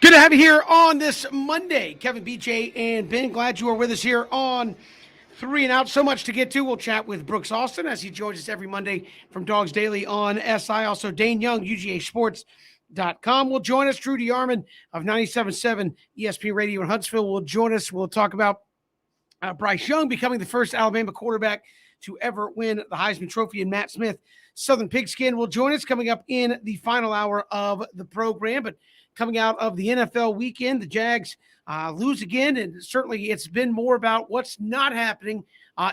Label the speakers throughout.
Speaker 1: Good to have you here on this Monday. Kevin, BJ, and Ben, glad you are with us here on Three and Out. So much to get to. We'll chat with Brooks Austin as he joins us every Monday from Dogs Daily on SI. Also, Dane Young, UGAsports.com will join us. Drew DeArmond of 97.7 ESPN Radio in Huntsville will join us. We'll talk about Bryce Young becoming the first Alabama quarterback to ever win the Heisman Trophy, and Matt Smith, Southern Pigskin, will join us coming up in the final hour of the program. But coming out of the NFL weekend, the Jags lose again, and certainly it's been more about what's not happening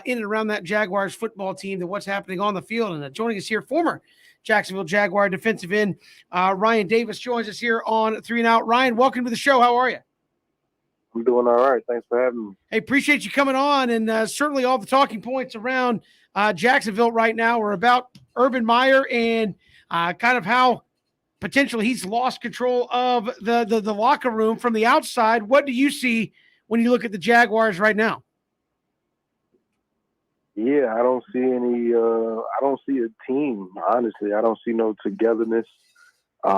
Speaker 1: in and around that Jaguars football team than what's happening on the field. And joining us here, former Jacksonville Jaguar defensive end Ryan Davis joins us here on Three and Out. Ryan, welcome to the show. How are you?
Speaker 2: I'm doing all right. Thanks for having me.
Speaker 1: Hey, appreciate you coming on, and certainly all the talking points around Jacksonville right now are about Urban Meyer and kind of how potentially he's lost control of the locker room from the outside. What do you see when you look at the Jaguars right now?
Speaker 2: Yeah, I don't see any. I don't see a team. Honestly, I don't see no togetherness. I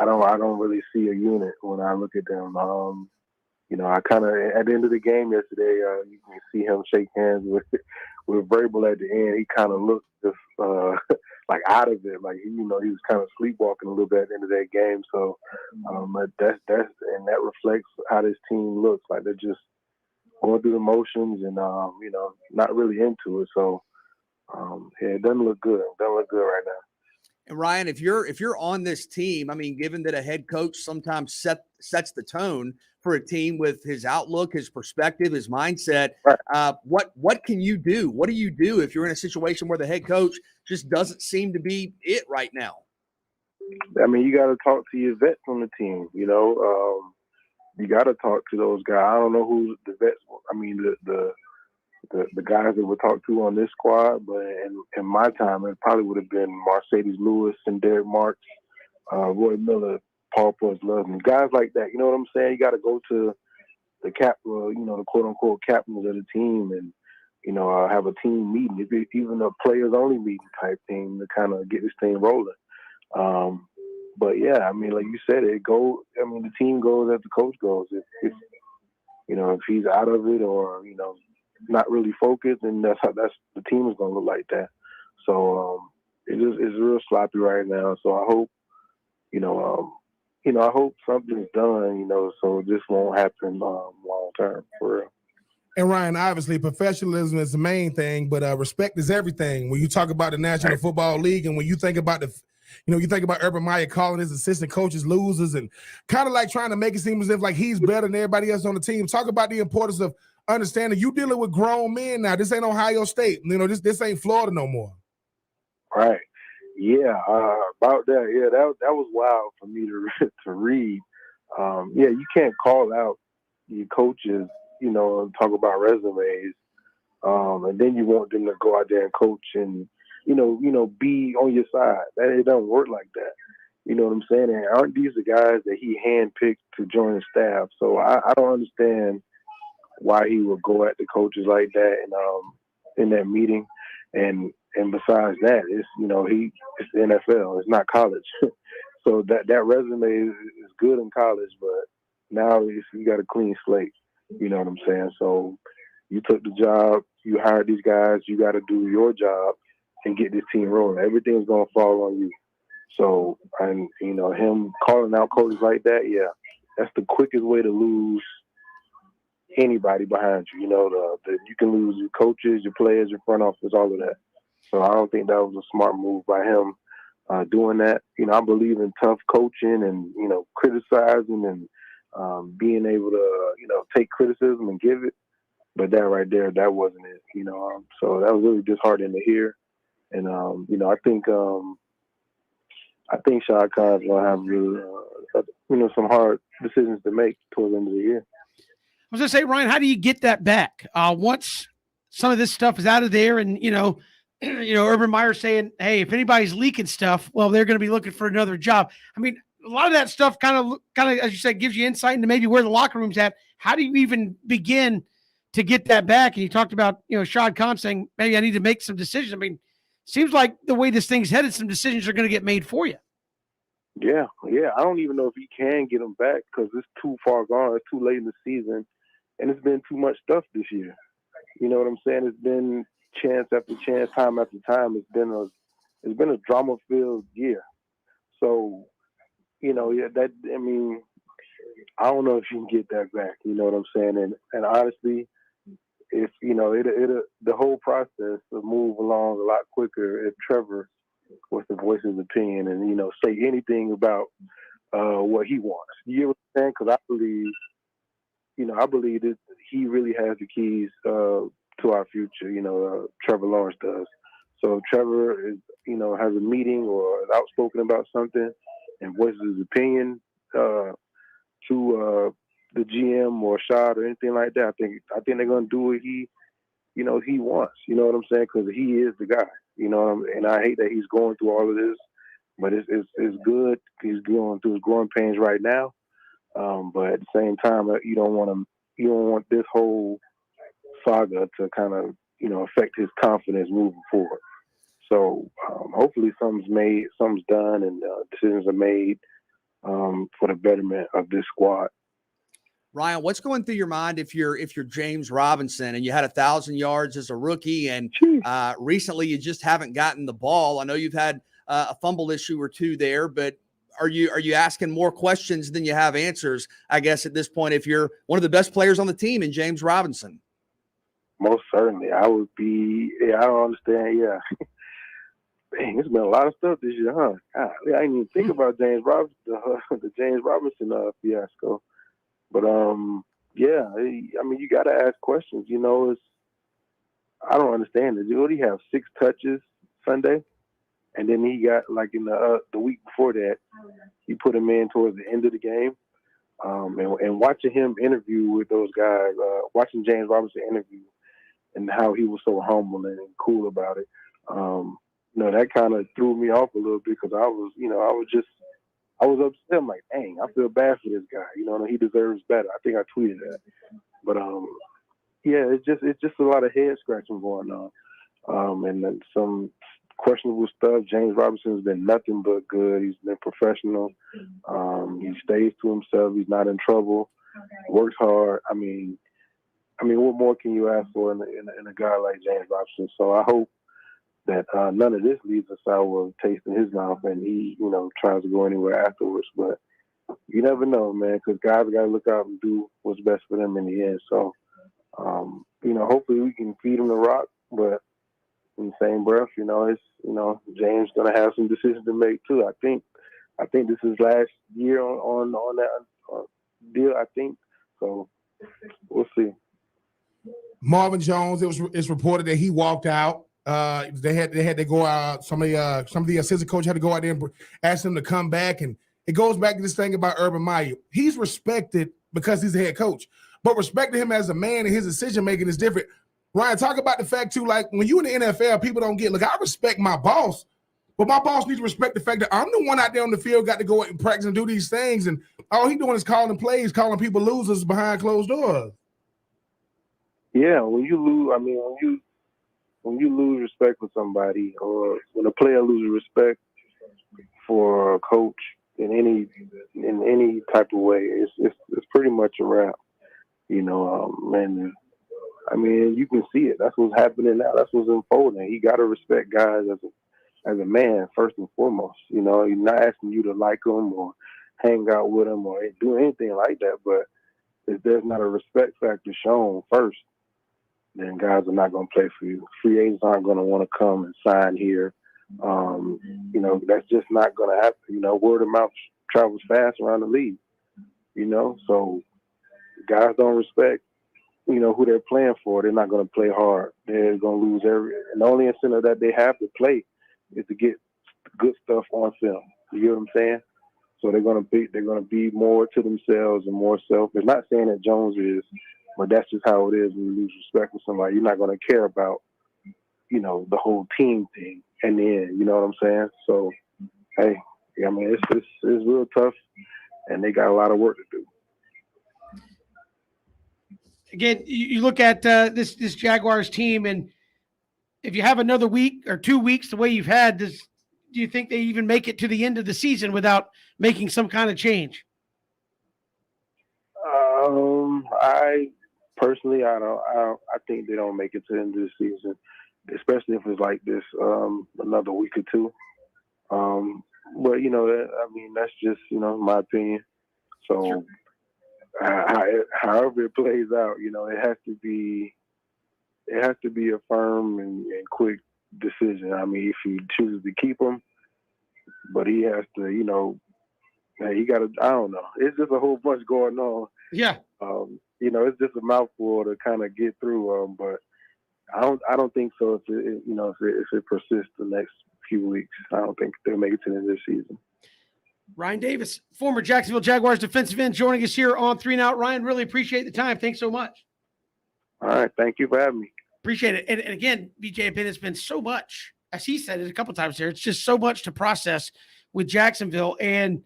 Speaker 2: don't really see a unit when I look at them. I kind of at the end of the game yesterday, you can see him shake hands with Vrabel at the end. He kind of looked just like out of it, like he was kind of sleepwalking a little bit at the end of that game. So that's and that reflects how this team looks. Like they're just going through the motions and not really into it. So it doesn't look good. It doesn't look good right now.
Speaker 3: And Ryan, if you're on this team, I mean, given that a head coach sometimes sets the tone for a team with his outlook, his perspective, his mindset,
Speaker 2: right.
Speaker 3: What can you do? What do you do if you're in a situation where the head coach just doesn't seem to be it right now?
Speaker 2: I mean, you got to talk to your vets on the team. You got to talk to those guys. I don't know who the vets. I mean, the guys that we talked to on this squad, but in my time, it probably would have been Mercedes Lewis and Derek Marks, Roy Miller, Paul Punch-Lovely, guys like that. You know what I'm saying? You got to go to the the quote unquote captains of the team, and have a team meeting, even a players only meeting type thing to kind of get this thing rolling. But yeah, I mean, like you said, the team goes as the coach goes. If he's out of it or not really focused, and that's the team is going to look like that. So it's real sloppy right now. So I hope I hope something's done, so this won't happen long term for real.
Speaker 4: And Ryan, obviously, professionalism is the main thing, but respect is everything. When you talk about the National Football League, and when you think about you think about Urban Meyer calling his assistant coaches losers, and kind of like trying to make it seem as if like he's better than everybody else on the team. Talk about the importance of understanding you dealing with grown men now. This ain't Ohio State. This ain't Florida no more.
Speaker 2: Right. Yeah. About that. Yeah, that was wild for me to read. You can't call out your coaches, and talk about resumes, and then you want them to go out there and coach and be on your side. It doesn't work like that. You know what I'm saying? And aren't these the guys that he handpicked to join the staff? So I don't understand why he would go at the coaches like that in that meeting. And besides that, it's it's the NFL. It's not college. So that resume is good in college, but now you got a clean slate. You know what I'm saying? So you took the job, you hired these guys, you got to do your job and get this team rolling. Everything's going to fall on you. So, and him calling out coaches like that, yeah, that's the quickest way to lose anybody behind you. You can lose your coaches, your players, your front office, all of that. So I don't think that was a smart move by him doing that. I believe in tough coaching and criticizing and being able to take criticism and give it. But that right there, that wasn't it. So that was really disheartening to hear. And I think Shad Khan's gonna have really, some hard decisions to make towards the end of the year.
Speaker 1: I was going to say, Ryan, how do you get that back once some of this stuff is out of there? And Urban Meyer saying, "Hey, if anybody's leaking stuff, well, they're going to be looking for another job." I mean, a lot of that stuff kind of, as you said, gives you insight into maybe where the locker room's at. How do you even begin to get that back? And you talked about, Shad Khan saying, maybe I need to make some decisions. I mean, seems like the way this thing's headed, some decisions are going to get made for you.
Speaker 2: Yeah. I don't even know if he can get him back because it's too far gone. It's too late in the season, and it's been too much stuff this year. You know what I'm saying? It's been chance after chance, time after time. It's been a drama-filled year. So, yeah, I don't know if you can get that back. You know what I'm saying? And honestly, if the whole process will move along a lot quicker if Trevor was to voice his opinion and say anything about what he wants. You know what I'm saying? Because I believe that he really has the keys to our future. Trevor Lawrence does. So if Trevor has a meeting or is outspoken about something and voices his opinion to the GM or Shad or anything like that, I think they're gonna do what he wants. You know what I'm saying? Because he is the guy. And I hate that he's going through all of this, but it's good. He's going through his growing pains right now. But at the same time, you don't want this whole saga to kind of affect his confidence moving forward. So hopefully something's done, and decisions are made for the betterment of this squad.
Speaker 3: Ryan, what's going through your mind if you're James Robinson and you had 1,000 yards as a rookie, and recently you just haven't gotten the ball? I know you've had a fumble issue or two there, but are you asking more questions than you have answers, I guess, at this point, if you're one of the best players on the team in James Robinson?
Speaker 2: Most certainly. I would be. Yeah, I don't understand. Yeah. Dang, it's been a lot of stuff this year, huh? God, I didn't even think about James Robinson, the James Robinson fiasco. But yeah, you got to ask questions. I don't understand it. Did he have 6 touches Sunday? And then he got, like, in the week before that, he put him in towards the end of the game. And watching him interview with those guys, watching James Robinson interview and how he was so humble and cool about it, that kind of threw me off a little bit because I was upset. I'm like, dang, I feel bad for this guy. He deserves better. I think I tweeted that. But yeah, it's just a lot of head scratching going on, and then some questionable stuff. James Robinson's been nothing but good. He's been professional. He stays to himself. He's not in trouble. Works hard. I mean, what more can you ask for in a guy like James Robinson? So I hope that none of this leaves a sour taste in his mouth, and he, tries to go anywhere afterwards. But you never know, man, because guys got to look out and do what's best for them in the end. So, hopefully we can feed him the rock, but in the same breath, James gonna have some decisions to make too. I think this is last year on that deal. I think so. We'll see.
Speaker 4: Marvin Jones, it's reported that he walked out. They had to go out. Some of the assistant coach had to go out there and ask him to come back. And it goes back to this thing about Urban Meyer. He's respected because he's the head coach, but respecting him as a man and his decision making is different. Ryan, talk about the fact too, like when you in the NFL, people don't get, look, I respect my boss, but my boss needs to respect the fact that I'm the one out there on the field, got to go and practice and do these things. And all he doing is calling plays, calling people losers behind closed doors.
Speaker 2: Yeah, when you lose, when you lose respect for somebody, or when a player loses respect for a coach in any type of way, it's pretty much a wrap. And I mean, you can see it. That's what's happening now. That's what's unfolding. He got to respect guys as a man first and foremost. He's not asking you to like him or hang out with him or do anything like that. But if there's not a respect factor shown first, then guys are not going to play for you. Free agents aren't going to want to come and sign here. That's just not going to happen. Word of mouth travels fast around the league. So guys don't respect, who they're playing for. They're not going to play hard. They're going to lose and the only incentive that they have to play is to get good stuff on film. You get what I'm saying? So they're going to be more to themselves and more selfish. Not saying that Jones is, but that's just how it is when you lose respect for somebody. You're not going to care about, the whole team thing in the end. You know what I'm saying? So, hey, it's real tough, and they got a lot of work to do.
Speaker 1: Again, you look at this Jaguars team, and if you have another week or 2 weeks the way you've had, does do you think they even make it to the end of the season without making some kind of change?
Speaker 2: I personally, I think they don't make it to the end of the season, especially if it's like this another week or two. But I mean, that's just my opinion. So, however it plays out, it has to be a firm and quick decision. I mean, if he chooses to keep him, but he has to, he got to. I don't know. It's just a whole bunch going on.
Speaker 1: Yeah.
Speaker 2: It's just a mouthful to kind of get through. But I don't think so. If it persists the next few weeks, I don't think they'll make it to the end of the season.
Speaker 1: Ryan Davis, former Jacksonville Jaguars defensive end, joining us here on 3 and Out. Ryan, really appreciate the time. Thanks so much.
Speaker 2: All right. Thank you for having me.
Speaker 1: Appreciate it. And again, BJ and Ben, it's been so much, as he said it a couple times here, it's just so much to process with Jacksonville. And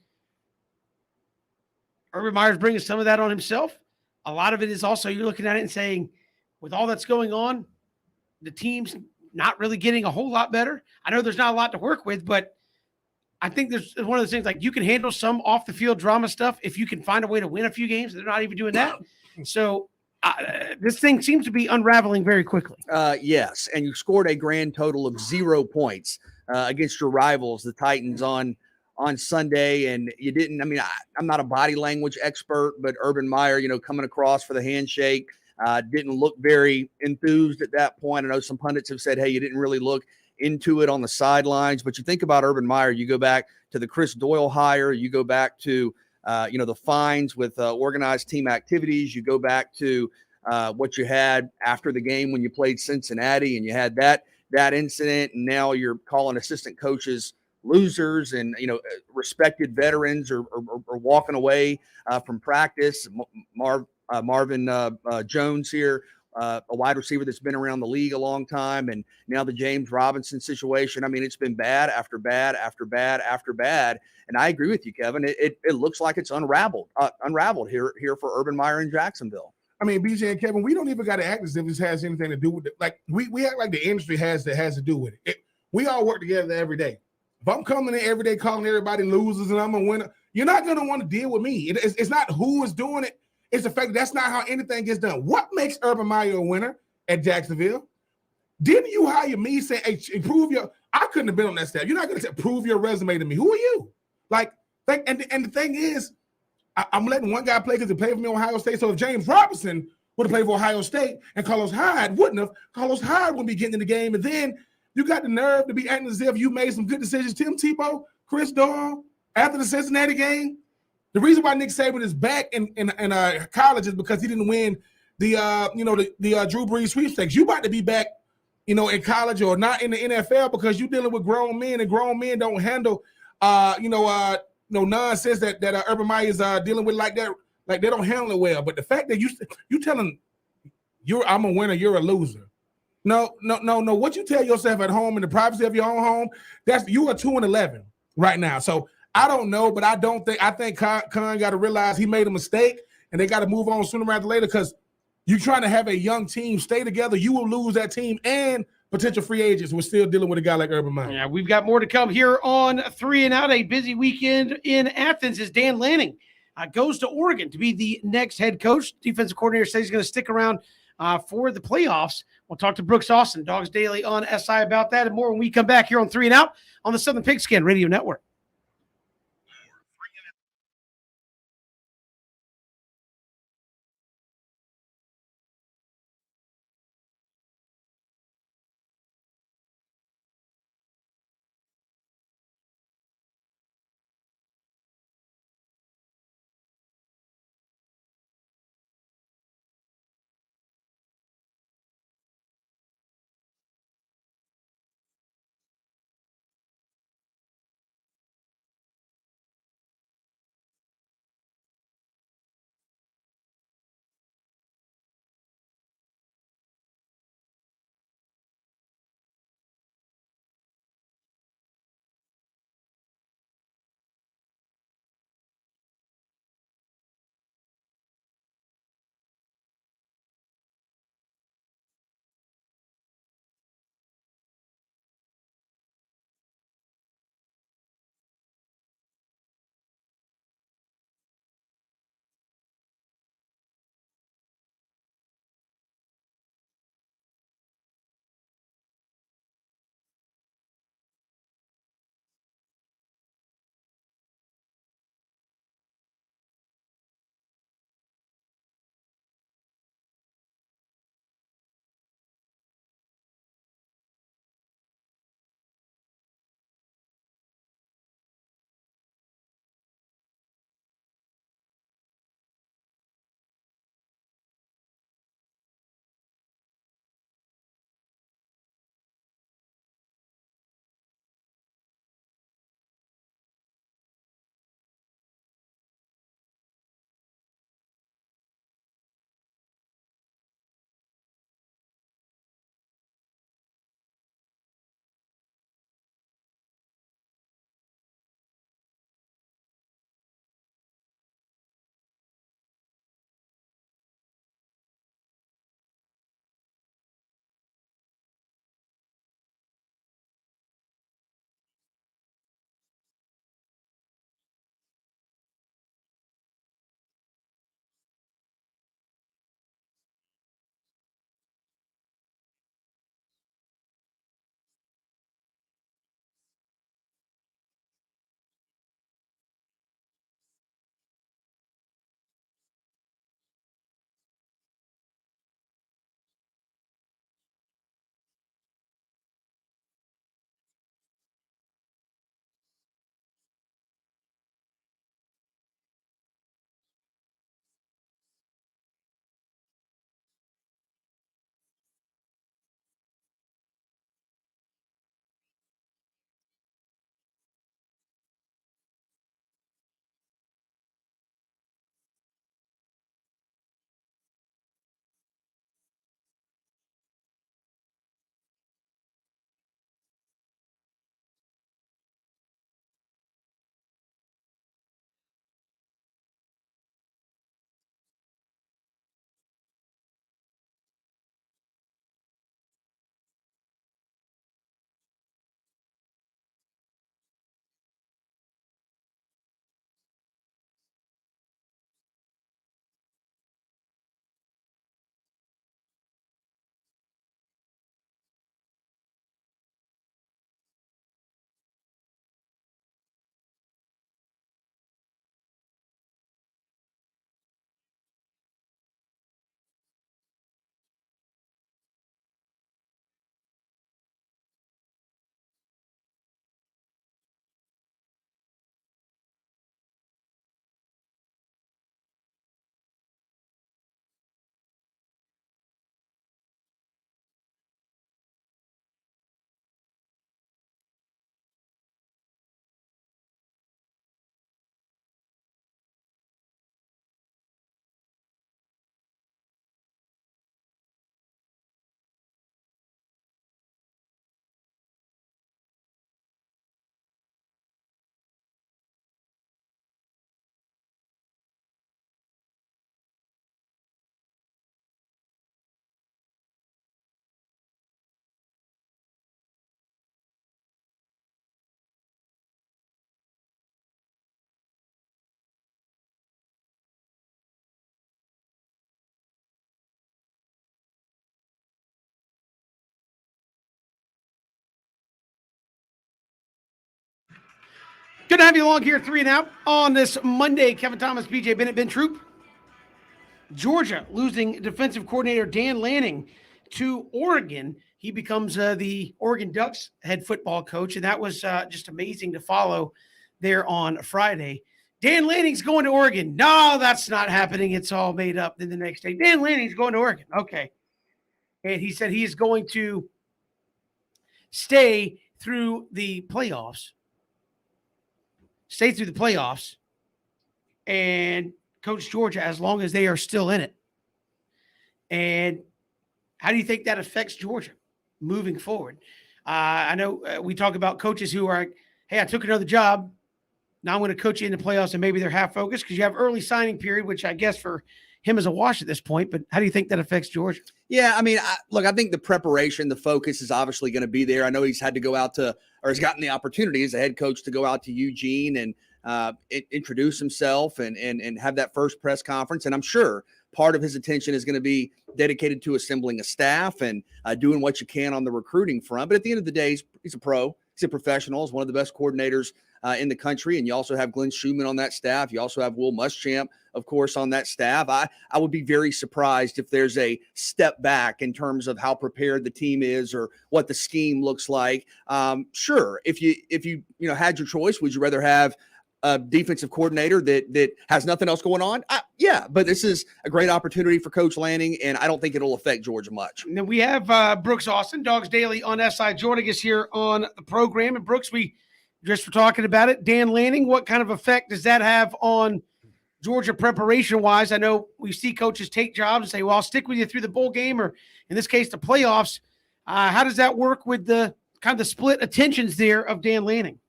Speaker 1: Urban Meyer's bringing some of that on himself. A lot of it is also you're looking at it and saying, with all that's going on, the team's not really getting a whole lot better. I know there's not a lot to work with, but I think there's one of those things like you can handle some off the field drama stuff if you can find a way to win a few games. They're not even doing that. So this thing seems to be unraveling very quickly.
Speaker 3: Yes, and you scored a grand total of 0 points against your rivals, the Titans, on Sunday, and you didn't. I mean, I'm not a body language expert, but Urban Meyer, coming across for the handshake, didn't look very enthused at that point. I know some pundits have said, "Hey, you didn't really look into it on the sidelines." But you think about Urban Meyer, you go back to the Chris Doyle hire, you go back to the fines with organized team activities, you go back to what you had after the game when you played Cincinnati, and you had that incident, and now you're calling assistant coaches losers, and respected veterans are walking away from practice. Marvin Jones here, a wide receiver that's been around the league a long time, and now the James Robinson situation. I mean, it's been bad after bad after bad after bad. And I agree with you, Kevin. It looks like it's unraveled here for Urban Meyer in Jacksonville.
Speaker 4: I mean, BJ and Kevin, we don't even got to act as if this has anything to do with it. Like we act like the industry has to do with it. We all work together every day. If I'm coming in every day calling everybody losers and I'm a winner, you're not going to want to deal with me. It's not who is doing it. It's the fact that that's not how anything gets done. What makes Urban Meyer a winner at Jacksonville? Didn't you hire me saying, hey, improve your – I couldn't have been on that staff. You're not going to say, prove your resume to me. Who are you? And the thing is, I'm letting one guy play because he played for me at Ohio State. So if James Robinson would have played for Ohio State and Carlos Hyde wouldn't have, Carlos Hyde wouldn't be getting in the game. And then you got the nerve to be acting as if you made some good decisions. Tim Tebow, Chris Doyle, after the Cincinnati game. The reason why Nick Saban is back in college is because he didn't win the Drew Brees sweepstakes. You about to be back, in college or not in the NFL because you're dealing with grown men, and grown men don't handle, nonsense that Urban Meyer is dealing with like that. Like they don't handle it well. But the fact that you tell them I'm a winner, you're a loser. No. What you tell yourself at home in the privacy of your own home, you are 2-11 right now. So I don't know, but I think Khan got to realize he made a mistake and they got to move on sooner rather than later because you're trying to have a young team stay together. You will lose that team and potential free agents. We're still dealing with a guy like Urban Meyer.
Speaker 1: Yeah, we've got more to come here on 3 and Out. A busy weekend in Athens as Dan Lanning goes to Oregon to be the next head coach. Defensive coordinator says he's going to stick around for the playoffs. We'll talk to Brooks Austin, Dogs Daily on SI about that and more when we come back here on 3 and Out on the Southern Pigskin Radio Network. Good to have you along here, 3 and Out, on this Monday. Kevin Thomas, BJ Bennett, Ben Troop. Georgia losing defensive coordinator Dan Lanning to Oregon. He becomes the Oregon Ducks head football coach, and that was just amazing to follow there on Friday. Dan Lanning's going to Oregon. No, that's not happening. It's all made up. Then the next day, Dan Lanning's going to Oregon. Okay. And he said he is going to stay through the playoffs. And coach Georgia as long as they are still in it. And how do you think that affects Georgia moving forward? I know we talk about coaches who are, hey, I took another job. Now I'm going to coach you in the playoffs, and maybe they're half focused because you have early signing period, which I guess for him is a wash at this point. But how do you think that affects Georgia?
Speaker 3: Yeah, I mean, I think the preparation, the focus is obviously going to be there. I know he's had to go out to, or has gotten the opportunity as a head coach to go out to Eugene and introduce himself and have that first press conference. And I'm sure part of his attention is going to be dedicated to assembling a staff and doing what you can on the recruiting front. But at the end of the day, he's a pro. He's a professional. He's one of the best coordinators in the country. And you also have Glenn Schumann on that staff. You also have Will Muschamp, of course, on that staff. I would be very surprised if there's a step back in terms of how prepared the team is or what the scheme looks like. Sure, if you had your choice, would you rather have a defensive coordinator that has nothing else going on? Yeah, but this is a great opportunity for Coach Lanning, and I don't think it'll affect Georgia much.
Speaker 1: And then we have Brooks Austin, Dogs Daily on SI, joining us here on the program. And Brooks, we just were talking about it. Dan Lanning, what kind of effect does that have on Georgia preparation-wise? I know we see coaches take jobs and say, well, I'll stick with you through the bowl game, or in this case, the playoffs. How does that work with the kind of the split attentions there of Dan Lanning?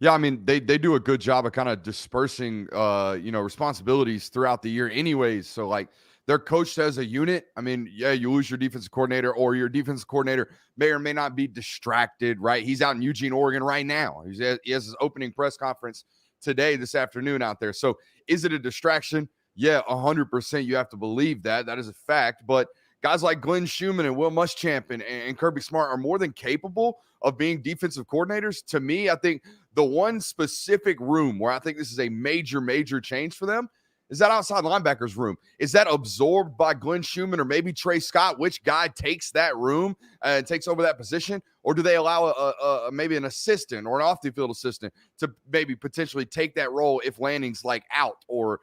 Speaker 5: Yeah, I mean, they do a good job of kind of dispersing, responsibilities throughout the year anyways. So, like, they're coached as a unit. I mean, yeah, you lose your defensive coordinator, or your defensive coordinator may or may not be distracted, right? He's out in Eugene, Oregon right now. He has his opening press conference this afternoon out there. So is it a distraction? Yeah, 100%. You have to believe that. That is a fact. But guys like Glenn Schumann and Will Muschamp and Kirby Smart are more than capable of being defensive coordinators. To me, I think the one specific room where I think this is a major, major change for them is that outside linebackers room. Is that absorbed by Glenn Schumann or maybe Trey Scott? Which guy takes that room and takes over that position? Or do they allow maybe an assistant or an off-the-field assistant to maybe potentially take that role if Lanning's like out or,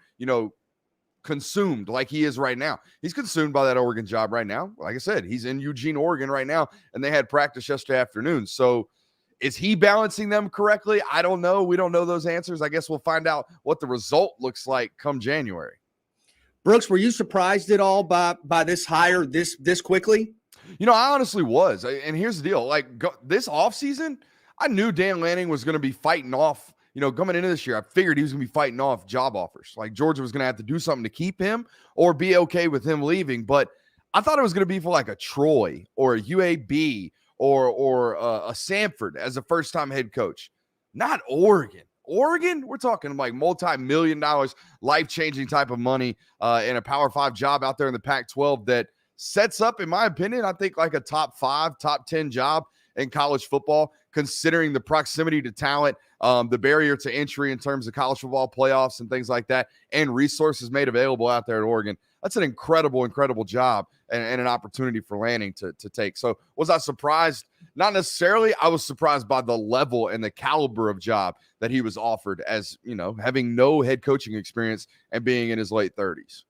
Speaker 5: consumed like he is right now? He's consumed by that Oregon job right now. Like I said, he's in Eugene, Oregon right now, and they had practice yesterday afternoon. So is he balancing them correctly? I don't know. We don't know those answers. I guess we'll find out what the result looks like come January.
Speaker 3: Brooks, were you surprised at all by this hire this quickly?
Speaker 5: I honestly was. And here's the deal. Like this offseason, I knew Dan Lanning was going to be fighting off, coming into this year. I figured he was going to be fighting off job offers. Like Georgia was going to have to do something to keep him or be okay with him leaving. But I thought it was going to be for like a Troy or a UAB or a Samford as a first-time head coach. Not Oregon. Oregon, we're talking like multi-million dollars, life-changing type of money in a Power 5 job out there in the Pac-12 that sets up, in my opinion, I think like a top 5, top 10 job in college football, considering the proximity to talent, the barrier to entry in terms of college football playoffs and things like that, and resources made available out there at Oregon. That's an incredible, incredible job and an opportunity for Lanning to take. So was I surprised? Not necessarily. I was surprised by the level and the caliber of job that he was offered as, having no head coaching experience and being in his late 30s.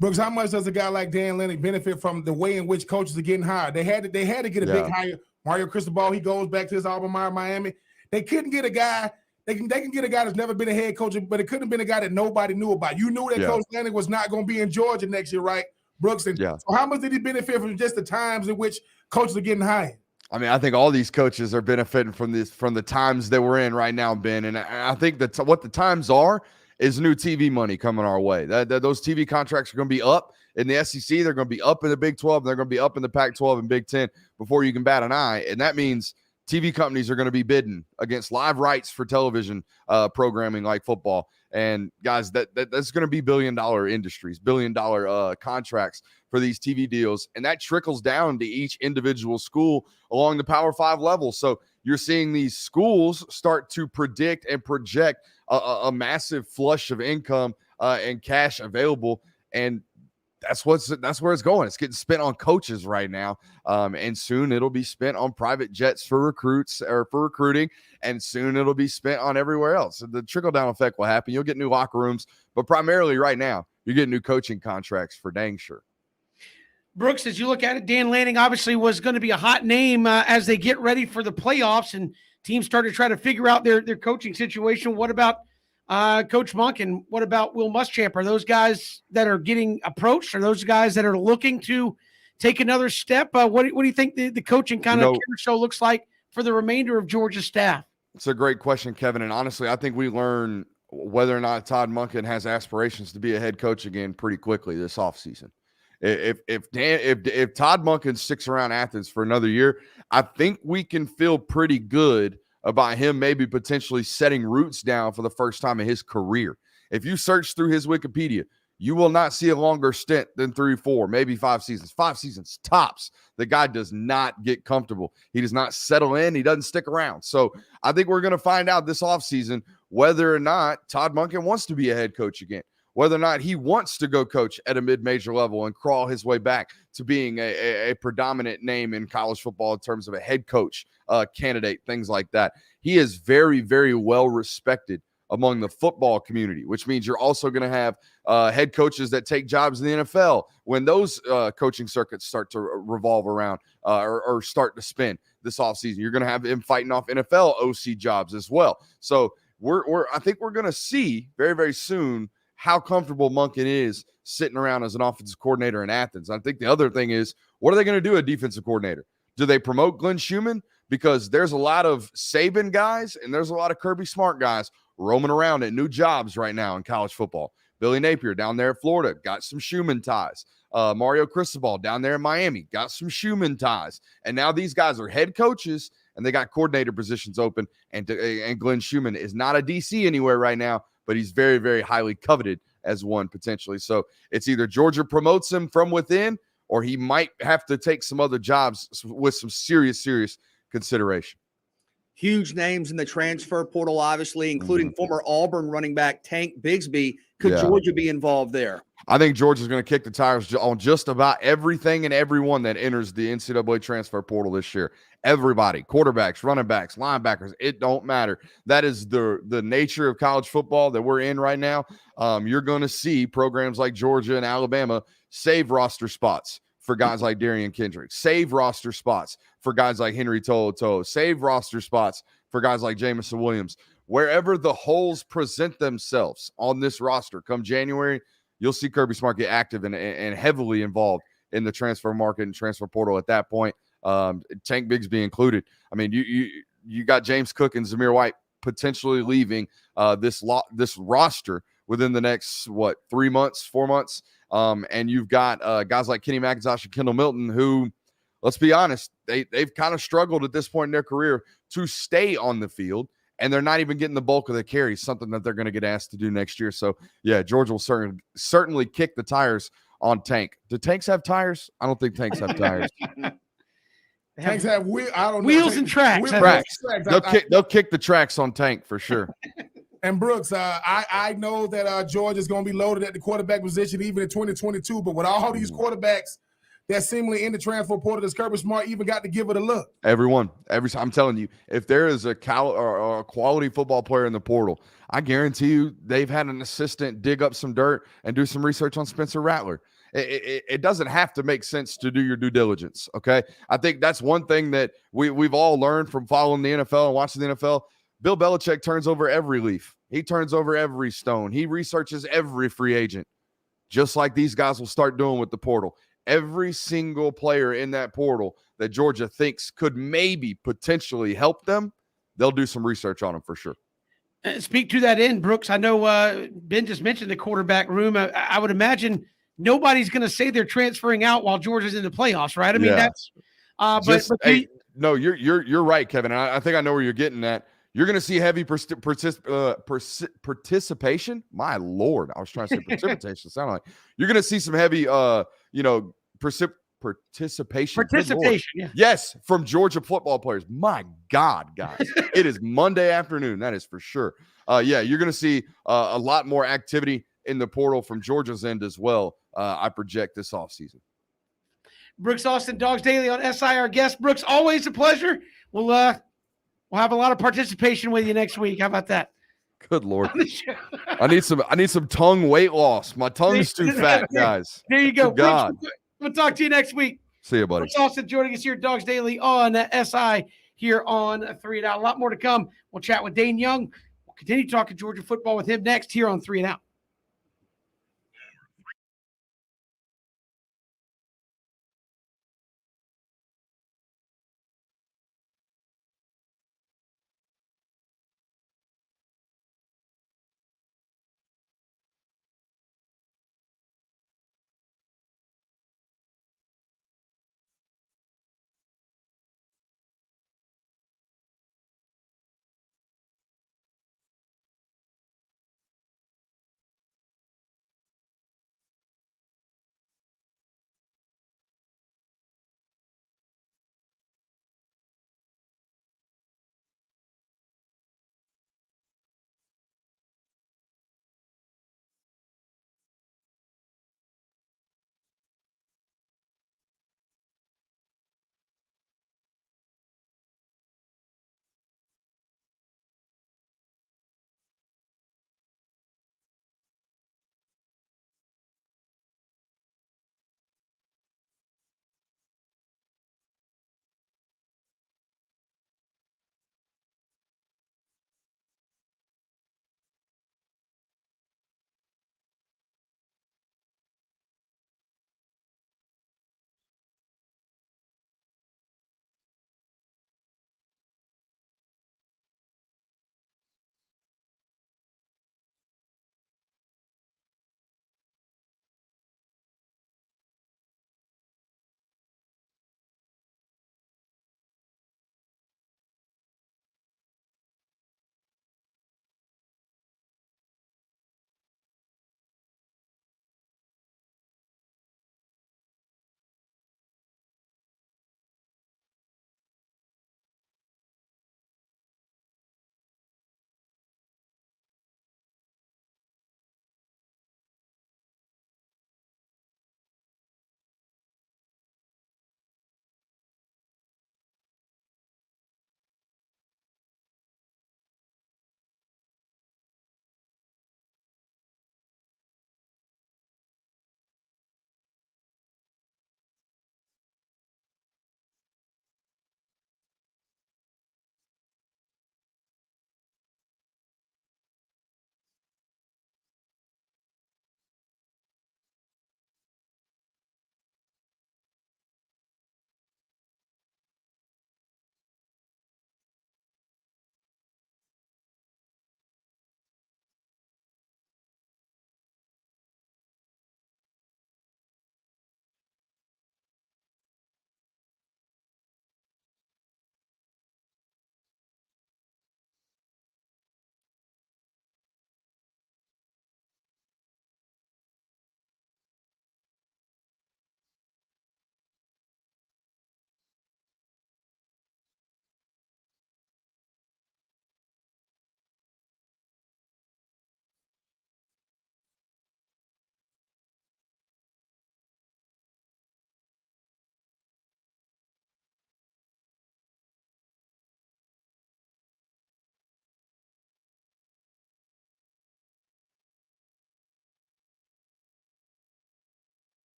Speaker 4: Brooks, how much does a guy like Dan Lanning benefit from the way in which coaches are getting hired? They had to get a big hire. Mario Cristobal, he goes back to his alma mater, Miami. They couldn't get a guy. They can get a guy that's never been a head coach, but it couldn't have been a guy that nobody knew about. You knew that Coach Lanning was not going to be in Georgia next year, right, Brooks? And so how much did he benefit from just the times in which coaches are getting hired? I
Speaker 5: mean, I think all these coaches are benefiting from the times that we're in right now, Ben. And I think that what the times are is new TV money coming our way. Those TV contracts are going to be up in the SEC. They're going to be up in the Big 12. And they're going to be up in the Pac-12 and Big 10 before you can bat an eye. And that means TV companies are going to be bidding against live rights for television programming like football. And guys, that's going to be billion-dollar industries, billion-dollar contracts for these TV deals. And that trickles down to each individual school along the Power 5 level. So you're seeing these schools start to predict and project a massive flush of income and cash available. And that's where it's going. It's getting spent on coaches right now. And soon it'll be spent on private jets for recruits or for recruiting. And soon it'll be spent on everywhere else. So the trickle down effect will happen. You'll get new locker rooms, but primarily right now, you're getting new coaching contracts for dang sure.
Speaker 1: Brooks, as you look at it, Dan Lanning obviously was going to be a hot name as they get ready for the playoffs and teams start to try to figure out their coaching situation. What about Coach Monk and what about Will Muschamp? Are those guys that are getting approached? Are those guys that are looking to take another step? What do you think the coaching kind of show looks like for the remainder of Georgia's staff?
Speaker 5: It's a great question, Kevin. And honestly, I think we learn whether or not Todd Monken has aspirations to be a head coach again pretty quickly this offseason. If Todd Monken sticks around Athens for another year, I think we can feel pretty good about him maybe potentially setting roots down for the first time in his career. If you search through his Wikipedia, you will not see a longer stint than 3, 4, maybe 5 seasons. 5 seasons tops. The guy does not get comfortable. He does not settle in. He doesn't stick around. So I think we're going to find out this offseason whether or not Todd Monken wants to be a head coach again, whether or not he wants to go coach at a mid-major level and crawl his way back to being a predominant name in college football in terms of a head coach candidate, things like that. He is very, very well respected among the football community, which means you're also going to have head coaches that take jobs in the NFL when those coaching circuits start to revolve around or start to spin this offseason. You're going to have him fighting off NFL OC jobs as well. So I think we're going to see very, very soon how comfortable Monken is sitting around as an offensive coordinator in Athens. I think the other thing is, what are they going to do at defensive coordinator? Do they promote Glenn Schumann? Because there's a lot of Saban guys and there's a lot of Kirby Smart guys roaming around at new jobs right now in college football. Billy Napier down there in Florida got some Schumann ties. Mario Cristobal down there in Miami got some Schumann ties. And now these guys are head coaches and they got coordinator positions open. And Glenn Schumann is not a DC anywhere right now, but he's very, very highly coveted as one potentially. So it's either Georgia promotes him from within or he might have to take some other jobs with some serious consideration.
Speaker 3: Huge names in the transfer portal, obviously, including former Auburn running back Tank Bigsby. Could Georgia be involved there?
Speaker 5: I think Georgia's going to kick the tires on just about everything and everyone that enters the NCAA transfer portal this year. Everybody, quarterbacks, running backs, linebackers, it don't matter. That is the nature of college football that we're in right now. You're going to see programs like Georgia and Alabama save roster spots for guys like Darian Kendrick, save roster spots for guys like Henry To'oTo'o, save roster spots for guys like Jamison Williams. Wherever the holes present themselves on this roster come January, you'll see Kirby Smart get active and heavily involved in the transfer market and transfer portal at that point. Tank Bigsby included. I mean, you got James Cook and Zamir White potentially leaving this roster within the next 3 months, 4 months. And you've got guys like Kenny McIntosh and Kendall Milton, who, let's be honest, they've kind of struggled at this point in their career to stay on the field, and they're not even getting the bulk of the carries, something that they're going to get asked to do next year. So, yeah, Georgia will certainly kick the tires on Tank. Do tanks have tires? I don't think tanks have tires.
Speaker 4: Tanks have
Speaker 1: wheels and tracks.
Speaker 5: They'll kick the tracks on Tank for sure.
Speaker 4: And Brooks, I know that Georgia's going to be loaded at the quarterback position even in 2022. But with all these quarterbacks that seemingly in the transfer portal, does Kirby Smart even got to give it a look? I'm telling you, if there is a quality football player in the portal, I guarantee you they've had an assistant dig up some dirt and do some research on Spencer Rattler. It doesn't have to make sense to do your due diligence. Okay, I think that's one thing that we've all learned from following the NFL and watching the NFL. Bill Belichick turns over every leaf. He turns over every stone. He researches every free agent, just like these guys will start doing with the portal. Every single player in that portal that Georgia thinks could maybe potentially help them, they'll do some research on them for sure.
Speaker 1: Speak to that end, Brooks. I know Ben just mentioned the quarterback room. I would imagine nobody's going to say they're transferring out while Georgia's in the playoffs, right? I mean, that's
Speaker 5: no, you're right, Kevin. And I think I know where you're getting at. You're going to see heavy participation. My Lord, I was trying to say precipitation. Sound like you're going to see some heavy, participation. Good Lord.
Speaker 1: Yeah.
Speaker 5: Yes, from Georgia football players. My God, guys. It is Monday afternoon. That is for sure. Yeah, you're going to see a lot more activity in the portal from Georgia's end as well, I project this offseason.
Speaker 1: Brooks Austin, Dogs Daily on SI, our guest. Brooks, always a pleasure. We'll have a lot of participation with you next week. How about that?
Speaker 5: Good Lord. I need some tongue weight loss. My tongue's too fat, guys.
Speaker 1: There you go.
Speaker 5: Good God.
Speaker 1: Brooks, we'll talk to you next week.
Speaker 5: See you, buddy.
Speaker 1: Brooks Austin joining us here at Dogs Daily on SI here on 3 and Out. A lot more to come. We'll chat with Dane Young. We'll continue talking Georgia football with him next here on 3 and Out.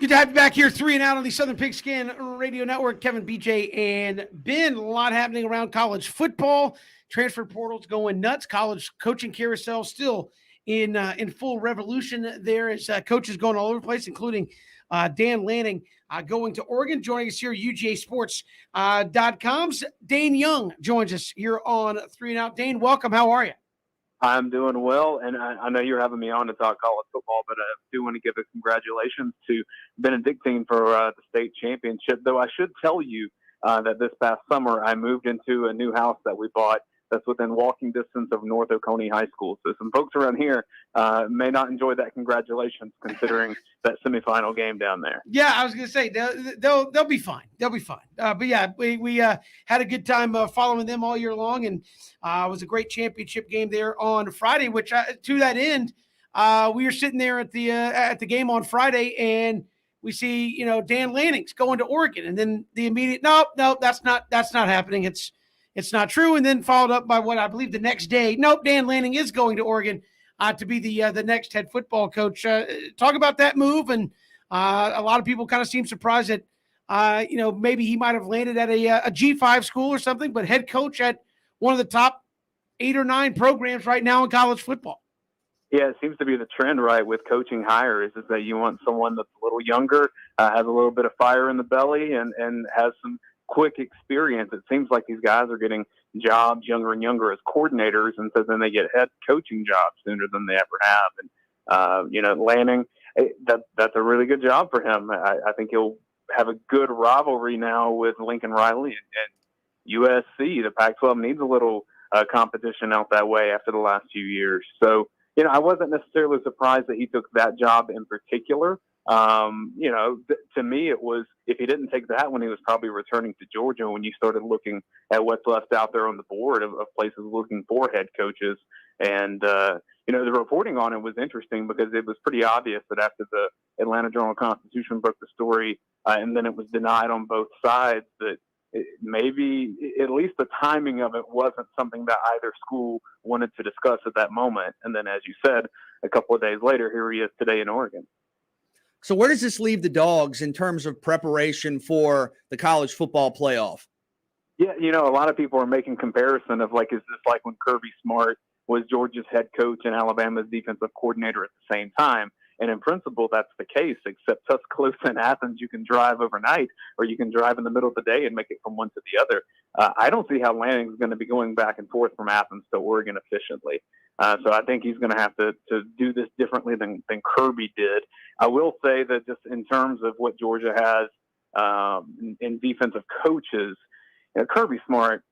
Speaker 1: Good to have you back here, 3 and Out on the Southern Pigskin Radio Network. Kevin, BJ, and Ben. A lot happening around college football. Transfer portals going nuts. College coaching carousel still in full revolution there as coaches going all over the place, including Dan Lanning going to Oregon. Joining us here, UGAsports.com's Dane Young joins us here on 3 and Out. Dane, welcome. How are you?
Speaker 6: I'm doing well, and I know you're having me on to talk college football, but I do want to give a congratulations to Benedictine for the state championship, though I should tell you that this past summer I moved into a new house that we bought that's within walking distance of North Oconee High School. So some folks around here may not enjoy that congratulations considering that semifinal game down there.
Speaker 1: Yeah, I was going to say they'll be fine. They'll be fine. But yeah, we had a good time following them all year long, and it was a great championship game there on Friday. Which to that end, we were sitting there at the game on Friday, and we see Dan Lanning's going to Oregon, and then the immediate nope, that's not happening. It's not true. And then followed up by what I believe the next day. Nope, Dan Lanning is going to Oregon to be the next head football coach. Talk about that move. And a lot of people kind of seem surprised that, maybe he might have landed at a G5 school or something, but head coach at one of the top 8 or 9 programs right now in college football.
Speaker 6: Yeah, it seems to be the trend, right, with coaching hires is that you want someone that's a little younger, has a little bit of fire in the belly, and has some quick experience. It seems like these guys are getting jobs younger and younger as coordinators, and so then they get head coaching jobs sooner than they ever have. And Lanning, that's a really good job for him. I think he'll have a good rivalry now with Lincoln Riley and USC. The Pac-12 needs a little competition out that way after the last few years. So I wasn't necessarily surprised that he took that job in particular. To me, it was, if he didn't take that one, he was probably returning to Georgia when you started looking at what's left out there on the board of places looking for head coaches. And, the reporting on it was interesting because it was pretty obvious that after the Atlanta Journal-Constitution broke the story, and then it was denied on both sides, that maybe at least the timing of it wasn't something that either school wanted to discuss at that moment. And then, as you said, a couple of days later, here he is today in Oregon.
Speaker 3: So where does this leave the Dogs in terms of preparation for the college football playoff?
Speaker 6: Yeah, a lot of people are making comparison of is this like when Kirby Smart was Georgia's head coach and Alabama's defensive coordinator at the same time? And in principle, that's the case, except Tuscaloosa and Athens, you can drive overnight, or you can drive in the middle of the day and make it from one to the other. I don't see how Lanning's going to be going back and forth from Athens to Oregon efficiently. So I think he's going to have to do this differently than Kirby did. I will say that just in terms of what Georgia has in defensive coaches, Kirby Smart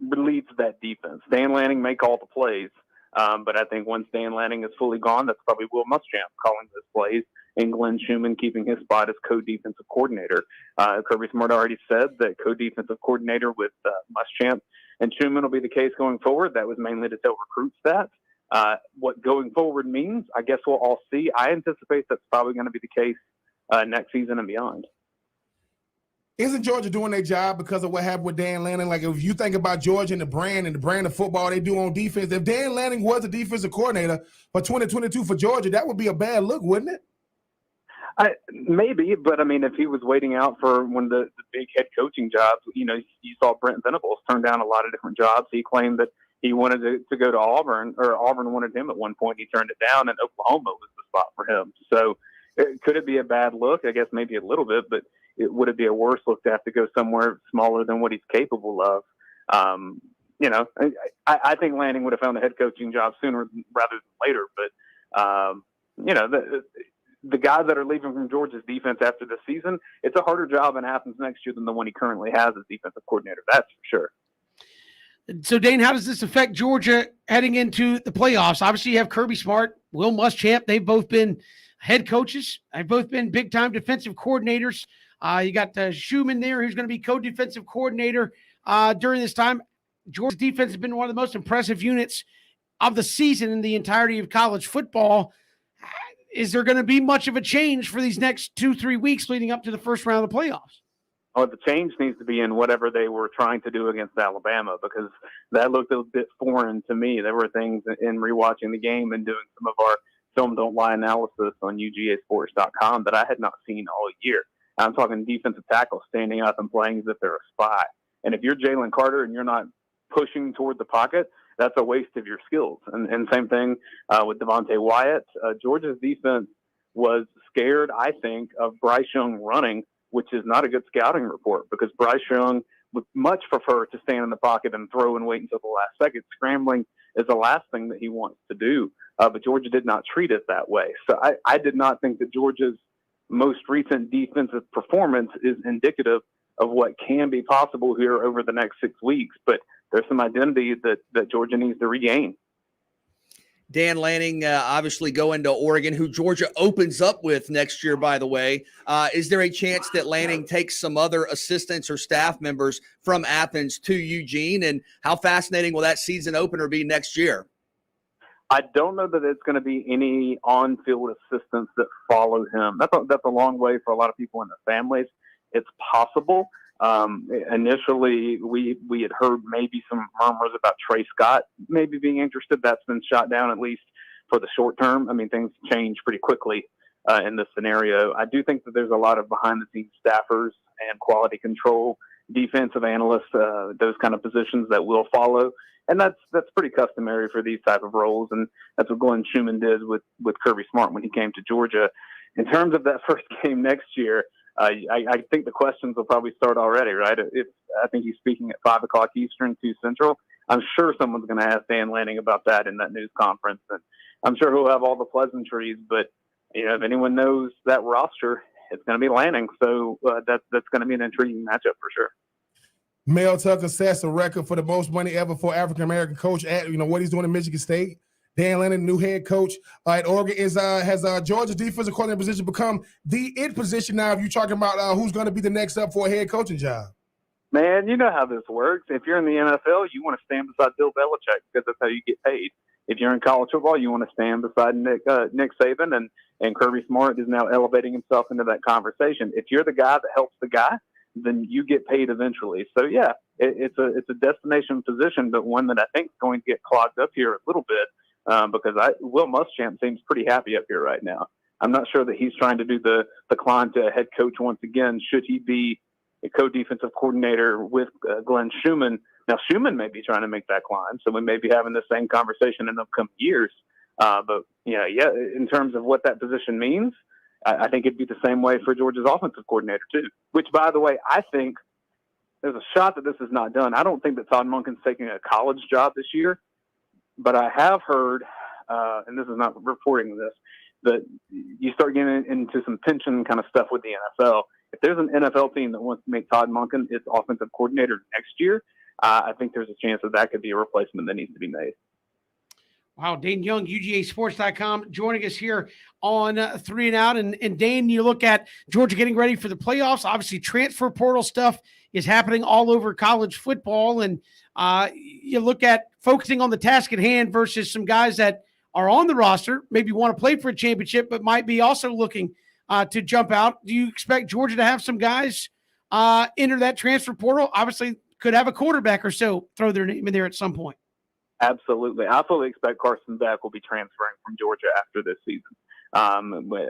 Speaker 6: leads that defense. Dan Lanning may call the plays. But I think once Dan Lanning is fully gone, that's probably Will Muschamp calling those plays, and Glenn Schumann keeping his spot as co-defensive coordinator. Kirby Smart already said that co-defensive coordinator with Muschamp and Schumann will be the case going forward. That was mainly to tell recruits that. What going forward means, I guess we'll all see. I anticipate that's probably going to be the case next season and beyond.
Speaker 4: Isn't Georgia doing their job because of what happened with Dan Lanning? Like, if you think about Georgia and the brand of football they do on defense, if Dan Lanning was a defensive coordinator for 2022 for Georgia, that would be a bad look, wouldn't it?
Speaker 6: Maybe, but I mean, if he was waiting out for one of the big head coaching jobs, you saw Brent Venables turn down a lot of different jobs. He claimed that he wanted to go to Auburn, or Auburn wanted him at one point. He turned it down, and Oklahoma was the spot for him. So could it be a bad look? I guess maybe a little bit, but would it be a worse look to have to go somewhere smaller than what he's capable of? I think Lanning would have found a head coaching job sooner rather than later. But, the guys that are leaving from Georgia's defense after the season, it's a harder job in Athens next year than the one he currently has as defensive coordinator. That's for sure.
Speaker 1: So, Dane, how does this affect Georgia heading into the playoffs? Obviously, you have Kirby Smart, Will Muschamp. They've both been head coaches. They've both been big-time defensive coordinators. You got Schumann there, who's going to be co-defensive coordinator during this time. Georgia's defense has been one of the most impressive units of the season in the entirety of college football. Is there going to be much of a change for these next 2-3 weeks leading up to the first round of the playoffs?
Speaker 6: Oh, the change needs to be in whatever they were trying to do against Alabama, because that looked a bit foreign to me. There were things in rewatching the game and doing some of our film don't lie analysis on UGAsports.com that I had not seen all year. I'm talking defensive tackles standing up and playing as if they're a spy. And if you're Jalen Carter and you're not pushing toward the pocket, that's a waste of your skills. And same thing with Devontae Wyatt. Georgia's defense was scared, I think, of Bryce Young running, which is not a good scouting report because Bryce Young would much prefer to stand in the pocket and throw and wait until the last second. Scrambling is the last thing that he wants to do. But Georgia did not treat it that way. So I did not think that Georgia's most recent defensive performance is indicative of what can be possible here over the next 6 weeks. But there's some identity that Georgia needs to regain.
Speaker 3: Dan Lanning, obviously going to Oregon, who Georgia opens up with next year, by the way. Is there a chance that Lanning takes some other assistants or staff members from Athens to Eugene? And how fascinating will that season opener be next year?
Speaker 6: I don't know that it's going to be any on-field assistants that follow him. That's a long way for a lot of people and their families. It's possible. Initially, we had heard maybe some murmurs about Trey Scott maybe being interested. That's been shot down, at least for the short term. I mean, things change pretty quickly in this scenario. I do think that there's a lot of behind-the-scenes staffers and quality control, defensive analysts, those kind of positions that will follow. And that's pretty customary for these type of roles. And that's what Glenn Schumann did with Kirby Smart when he came to Georgia. In terms of that first game next year, I think the questions will probably start already, right? I think he's speaking at 5 o'clock Eastern, 2 Central. I'm sure someone's going to ask Dan Lanning about that in that news conference. And I'm sure he'll have all the pleasantries. But, if anyone knows that roster, it's going to be Lanning. So that's going to be an intriguing matchup for sure.
Speaker 4: Mel Tucker sets a record for the most money ever for African-American coach at, what he's doing in Michigan State. Dan Lanning, new head coach at Oregon, has Georgia's defensive coordinator position become the it position now if you're talking about who's going to be the next up for a head coaching job?
Speaker 6: Man, you know how this works. If you're in the NFL, you want to stand beside Bill Belichick because that's how you get paid. If you're in college football, you want to stand beside Nick Saban, and Kirby Smart is now elevating himself into that conversation. If you're the guy that helps the guy, then you get paid eventually. So yeah, it's a destination position, but one that I think is going to get clogged up here a little bit because Will Muschamp seems pretty happy up here right now. I'm not sure that he's trying to do the climb to head coach once again. Should he be a co-defensive coordinator with Glenn Schumann? Now Schumann may be trying to make that climb, so we may be having the same conversation in upcoming years. But yeah, in terms of what that position means, I think it'd be the same way for Georgia's offensive coordinator too, which, by the way, I think there's a shot that this is not done. I don't think that Todd Monken's taking a college job this year, but I have heard, and this is not reporting this, that you start getting into some pension kind of stuff with the NFL. If there's an NFL team that wants to make Todd Monken its offensive coordinator next year, I think there's a chance that could be a replacement that needs to be made.
Speaker 1: Wow, Dane Young, UGAsports.com, joining us here on 3 and Out. And Dane, you look at Georgia getting ready for the playoffs. Obviously, transfer portal stuff is happening all over college football. And you look at focusing on the task at hand versus some guys that are on the roster, maybe want to play for a championship, but might be also looking to jump out. Do you expect Georgia to have some guys enter that transfer portal? Obviously, could have a quarterback or so throw their name in there at some point.
Speaker 6: Absolutely. I fully expect Carson Beck will be transferring from Georgia after this season.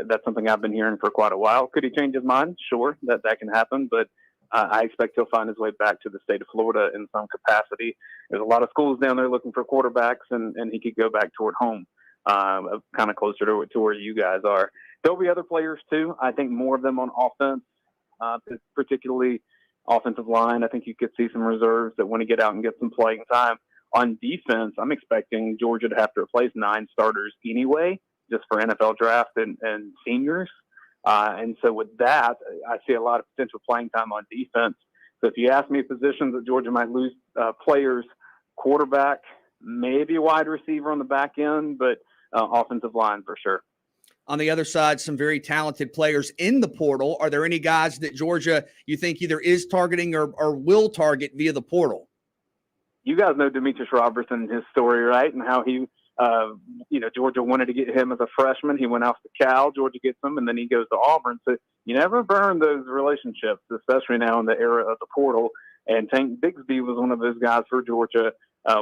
Speaker 6: That's something I've been hearing for quite a while. Could he change his mind? Sure, that can happen. But I expect he'll find his way back to the state of Florida in some capacity. There's a lot of schools down there looking for quarterbacks, and he could go back toward home, kind of closer to where you guys are. There'll be other players, too. I think more of them on offense, particularly offensive line. I think you could see some reserves that want to get out and get some playing time. On defense, I'm expecting Georgia to have to replace 9 starters anyway, just for NFL draft and seniors. And so with that, I see a lot of potential playing time on defense. So if you ask me positions that Georgia might lose players, quarterback, maybe wide receiver on the back end, but offensive line for sure.
Speaker 3: On the other side, some very talented players in the portal. Are there any guys that Georgia you think either is targeting or will target via the portal?
Speaker 6: You guys know Demetrius Robertson, his story, right? And how he, Georgia wanted to get him as a freshman. He went off to Cal, Georgia gets him, and then he goes to Auburn. So you never burn those relationships, especially now in the era of the portal. And Tank Bigsby was one of those guys for Georgia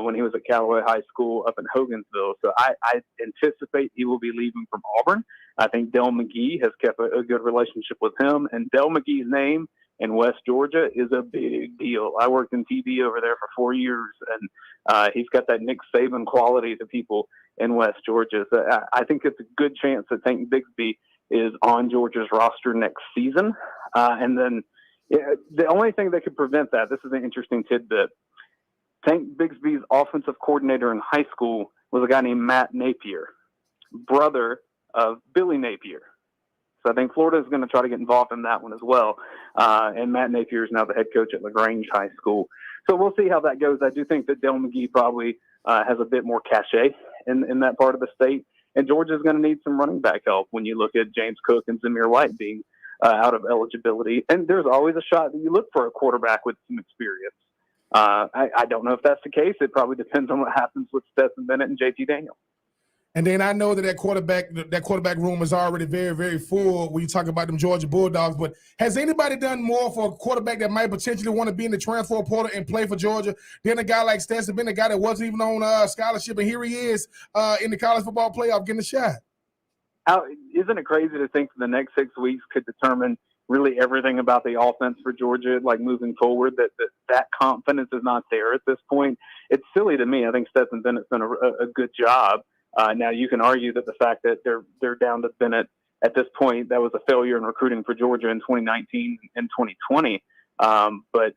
Speaker 6: when he was at Callaway High School up in Hogansville. So I anticipate he will be leaving from Auburn. I think Dell McGee has kept a good relationship with him, and Dell McGee's name in West Georgia is a big deal. I worked in TV over there for 4 years, and he's got that Nick Saban quality to people in West Georgia. So I think it's a good chance that Tank Bigsby is on Georgia's roster next season. And then the only thing that could prevent that, this is an interesting tidbit. Tank Bigsby's offensive coordinator in high school was a guy named Matt Napier, brother of Billy Napier. So I think Florida is going to try to get involved in that one as well. And Matt Napier is now the head coach at LaGrange High School. So we'll see how that goes. I do think that Dell McGee probably has a bit more cachet in that part of the state. And Georgia's going to need some running back help when you look at James Cook and Zamir White being out of eligibility. And there's always a shot that you look for a quarterback with some experience. I don't know if that's the case. It probably depends on what happens with Stetson Bennett and JT Daniels.
Speaker 4: And then I know that quarterback room is already very, very full when you talk about them Georgia Bulldogs. But has anybody done more for a quarterback that might potentially want to be in the transfer portal and play for Georgia than a guy like Stetson Bennett, a guy that wasn't even on scholarship, and here he is in the college football playoff getting a shot?
Speaker 6: Isn't it crazy to think the next 6 weeks could determine really everything about the offense for Georgia, like moving forward, that confidence is not there at this point? It's silly to me. I think Stetson Bennett's done a good job. Now you can argue that the fact that they're down to Bennett at this point, that was a failure in recruiting for Georgia in 2019 and 2020. But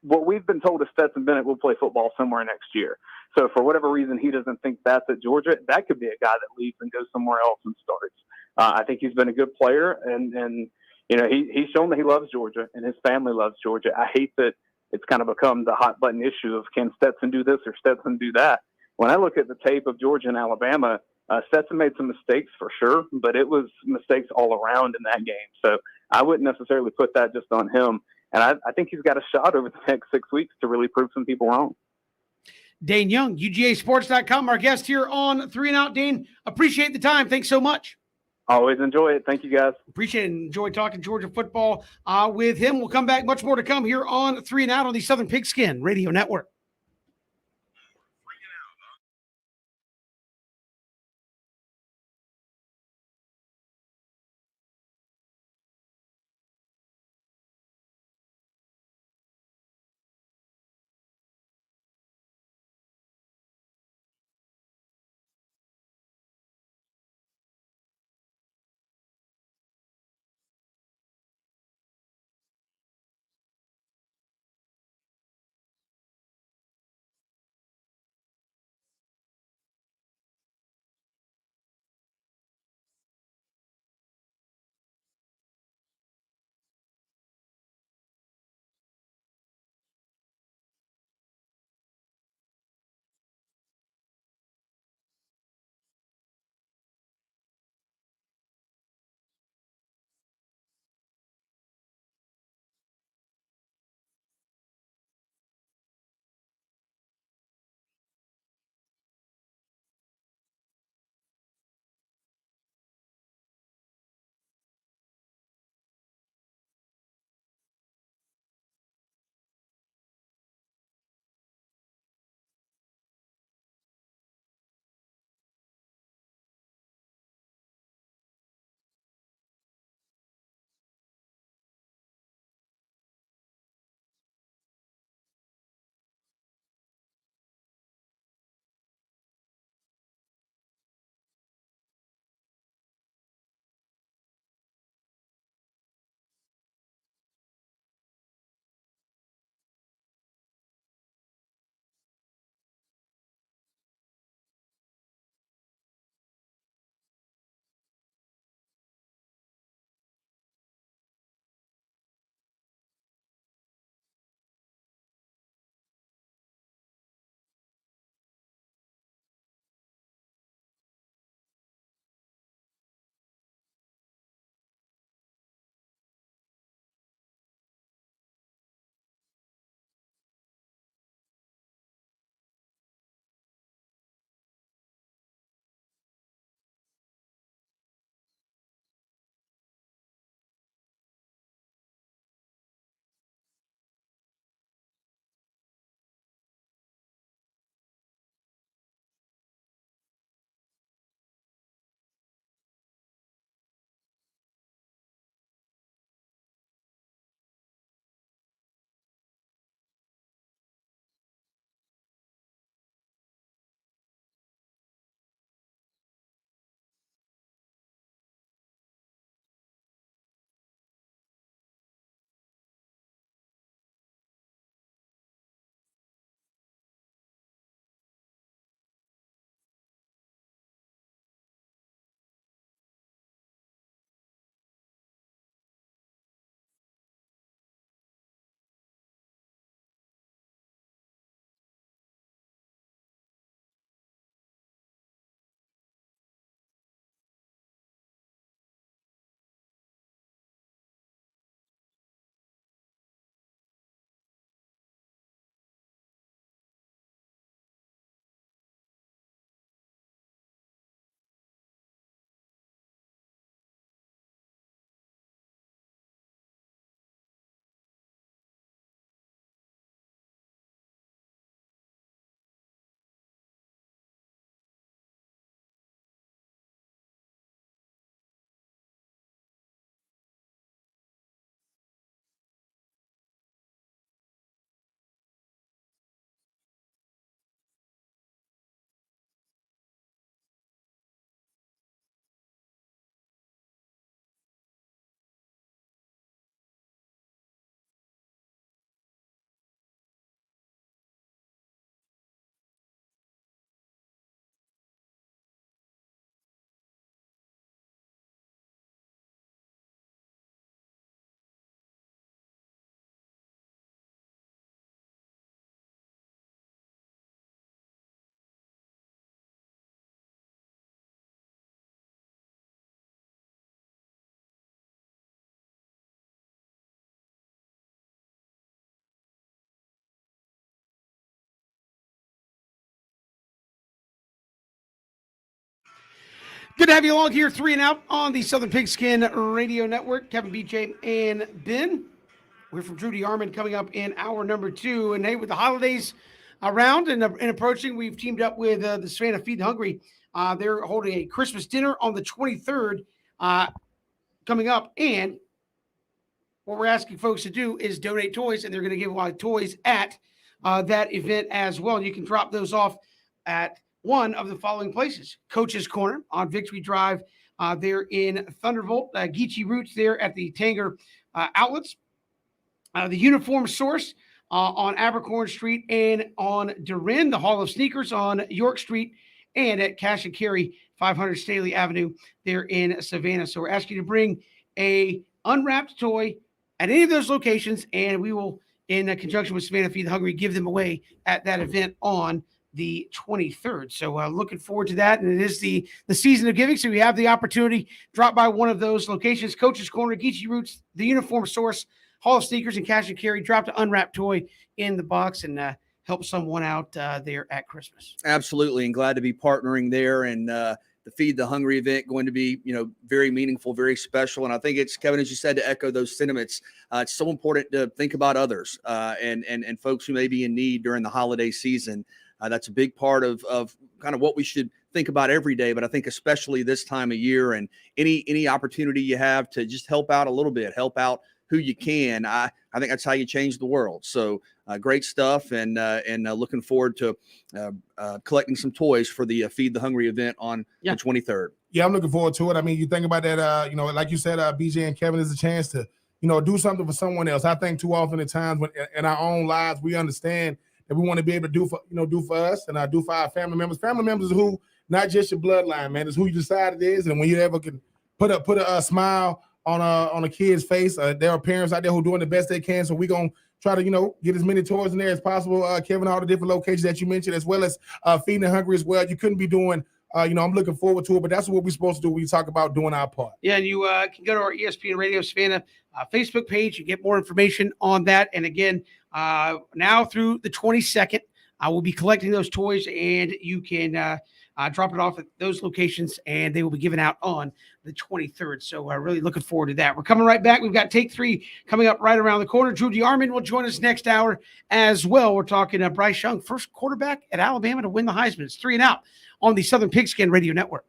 Speaker 6: what we've been told is Stetson Bennett will play football somewhere next year. So for whatever reason he doesn't think that's at Georgia, that could be a guy that leaves and goes somewhere else and starts. I think he's been a good player, and he's shown that he loves Georgia and his family loves Georgia. I hate that it's kind of become the hot button issue of can Stetson do this or Stetson do that. When I look at the tape of Georgia and Alabama, Stetson made some mistakes for sure, but it was mistakes all around in that game. So I wouldn't necessarily put that just on him. And I think he's got a shot over the next 6 weeks to really prove some people wrong.
Speaker 1: Dane Young, UGAsports.com, our guest here on 3 and Out. Dane, appreciate the time. Thanks so much.
Speaker 6: Always enjoy it. Thank you, guys.
Speaker 1: Appreciate it. Enjoy talking Georgia football with him. We'll come back. Much more to come here on 3 and Out on the Southern Pigskin Radio Network. Good to have you along here, 3 and Out on the Southern Pigskin Radio Network. Kevin, BJ, and Ben. We're from Drew DeArmond coming up in hour number 2. And hey, with the holidays around and approaching, we've teamed up with the Savannah Feed the Hungry. They're holding a Christmas dinner on the 23rd coming up. And what we're asking folks to do is donate toys, and they're going to give away toys at that event as well. And you can drop those off at one of the following places: Coach's Corner on Victory Drive there in Thunderbolt, Geechee Roots there at the Tanger Outlets, the Uniform Source on Abercorn Street and on Durin, the Hall of Sneakers on York Street, and at Cash and Carry 500 Staley Avenue there in Savannah. So we're asking you to bring a unwrapped toy at any of those locations, and we will, in conjunction with Savannah Feed the Hungry, give them away at that event on the 23rd. So looking forward to that. And it is the season of giving. So we have the opportunity, drop by one of those locations: Coach's Corner, Geechee Roots, the Uniform Source, Hall of Sneakers, and Cash and Carry. Drop the unwrapped toy in the box and help someone out there at Christmas.
Speaker 3: Absolutely. And glad to be partnering there. And the Feed the Hungry event going to be, very meaningful, very special. And I think it's, Kevin, as you said, to echo those sentiments, it's so important to think about others and folks who may be in need during the holiday season. That's a big part of kind of what we should think about every day, but I think especially this time of year, and any opportunity you have to just help out a little bit, help out who you can. I think that's how you change the world. So great stuff, and looking forward to collecting some toys for the Feed the Hungry event on the 23rd.
Speaker 4: Yeah, I'm looking forward to it. I mean, you think about that, like you said, BJ and Kevin, is a chance to, do something for someone else. I think too often at times when in our own lives, we understand that we want to be able to do for us and do for our family members. Family members who, not just your bloodline, man, it's who you decide it is. And when you ever can put a smile on a kid's face, there are parents out there who are doing the best they can. So we're going to try to, get as many toys in there as possible. Kevin, all the different locations that you mentioned, as well as Feeding the Hungry as well. You couldn't be doing, I'm looking forward to it, but that's what we're supposed to do when you talk about doing our part.
Speaker 1: Yeah, and you can go to our ESPN Radio Savannah Facebook page and get more information on that. And again, now through the 22nd, I will be collecting those toys, and you can drop it off at those locations, and they will be given out on the 23rd. So really looking forward to that. We're coming right back. We've got Take 3 coming up right around the corner. Drew DeArmond will join us next hour as well. We're talking Bryce Young, first quarterback at Alabama to win the Heisman. It's 3 and Out on the Southern Pigskin Radio Network.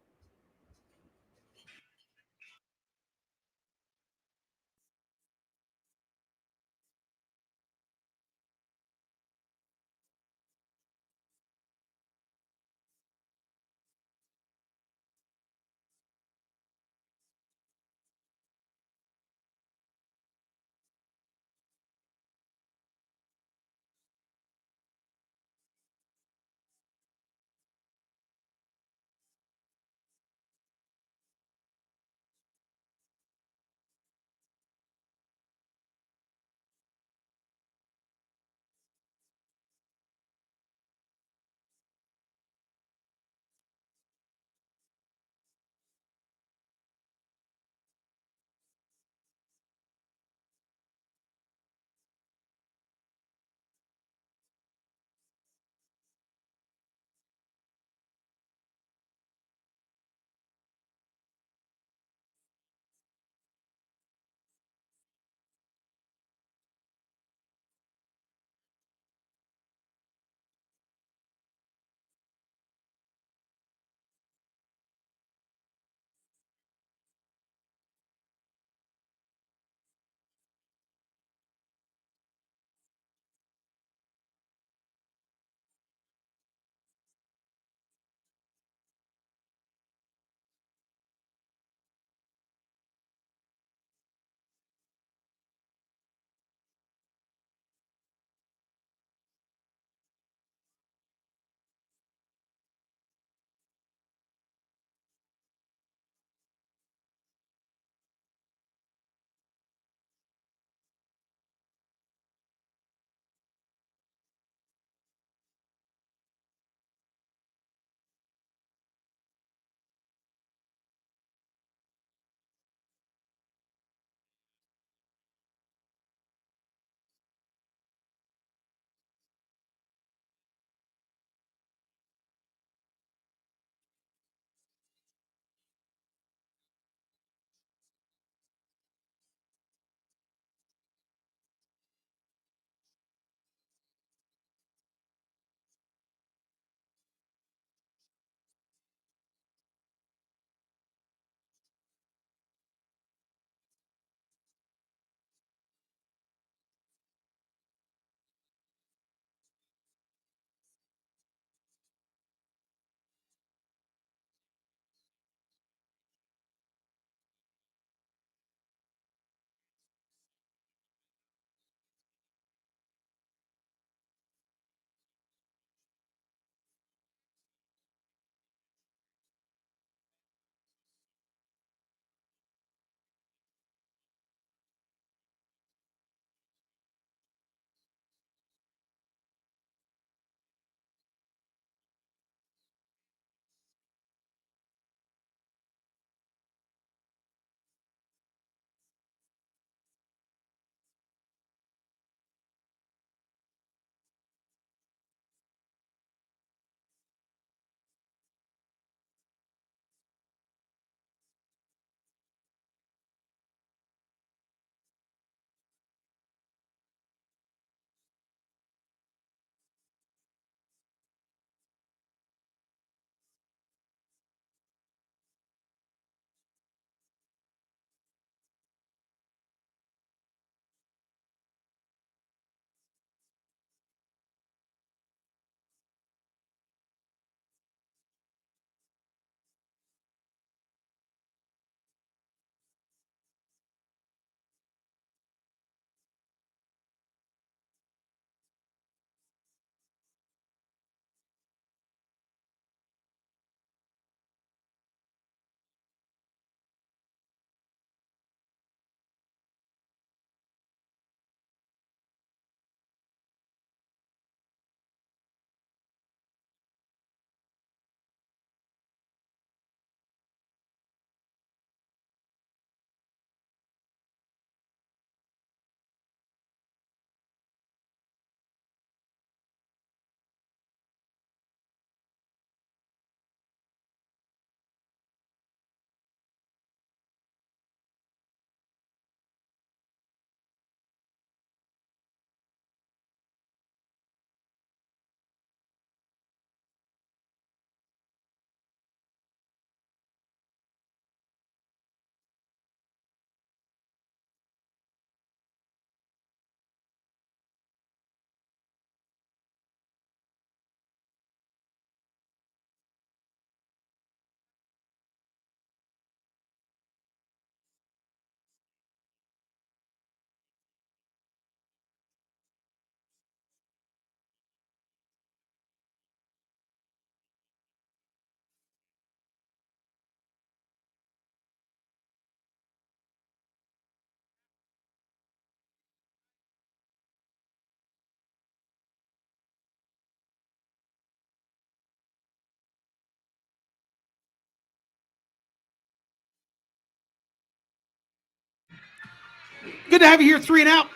Speaker 1: Good to have you here, 3 and Out,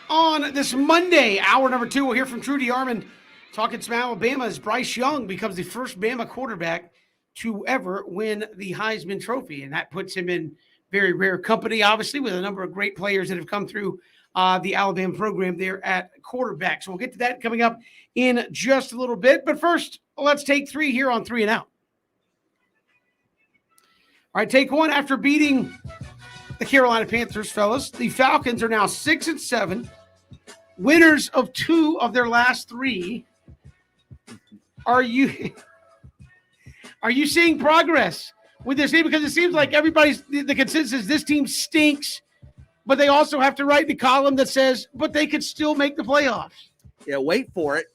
Speaker 1: on this Monday. Hour number 2, we'll hear from Trudy Armand talking some Alabama as Bryce Young becomes the first Bama quarterback to ever win the Heisman Trophy. And that puts him in very rare company, obviously, with a number of great players that have come through the Alabama program there at quarterback. So we'll get to that coming up in just a little bit. But first, let's take 3 here on 3 and Out. All right, take 1. After beating the Carolina Panthers, fellas, the Falcons are now 6-7, winners of 2 of their last 3. Are you seeing progress with this team? Because it seems like everybody's the consensus, this team stinks, but they also have to write the column that says, but they could still make the playoffs.
Speaker 3: Yeah, wait for it.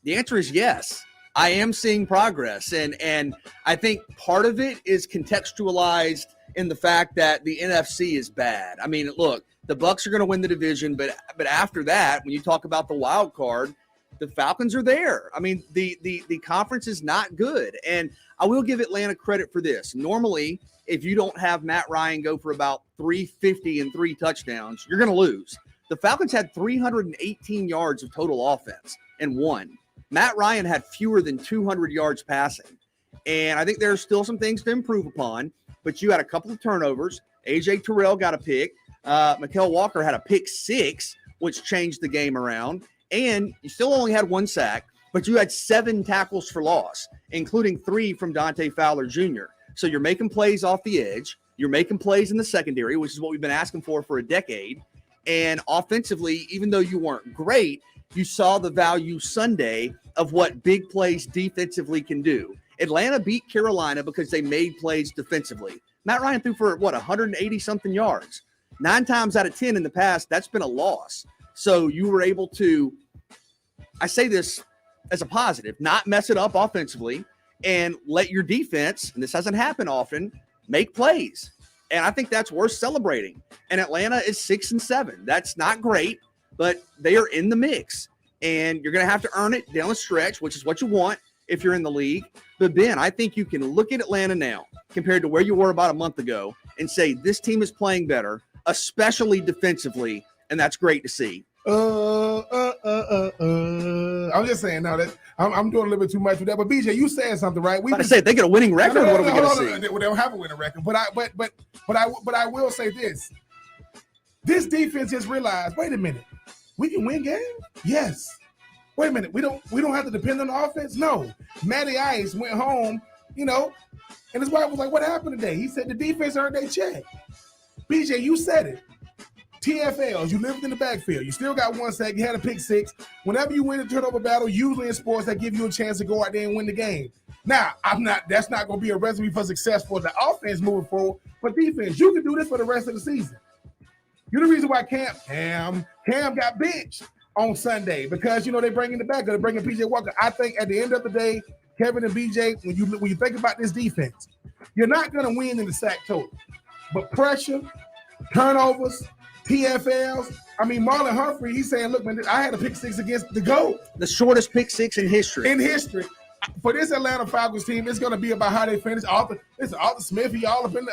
Speaker 3: The answer is yes. I am seeing progress, and I think part of it is contextualized in the fact that the NFC is bad. I mean, look, the Bucs are going to win the division, but after that, when you talk about the wild card, the Falcons are there. I mean, the conference is not good, and I will give Atlanta credit for this. Normally, if you don't have Matt Ryan go for about 350 and 3 touchdowns, you're going to lose. The Falcons had 318 yards of total offense and won. Matt Ryan had fewer than 200 yards passing. And I think there's still some things to improve upon, but you had a couple of turnovers. A.J. Terrell got a pick. Mykal Walker had a pick 6, which changed the game around. And you still only had 1 sack, but you had 7 tackles for loss, including 3 from Dante Fowler Jr. So you're making plays off the edge. You're making plays in the secondary, which is what we've been asking for a decade. And offensively, even though you weren't great, you saw the value Sunday of what big plays defensively can do. Atlanta beat Carolina because they made plays defensively. Matt Ryan threw for, 180-something yards. 9 times out of 10 in the past, that's been a loss. So you were able to, I say this as a positive, not mess it up offensively and let your defense, and this doesn't happen often, make plays. And I think that's worth celebrating. And Atlanta is 6-7. That's not great, but they are in the mix. And you're going to have to earn it down the stretch, which is what you want if you're in the league. But, Ben, I think you can look at Atlanta now compared to where you were about a month ago and say this team is playing better, especially defensively, and that's great to see.
Speaker 4: I'm just saying now that I'm doing a little bit too much with that. But BJ, you said something, right?
Speaker 3: I said they get a winning record. What are we going to see?
Speaker 4: They don't have a winning record. But I will say this: this defense just realized. Wait a minute, we can win games. Yes. Wait a minute, we don't have to depend on the offense. No, Matty Ice went home, and his wife was like, "What happened today?" He said the defense earned their check. BJ, you said it. TFLs, you lived in the backfield. You still got 1 sack. You had a pick 6. Whenever you win a turnover battle, usually in sports, that give you a chance to go out there and win the game. Now, that's not going to be a recipe for success for the offense moving forward. But defense, you can do this for the rest of the season. You're the reason why Cam got benched on Sunday because, they bring in the back. They're bringing PJ Walker. I think at the end of the day, Kevin and BJ, when you think about this defense, you're not going to win in the sack total. But pressure, turnovers, PFLs. I mean, Marlon Humphrey, he's saying, look, man, I had a pick 6 against the GOAT.
Speaker 3: The shortest pick 6 in history.
Speaker 4: For this Atlanta Falcons team, it's going to be about how they finish. Arthur Smith, he all up in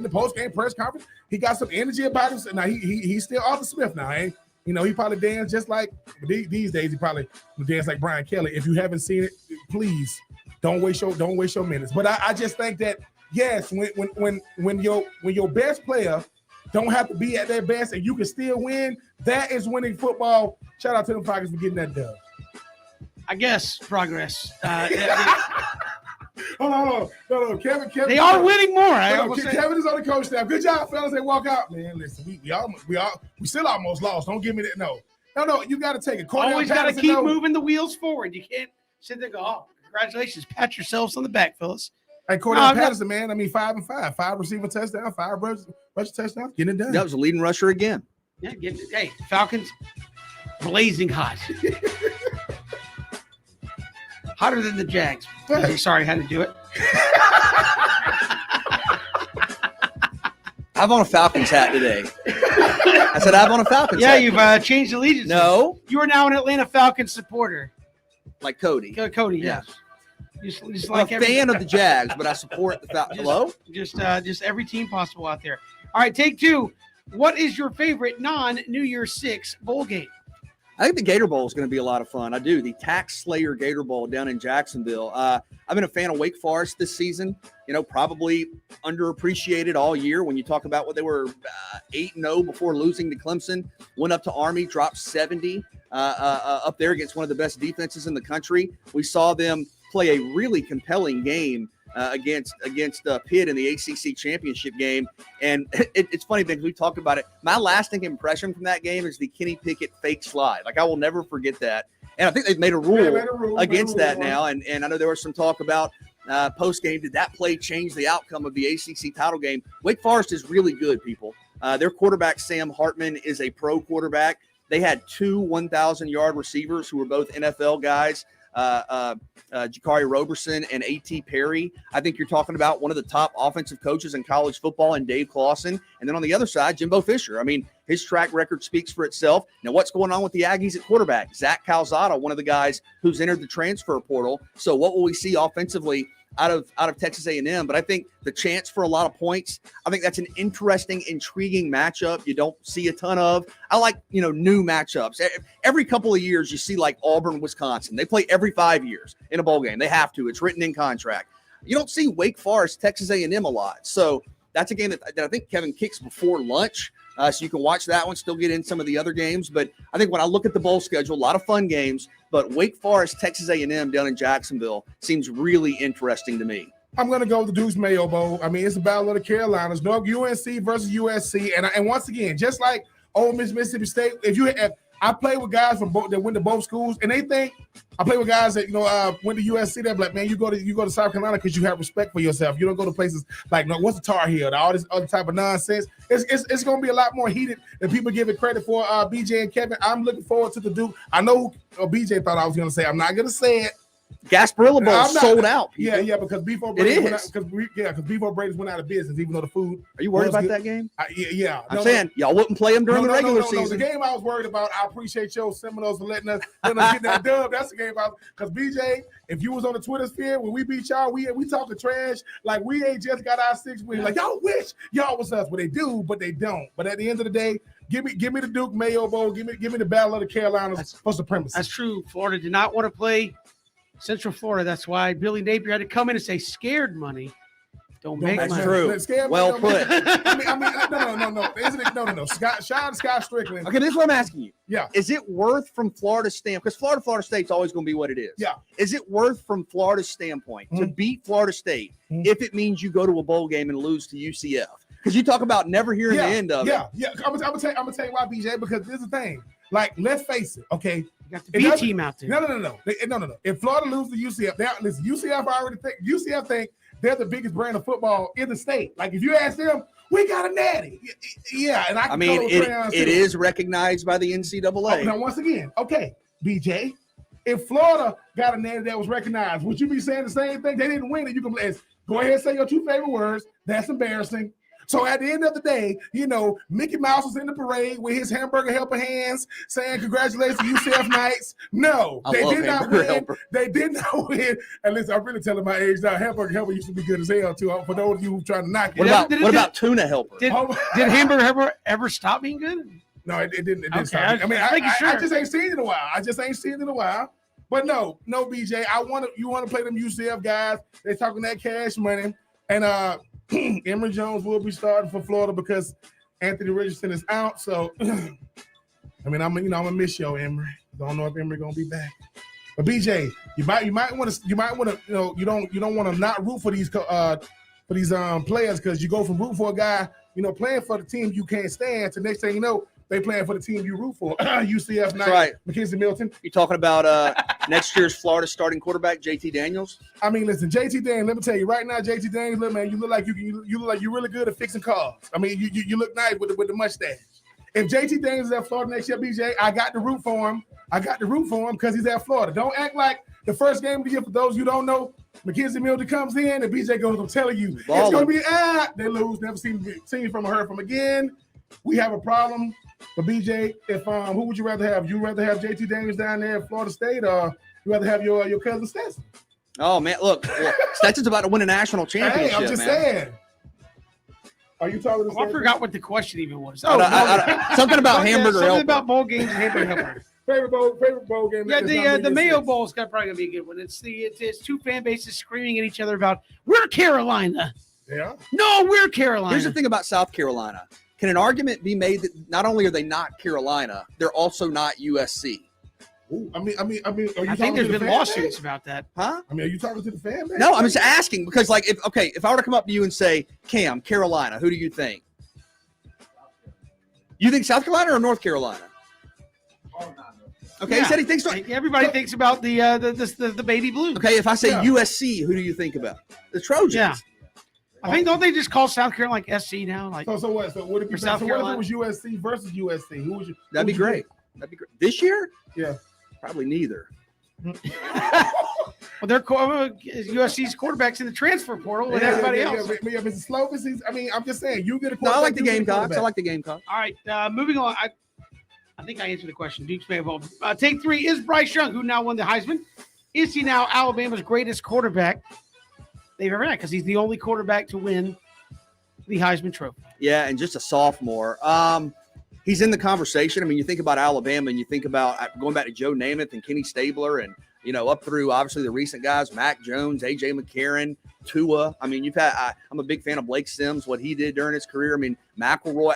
Speaker 4: the post-game press conference. He got some energy about him. Now, he's still Arthur Smith now, eh? He probably dance just like these days. He probably dance like Brian Kelly. If you haven't seen it, please don't waste your minutes. But I just think that yes, when your best player don't have to be at their best and you can still win, that is winning football. Shout out to the Falcons for getting that done.
Speaker 1: I guess progress.
Speaker 4: Hold on. No, Kevin.
Speaker 1: They are winning more.
Speaker 4: Kevin is on the coach staff. Good job, fellas. They walk out. Man, listen, we still almost lost. Don't give me that. No. You got to take it.
Speaker 1: Always got to keep moving the wheels forward. You can't sit there and go, oh, congratulations. Pat yourselves on the back, fellas.
Speaker 4: Hey, Cordell Patterson, man. 5-5. 5 receiver touchdowns, 5 rush touchdowns. Getting it done.
Speaker 3: That was a leading rusher again.
Speaker 1: Yeah, hey, Falcons blazing hot. Hotter than the Jags. Sorry, I had to do it.
Speaker 3: I have on a Falcons hat today. I said I have on a Falcons hat.
Speaker 1: Yeah, you've changed allegiance.
Speaker 3: No.
Speaker 1: You are now an Atlanta Falcons supporter.
Speaker 3: Like Cody.
Speaker 1: Cody,
Speaker 3: Yeah.
Speaker 1: yes. Just
Speaker 3: I'm
Speaker 1: like
Speaker 3: a fan of the Jags, but I support the Falcons. Hello?
Speaker 1: Just every team possible out there. All right, take 2. what is your favorite non-New Year's Six bowl game?
Speaker 3: I think the Gator Bowl is going to be a lot of fun. I do. The Tax Slayer Gator Bowl down in Jacksonville. I've been a fan of Wake Forest this season. Probably underappreciated all year when you talk about what they were 8-0 before losing to Clemson. Went up to Army, dropped 70 up there against one of the best defenses in the country. We saw them play a really compelling game against Pitt in the ACC championship game. And it's funny because we talked about it. My lasting impression from that game is the Kenny Pickett fake slide. Like, I will never forget that. And I think they've made a rule against that now. And I know there was some talk about post-game. Did that play change the outcome of the ACC title game? Wake Forest is really good, people. Their quarterback, Sam Hartman, is a pro quarterback. They had 2 1,000-yard receivers who were both NFL guys. Jakari Roberson and A.T. Perry. I think you're talking about one of the top offensive coaches in college football, and Dave Clawson. And then on the other side, Jimbo Fisher. I mean, his track record speaks for itself. Now, what's going on with the Aggies at quarterback? Zach Calzada, one of the guys who's entered the transfer portal. So what will we see offensively out of Texas A&M? But I think the chance for a lot of points, I think that's an interesting, intriguing matchup you don't see a ton of. I like, new matchups. Every couple of years you see like Auburn, Wisconsin. They play every 5 years in a bowl game. They have to. It's written in contract. You don't see Wake Forest, Texas A&M a lot. So that's a game that I think Kevin kicks before lunch. So you can watch that one, still get in some of the other games. But I think when I look at the bowl schedule, a lot of fun games. But Wake Forest, Texas A&M down in Jacksonville seems really interesting to me.
Speaker 4: I'm going to go with the Deuce Mayo Bowl. I mean, it's a battle of the Carolinas. UNC versus USC. And once again, just like Ole Miss, Mississippi State, I play with guys from both that went to both schools, and they think I play with guys that went to USC. They're like, man, you go to South Carolina because you have respect for yourself. You don't go to places like what's the Tar Heel, all this other type of nonsense. It's going to be a lot more heated than people give it credit for. BJ and Kevin, I'm looking forward to the Duke. I know BJ thought I was going to say. I'm not going to say it.
Speaker 3: Gasparilla Bowl sold out. People.
Speaker 4: Yeah, because Beef O'Brady's went out of business, even though the food.
Speaker 3: Are you worried about that game?
Speaker 4: Yeah.
Speaker 3: I'm saying y'all wouldn't play them during the regular season.
Speaker 4: The game I was worried about, I appreciate your Seminoles for letting us get that dub. That's the game because BJ, if you was on the Twitter sphere when we beat y'all, we talking trash like we ain't just got our 6 wins. Like y'all wish y'all was us, but they do, but they don't. But at the end of the day, give me the Duke Mayo Bowl. Give me the Battle of the Carolinas for supremacy.
Speaker 1: That's true. Florida did not want to play Central Florida. That's why Billy Napier had to come in and say, "Scared money don't make money."
Speaker 3: That's true. Well put.
Speaker 4: No. Isn't it? No. Scott Strickland.
Speaker 3: Okay, this is what I'm asking you.
Speaker 4: Yeah.
Speaker 3: Is it worth from Florida's standpoint? Because Florida State's always going to be what it is.
Speaker 4: Yeah.
Speaker 3: Is it worth from Florida's standpoint to beat Florida State if it means you go to a bowl game and lose to UCF? Because you talk about never hearing the end of it.
Speaker 4: Yeah. I'm gonna tell you why, BJ. Because here's the thing. Like, let's face it. Okay.
Speaker 1: You got the B team out there.
Speaker 4: No. If Florida loses to UCF, listen, UCF think they're the biggest brand of football in the state. Like, if you ask them, we got a natty. Yeah, and I mean,
Speaker 3: it is recognized by the NCAA.
Speaker 4: Now, once again, okay, BJ, if Florida got a natty that was recognized, would you be saying the same thing? They didn't win it. You can go ahead and say your 2 favorite words. That's embarrassing. So at the end of the day, Mickey Mouse was in the parade with his hamburger helper hands saying, congratulations, UCF Knights. No, they did not win. They did not win. And listen, I'm really telling my age now. Hamburger helper used to be good as hell, too, for those of you who trying to knock it.
Speaker 3: What about tuna helper?
Speaker 1: Did hamburger helper ever stop being good?
Speaker 4: No, it didn't. It didn't
Speaker 1: Okay,
Speaker 4: stop. I
Speaker 1: sure.
Speaker 4: just ain't seen it in a while. But no, BJ, you want to play them UCF guys. They're talking that cash money. And Emory Jones will be starting for Florida because Anthony Richardson is out. So, I'm gonna miss you, Emory. Don't know if Emory gonna be back. But BJ, you might want to, you don't want to not root for these players because you go from root for a guy, playing for the team you can't stand to next thing you know, they playing for the team you root for. UCF Knights, right. Mackenzie Milton.
Speaker 3: You talking about next year's Florida starting quarterback, JT Daniels?
Speaker 4: I mean, listen, JT Daniels. Let me tell you right now, JT Daniels, look, man, you look like you're really good at fixing cars. I mean, you look nice with the mustache. If JT Daniels is at Florida next year, BJ, I got to root for him. Because he's at Florida. Don't act like the first game of the year. For those you don't know, Mackenzie Milton comes in and BJ goes, I'm telling you, it's going to be they lose. Never seen from or heard from again. We have a problem. But BJ, if who would you rather have? You rather have JT Daniels down there at Florida State, or you rather have your cousin Stetson?
Speaker 3: Oh man, look, Stetson's about to win a national championship.
Speaker 4: Hey, I'm just saying. Are you talking to?
Speaker 1: Oh, I forgot what the question even was.
Speaker 3: I don't- something about hamburger
Speaker 1: Something
Speaker 3: helper.
Speaker 1: about bowl games and hamburger helper.
Speaker 4: favorite bowl game?
Speaker 1: Yeah,
Speaker 4: that's not
Speaker 1: the
Speaker 4: New Year's
Speaker 1: Mayo
Speaker 4: Six?
Speaker 1: Bowl's probably gonna be a good one. It's two fan bases screaming at each other about we're Carolina.
Speaker 4: Yeah.
Speaker 1: No, we're Carolina.
Speaker 3: Here's the thing about South Carolina. Can an argument be made that not only are they not Carolina, they're also not USC?
Speaker 4: Ooh, I mean, are you
Speaker 1: I
Speaker 4: talking
Speaker 1: think there's
Speaker 4: to the
Speaker 1: been
Speaker 4: fan
Speaker 1: lawsuits
Speaker 4: base?
Speaker 1: about that.
Speaker 3: Huh?
Speaker 4: I mean, are you talking to the fan base?
Speaker 3: No, I'm just asking because, like, if I were to come up to you and say, Cam, Carolina, who do you think? You think South Carolina or North Carolina? Okay,
Speaker 1: Yeah.
Speaker 3: he said he thinks.
Speaker 1: Everybody thinks about the baby blue.
Speaker 3: Okay, if I say
Speaker 4: Yeah.
Speaker 3: USC, who do you think about? The Trojans.
Speaker 1: Yeah. I think don't they just call South Carolina like SC now? Like
Speaker 4: So what? So what if
Speaker 1: For
Speaker 4: you
Speaker 1: South
Speaker 4: so what if
Speaker 1: Carolina?
Speaker 4: it was USC versus USC? Who would you?
Speaker 3: That'd be
Speaker 4: who would you
Speaker 3: great. That'd be great. This year?
Speaker 4: Yeah.
Speaker 3: Probably neither.
Speaker 1: well, they're USC's quarterbacks in the transfer portal with
Speaker 4: Yeah,
Speaker 1: everybody
Speaker 4: yeah,
Speaker 1: else.
Speaker 4: Yeah, Mr. Slovis, I mean, I'm just saying, you get a
Speaker 3: No, I like the
Speaker 4: quarterback, you get a
Speaker 3: Gamecocks. I
Speaker 4: quarterback.
Speaker 3: like the Gamecocks.
Speaker 1: All right, moving on. I think I answered the question. Dukes may have evolved. Take three is Bryce Young, who now won the Heisman. Is he now Alabama's greatest quarterback they've ever had? Because he's the only quarterback to win the Heisman Trophy.
Speaker 3: Yeah, and just a sophomore. He's in the conversation. I mean, you think about Alabama and you think about going back to Joe Namath and Kenny Stabler and, up through obviously the recent guys, Mac Jones, A.J. McCarron, Tua. I mean, I'm a big fan of Blake Sims, what he did during his career. I mean, McElroy.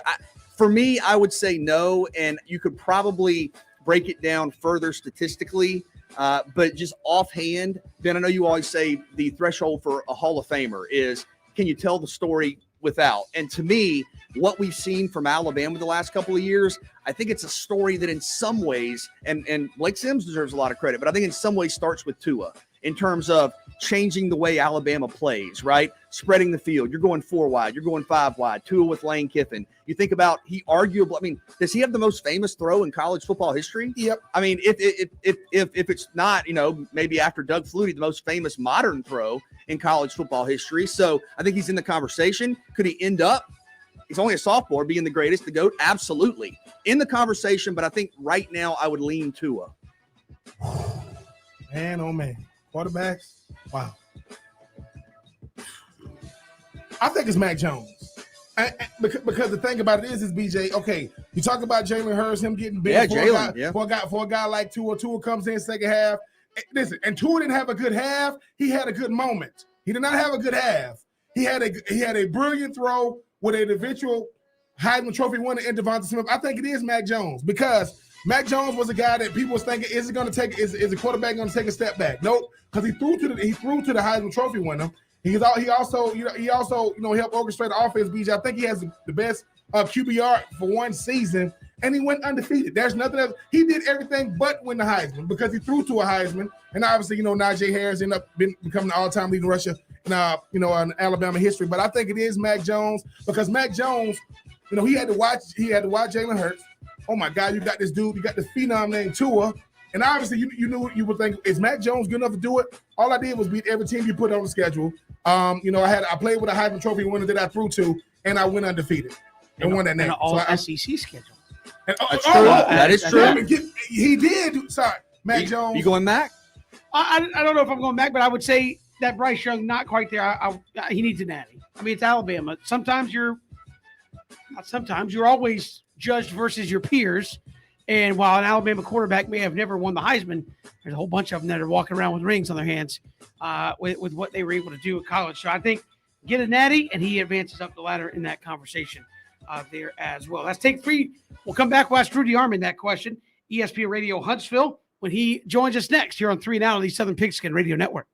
Speaker 3: For me, I would say no, and you could probably break it down further statistically, but just offhand, Ben, I know you always say the threshold for a Hall of Famer is, can you tell the story without? And to me, what we've seen from Alabama the last couple of years, I think it's a story that in some ways, and Blake Sims deserves a lot of credit, but I think in some ways starts with Tua in terms of changing the way Alabama plays, right? Spreading the field. You're going 4 wide. You're going 5 wide. Tua with Lane Kiffin. You think about does he have the most famous throw in college football history?
Speaker 4: Yep.
Speaker 3: I mean, if it's not, maybe after Doug Flutie, the most famous modern throw in college football history. So I think he's in the conversation. Could he end up, he's only a sophomore, being the greatest, the GOAT? Absolutely. In the conversation, but I think right now I would lean Tua.
Speaker 4: Man, oh man. Quarterbacks? Wow. I think it's Mac Jones. Because the thing about it is BJ, okay, you talk about Jalen Hurts, him getting big for a guy like Tua. Tua comes in second half. Listen, and Tua didn't have a good half. He had a good moment. He did not have a good half. He had a brilliant throw with an eventual Heisman Trophy winner in Devonta Smith. I think it is Mac Jones because Mac Jones was a guy that people was thinking, is a quarterback going to take a step back? Nope, because he threw to the Heisman Trophy winner. He also helped orchestrate the offense. BJ, I think he has the best QBR for one season, and he went undefeated. There's nothing else. He did everything but win the Heisman because he threw to a Heisman, and obviously, Najee Harris ended up becoming the all-time leading rusher in Alabama history. But I think it is Mac Jones because Mac Jones, he had to watch Jalen Hurts. Oh my God, you got this dude, you got this phenom named Tua. And obviously, you would think, is Mac Jones good enough to do it? All I did was beat every team you put on the schedule. I played with a Heisman Trophy winner that I threw to, and I went undefeated and won that name.
Speaker 1: And all
Speaker 4: So
Speaker 1: SEC schedule.
Speaker 3: That's true. That is true.
Speaker 4: He did. Sorry, Mac Jones.
Speaker 3: You going Mac?
Speaker 1: I don't know if I'm going back, but I would say that Bryce Young not quite there. He needs a natty. I mean, it's Alabama. Sometimes you're always judged versus your peers. And while an Alabama quarterback may have never won the Heisman, there's a whole bunch of them that are walking around with rings on their hands with what they were able to do at college. So I think get a natty, and he advances up the ladder in that conversation there as well. Let's take three. We'll come back. We'll ask Rudy Armin that question. ESPN Radio Huntsville when he joins us next here on 3 and Out on the Southern Pigskin Radio Network.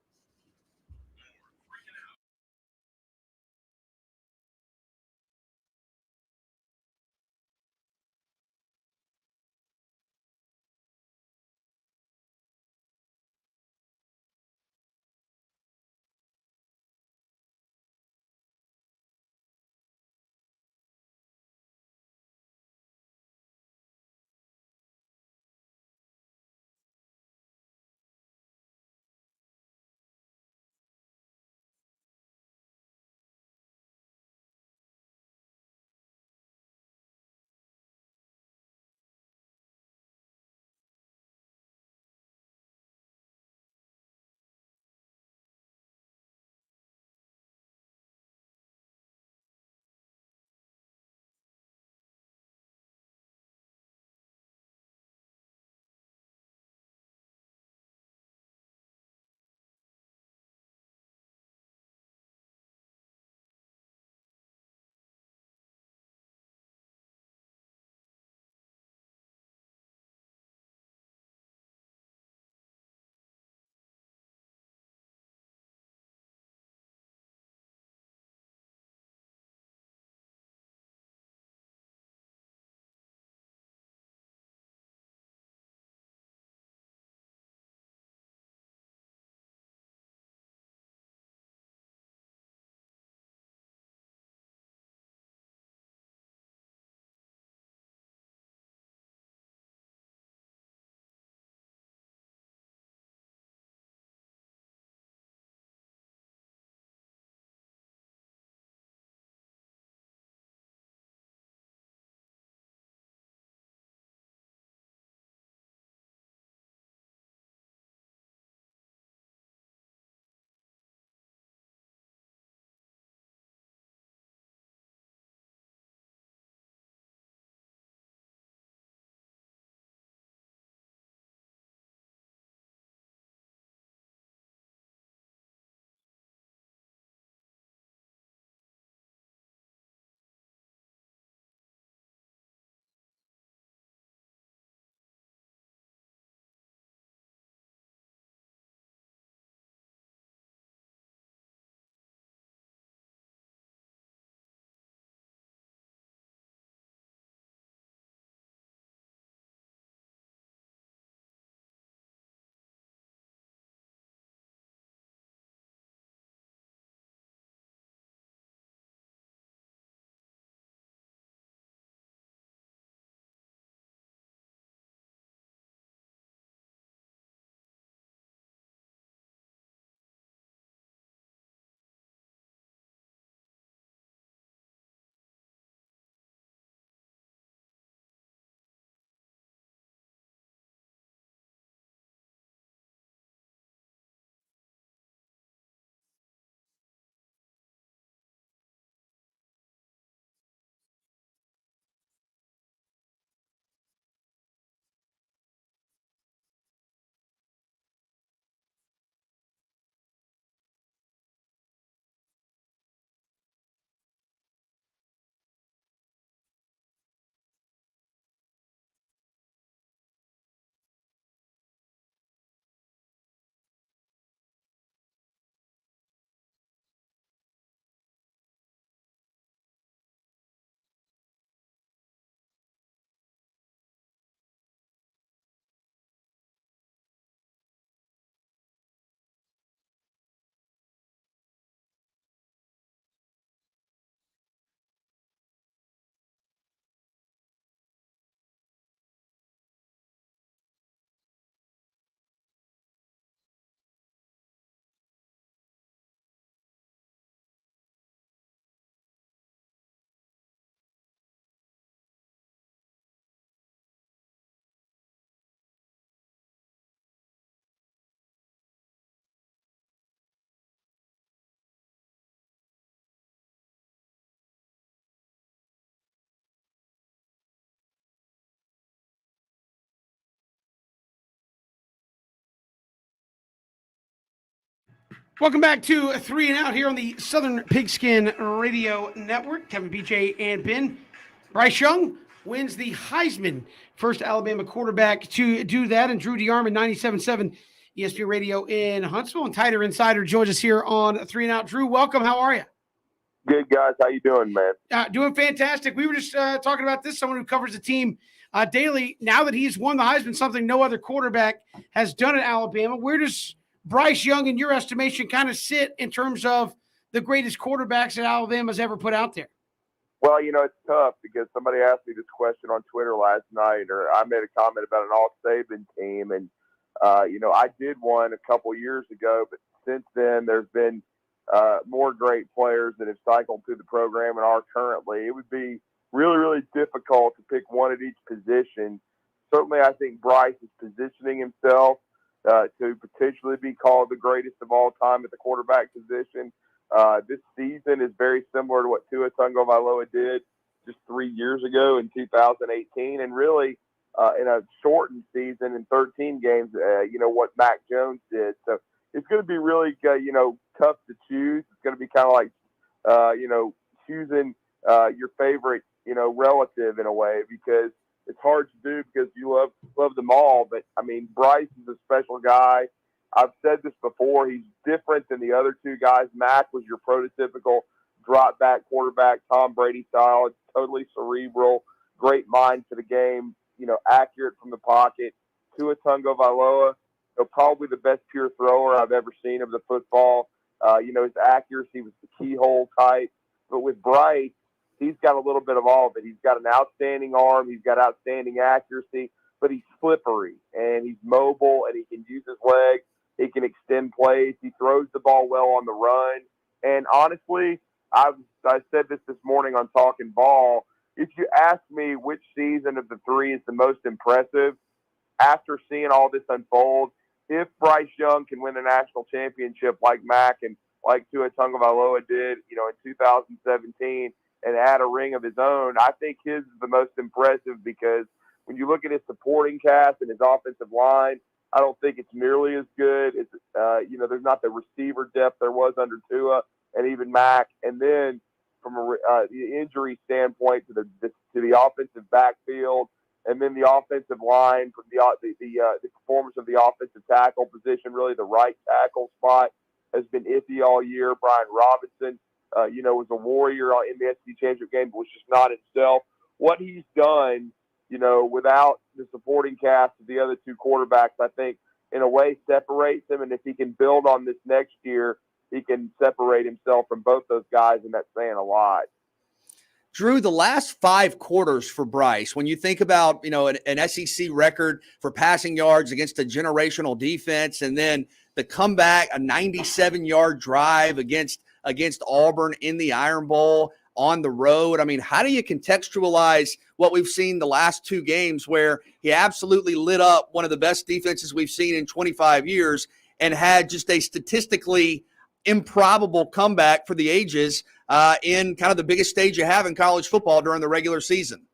Speaker 1: Welcome back to 3 and Out here on the Southern Pigskin Radio Network. Kevin, BJ, and Ben. Bryce Young wins the Heisman, first Alabama quarterback to do that, and Drew DeArmond, 97.7 ESPN Radio in Huntsville, and Tighter Insider joins us here on 3 and Out. Drew, welcome. How are you?
Speaker 2: Good, guys. How you doing, man?
Speaker 1: Doing fantastic. We were just talking about this, someone who covers the team daily. Now that he's won the Heisman, something no other quarterback has done at Alabama, where does Bryce Young, in your estimation, kind of sit in terms of the greatest quarterbacks that Alabama's ever put out there?
Speaker 2: Well, it's tough because somebody asked me this question on Twitter last night, or I made a comment about an all-Saban team, and I did one a couple years ago, but since then there's been more great players that have cycled through the program and are currently. It would be really, really difficult to pick one at each position. Certainly, I think Bryce is positioning himself to potentially be called the greatest of all time at the quarterback position. This season is very similar to what Tua Tagovailoa did just 3 years ago in 2018, and really in a shortened season in 13 games, what Mac Jones did. So it's going to be really, tough to choose. It's going to be kind of like, choosing your favorite, relative in a way, because it's hard to do because you love them all. But I mean, Bryce is a special guy. I've said this before. He's different than the other two guys. Mac was your prototypical drop back quarterback, Tom Brady style. It's totally cerebral, great mind to the game, accurate from the pocket. Tua Tagovailoa, probably the best pure thrower I've ever seen of the football. His accuracy was the keyhole type. But with Bryce, he's got a little bit of all of it. He's got an outstanding arm. He's got outstanding accuracy, but he's slippery and he's mobile and he can use his legs. He can extend plays. He throws the ball well on the run. And honestly, I said this morning on Talking Ball. If you ask me which season of the three is the most impressive, after seeing all this unfold, if Bryce Young can win a national championship like Mac and like Tua Tagovailoa did, in 2017 and add a ring of his own, I think his is the most impressive because when you look at his supporting cast and his offensive line, I don't think it's nearly as good. It's there's not the receiver depth there was under Tua and even Mac. And then from the injury standpoint to the offensive backfield, and then the offensive line, from the performance of the offensive tackle position, really the right tackle spot has been iffy all year. Brian Robinson, was a warrior in the SEC championship game, but was just not himself. What he's done, without the supporting cast of the other two quarterbacks, I think in a way separates him. And if he can build on this next year, he can separate himself from both those guys, and that's saying a lot.
Speaker 3: Drew, the last 5 quarters for Bryce, when you think about, an SEC record for passing yards against a generational defense, and then the comeback, a 97-yard drive against Auburn in the Iron Bowl on the road. I mean, how do you contextualize what we've seen the last 2 games where he absolutely lit up one of the best defenses we've seen in 25 years and had just a statistically improbable comeback for the ages in kind of the biggest stage you have in college football during the regular season?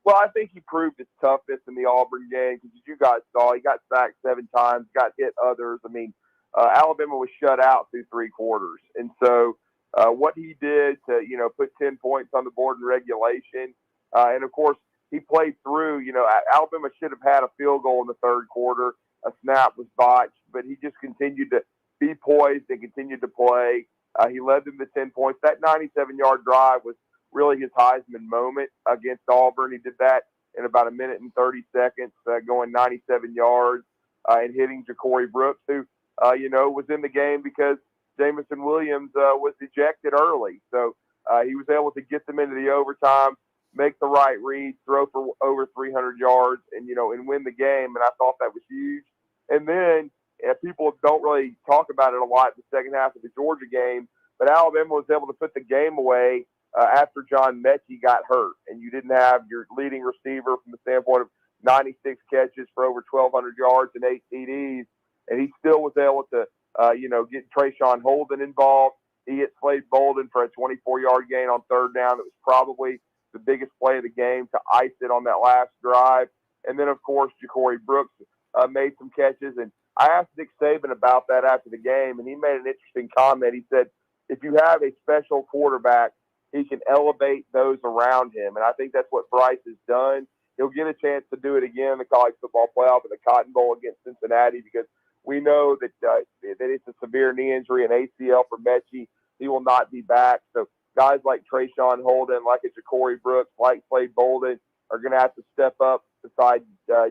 Speaker 2: Well, I think he proved his toughness in the Auburn game because, as you guys saw, he got sacked 7 times, got hit others. I mean, Alabama was shut out through 3 quarters. And so what he did to, put 10 points on the board in regulation, and, of course, he played through, Alabama should have had a field goal in the 3rd quarter. A snap was botched, but he just continued to be poised and continued to play. He led them to 10 points. That 97-yard drive was really his Heisman moment against Auburn. He did that in about 1 minute and 30 seconds, going 97 yards and hitting Ja'Cory Brooks, who, was in the game because Jameson Williams was ejected early. So he was able to get them into the overtime, make the right read, throw for over 300 yards, and, and win the game. And I thought that was huge. And then people don't really talk about it a lot in the second half of the Georgia game, but Alabama was able to put the game away after John Mechie got hurt, and you didn't have your leading receiver from the standpoint of 96 catches for over 1,200 yards and 8 TDs, and he still was able to, get Trayshawn Holden involved. He hit Slade Bolden for a 24-yard gain on 3rd down. That was probably the biggest play of the game to ice it on that last drive. And then, of course, Ja'Cory Brooks made some catches, and I asked Nick Saban about that after the game, and he made an interesting comment. He said, if you have a special quarterback, he can elevate those around him. And I think that's what Bryce has done. He'll get a chance to do it again in the college football playoff and the Cotton Bowl against Cincinnati, because we know that it's a severe knee injury, an ACL for Mechie. He will not be back. So guys like Trayshawn Holden, like a Ja'Cory Brooks, like Slade Bolden are going to have to step up beside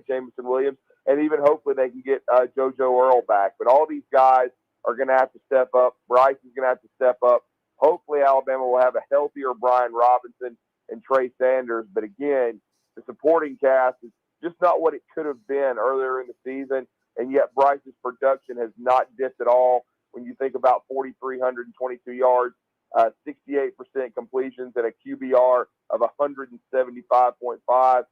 Speaker 2: Jameson Williams. And even hopefully they can get JoJo Earl back. But all these guys are going to have to step up. Bryce is going to have to step up. Hopefully Alabama will have a healthier Brian Robinson and Trey Sanders. But again, the supporting cast is just not what it could have been earlier in the season. And yet Bryce's production has not dipped at all. When you think about 4,322 yards, 68% completions, and a QBR of 175.5,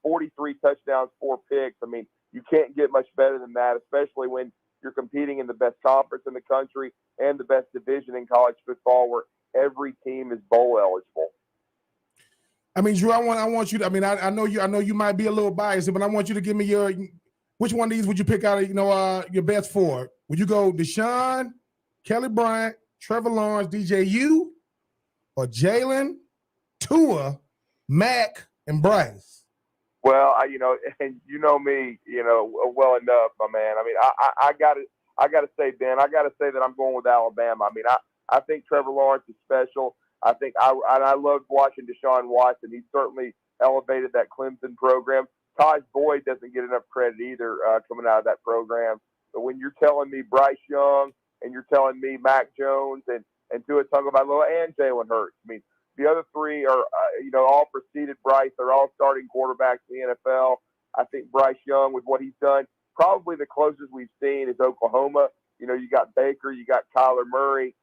Speaker 2: 43 touchdowns, 4 picks. I mean, you can't get much better than that, especially when you're competing in the best conference in the country and the best division in college football, where every team is bowl eligible.
Speaker 4: I mean, Drew, I want you to. I mean, I know you might be a little biased, but I want you to give me which one of these would you pick out of your best four? Would you go Deshaun, Kelly Bryant, Trevor Lawrence, DJU, or Jalen, Tua, Mac, and Bryce?
Speaker 2: Well, and you know me, well enough, my man. I mean, I gotta say, Ben, I gotta say that I'm going with Alabama. I mean, I think Trevor Lawrence is special. I think I loved watching Deshaun Watson. He certainly elevated that Clemson program. Taj Boyd doesn't get enough credit either coming out of that program. But when you're telling me Bryce Young and you're telling me Mac Jones and Tua Tagovailoa and Jalen Hurts, I mean, the other three are, all preceded Bryce. They're all starting quarterbacks in the NFL. I think Bryce Young, with what he's done, probably the closest we've seen is Oklahoma. You got Baker, you got Kyler Murray,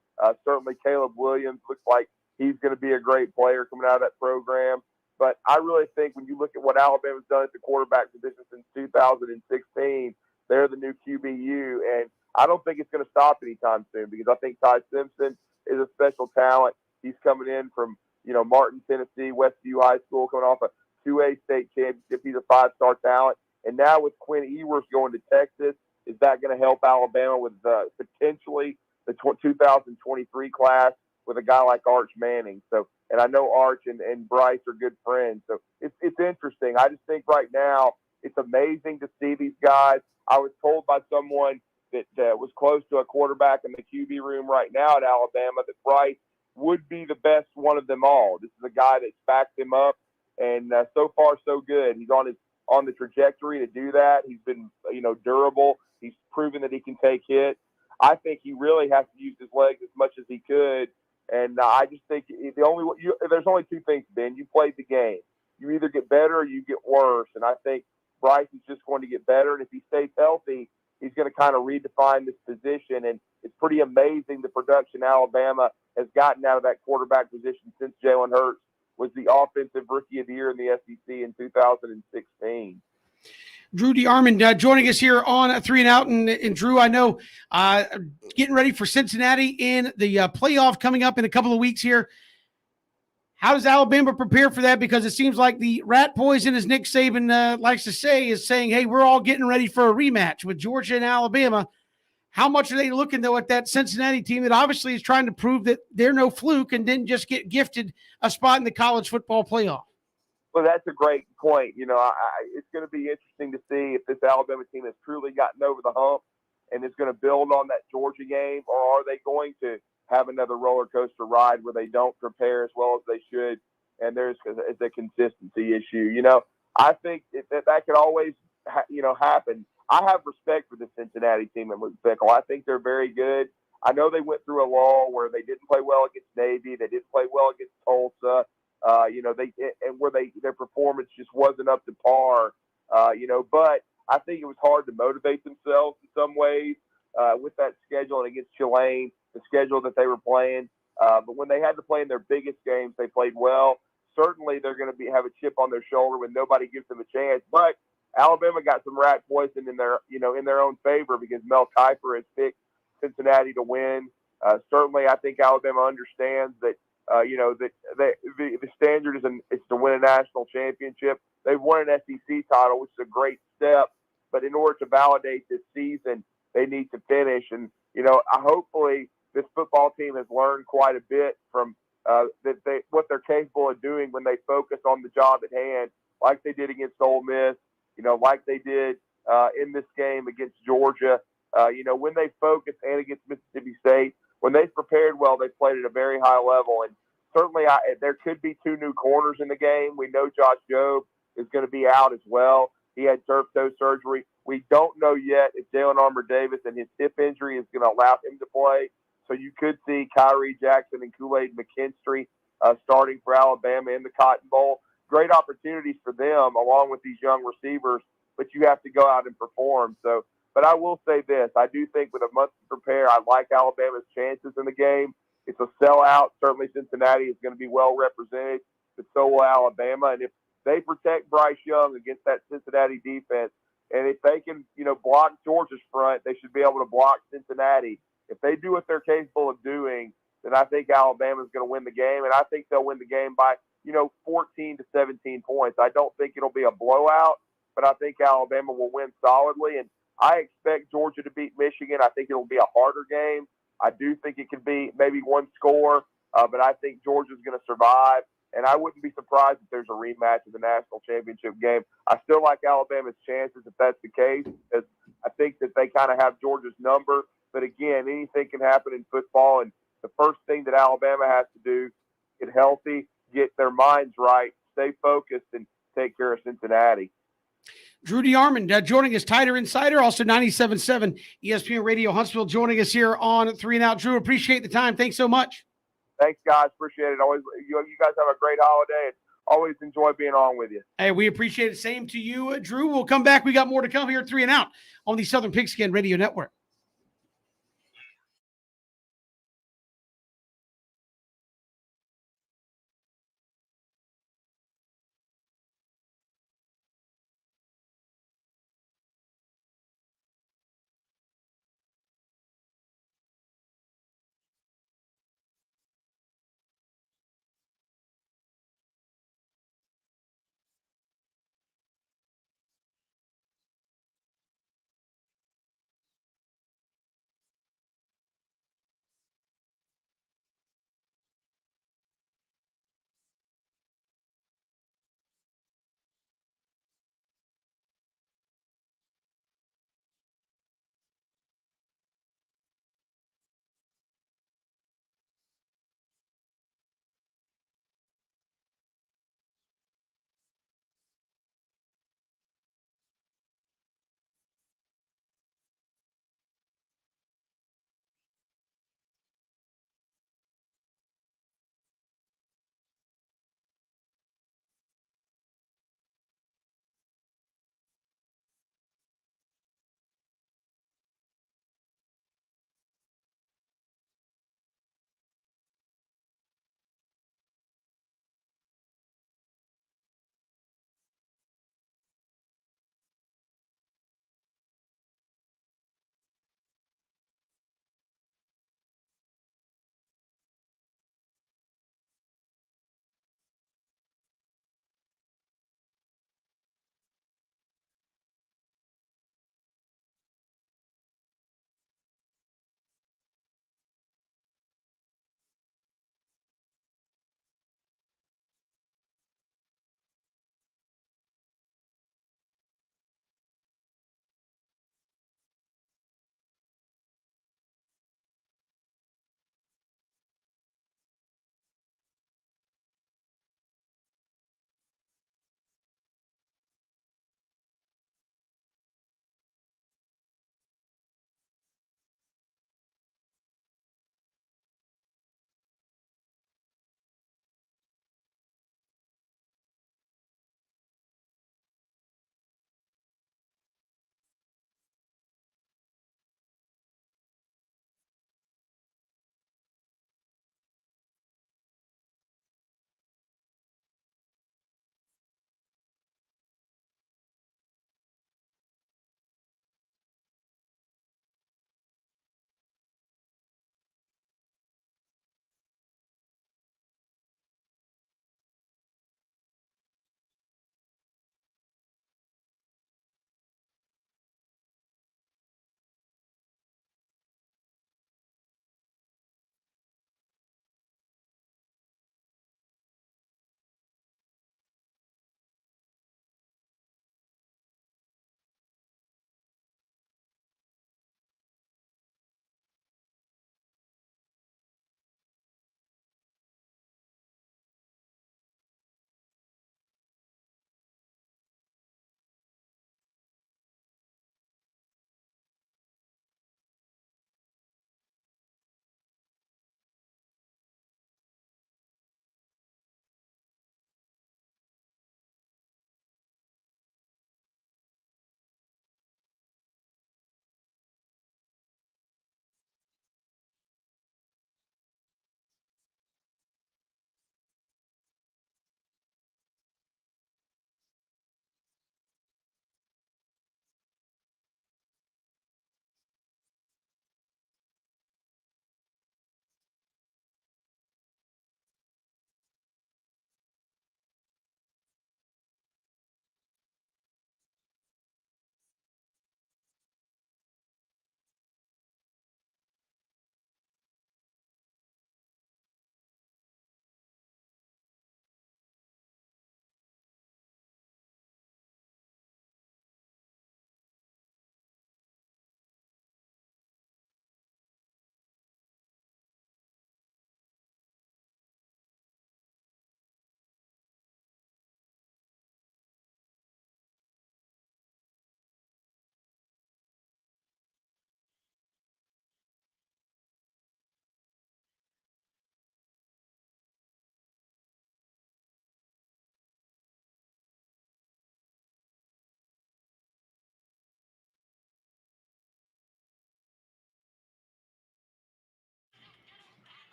Speaker 2: certainly Caleb Williams looks like he's going to be a great player coming out of that program. But I really think when you look at what Alabama's done at the quarterback position since 2016, they're the new QBU. And I don't think it's going to stop anytime soon, because I think Ty Simpson is a special talent. He's coming in from, Martin, Tennessee, Westview High School, coming off a 2A state championship. He's a 5-star talent. And now with Quinn Ewers going to Texas, is that going to help Alabama with potentially the 2023 class with a guy like Arch Manning? So, and I know Arch and Bryce are good friends. So it's interesting. I just think right now it's amazing to see these guys. I was told by someone that was close to a quarterback in the QB room right now at Alabama that Bryce would be the best one of them all. This is a guy that's backed him up, and so far so good. He's on the trajectory to do that. He's been durable. He's proven that he can take hits. I think he really has to use his legs as much as he could, and I just think there's only two things, Ben. You played the game. You either get better or you get worse, and I think Bryce is just going to get better, and if he stays healthy, he's going to kind of redefine this position. And it's pretty amazing the production Alabama has gotten out of that quarterback position since Jalen Hurts was the offensive rookie of the year in the SEC in 2016.
Speaker 1: Drew DeArmond joining us here on 3 and Out. And Drew, I know getting ready for Cincinnati in the playoff coming up in a couple of weeks here. How does Alabama prepare for that? Because it seems like the rat poison, as Nick Saban likes to say, is saying, hey, we're all getting ready for a rematch with Georgia and Alabama. How much are they looking, though, at that Cincinnati team that obviously is trying to prove that they're no fluke and didn't just get gifted a spot in the college football playoff?
Speaker 2: Well, that's a great point. It's going to be interesting to see if this Alabama team has truly gotten over the hump and is going to build on that Georgia game, or are they going to have another roller coaster ride where they don't prepare as well as they should, and there's a consistency issue. I think that could always, happen. I have respect for the Cincinnati team at Luke Fickell. I think they're very good. I know they went through a lull where they didn't play well against Navy. They didn't play well against Tulsa. Their performance just wasn't up to par. But I think it was hard to motivate themselves in some ways with that schedule and against Tulane, the schedule that they were playing. But when they had to play in their biggest games, they played well. Certainly, they're going to have a chip on their shoulder when nobody gives them a chance. But Alabama got some rat poison in their own favor, because Mel Kiper has picked Cincinnati to win. Certainly, I think Alabama understands that. The standard is to win a national championship. They've won an SEC title, which is a great step.
Speaker 7: but in order to validate this season, they need to finish. And, hopefully this football team has learned quite a bit from what they're capable of doing when they focus on the job at hand, like they did against Ole Miss, like they did in this game against Georgia. When they focus and against Mississippi State, when they've prepared well, they've played at a very high level. And certainly there could be two new corners in the game. We know Josh Jobe is going to be out as well. He had turf toe surgery. We don't know yet if Jalen Armour-Davis and his hip injury is going to allow him to play. So you could see Kyrie Jackson and Kool-Aid McKinstry starting for Alabama in the Cotton Bowl. Great opportunities for them along with these young receivers, but you have to go out and perform. So, but I will say this. I do think with a month to prepare, I like Alabama's chances in the game. It's a sellout. Certainly Cincinnati is going to be well represented, but so will Alabama. And if they protect Bryce Young against that Cincinnati defense, and if they can, block Georgia's front, they should be able to block Cincinnati. If they do what they're capable of doing, then I think Alabama's going to win the game, and I think they'll win the game by, 14 to 17 points. I don't think it'll be a blowout, but I think Alabama will win solidly, and I expect Georgia to beat Michigan. I think it'll be a harder game. I do think it could be maybe one score, but I think Georgia's going to survive, and I wouldn't be surprised if there's a rematch of the national championship game. I still like Alabama's chances if that's the case, because I think that they kind of have Georgia's number. But again, anything can happen in football, and the first thing that Alabama has to do, get healthy, get their minds right, stay focused, and take care of Cincinnati.
Speaker 1: Drew DeArmond joining us, Tighter Insider, also 97.7 ESPN Radio Huntsville, joining us here on 3 and Out. Drew, appreciate the time. Thanks so much.
Speaker 7: Thanks, guys. Appreciate it. Always, you guys have a great holiday, and always enjoy being on with you.
Speaker 1: Hey, we appreciate it. Same to you, Drew. We'll come back. We got more to come here at 3 and Out on the Southern Pigskin Radio Network.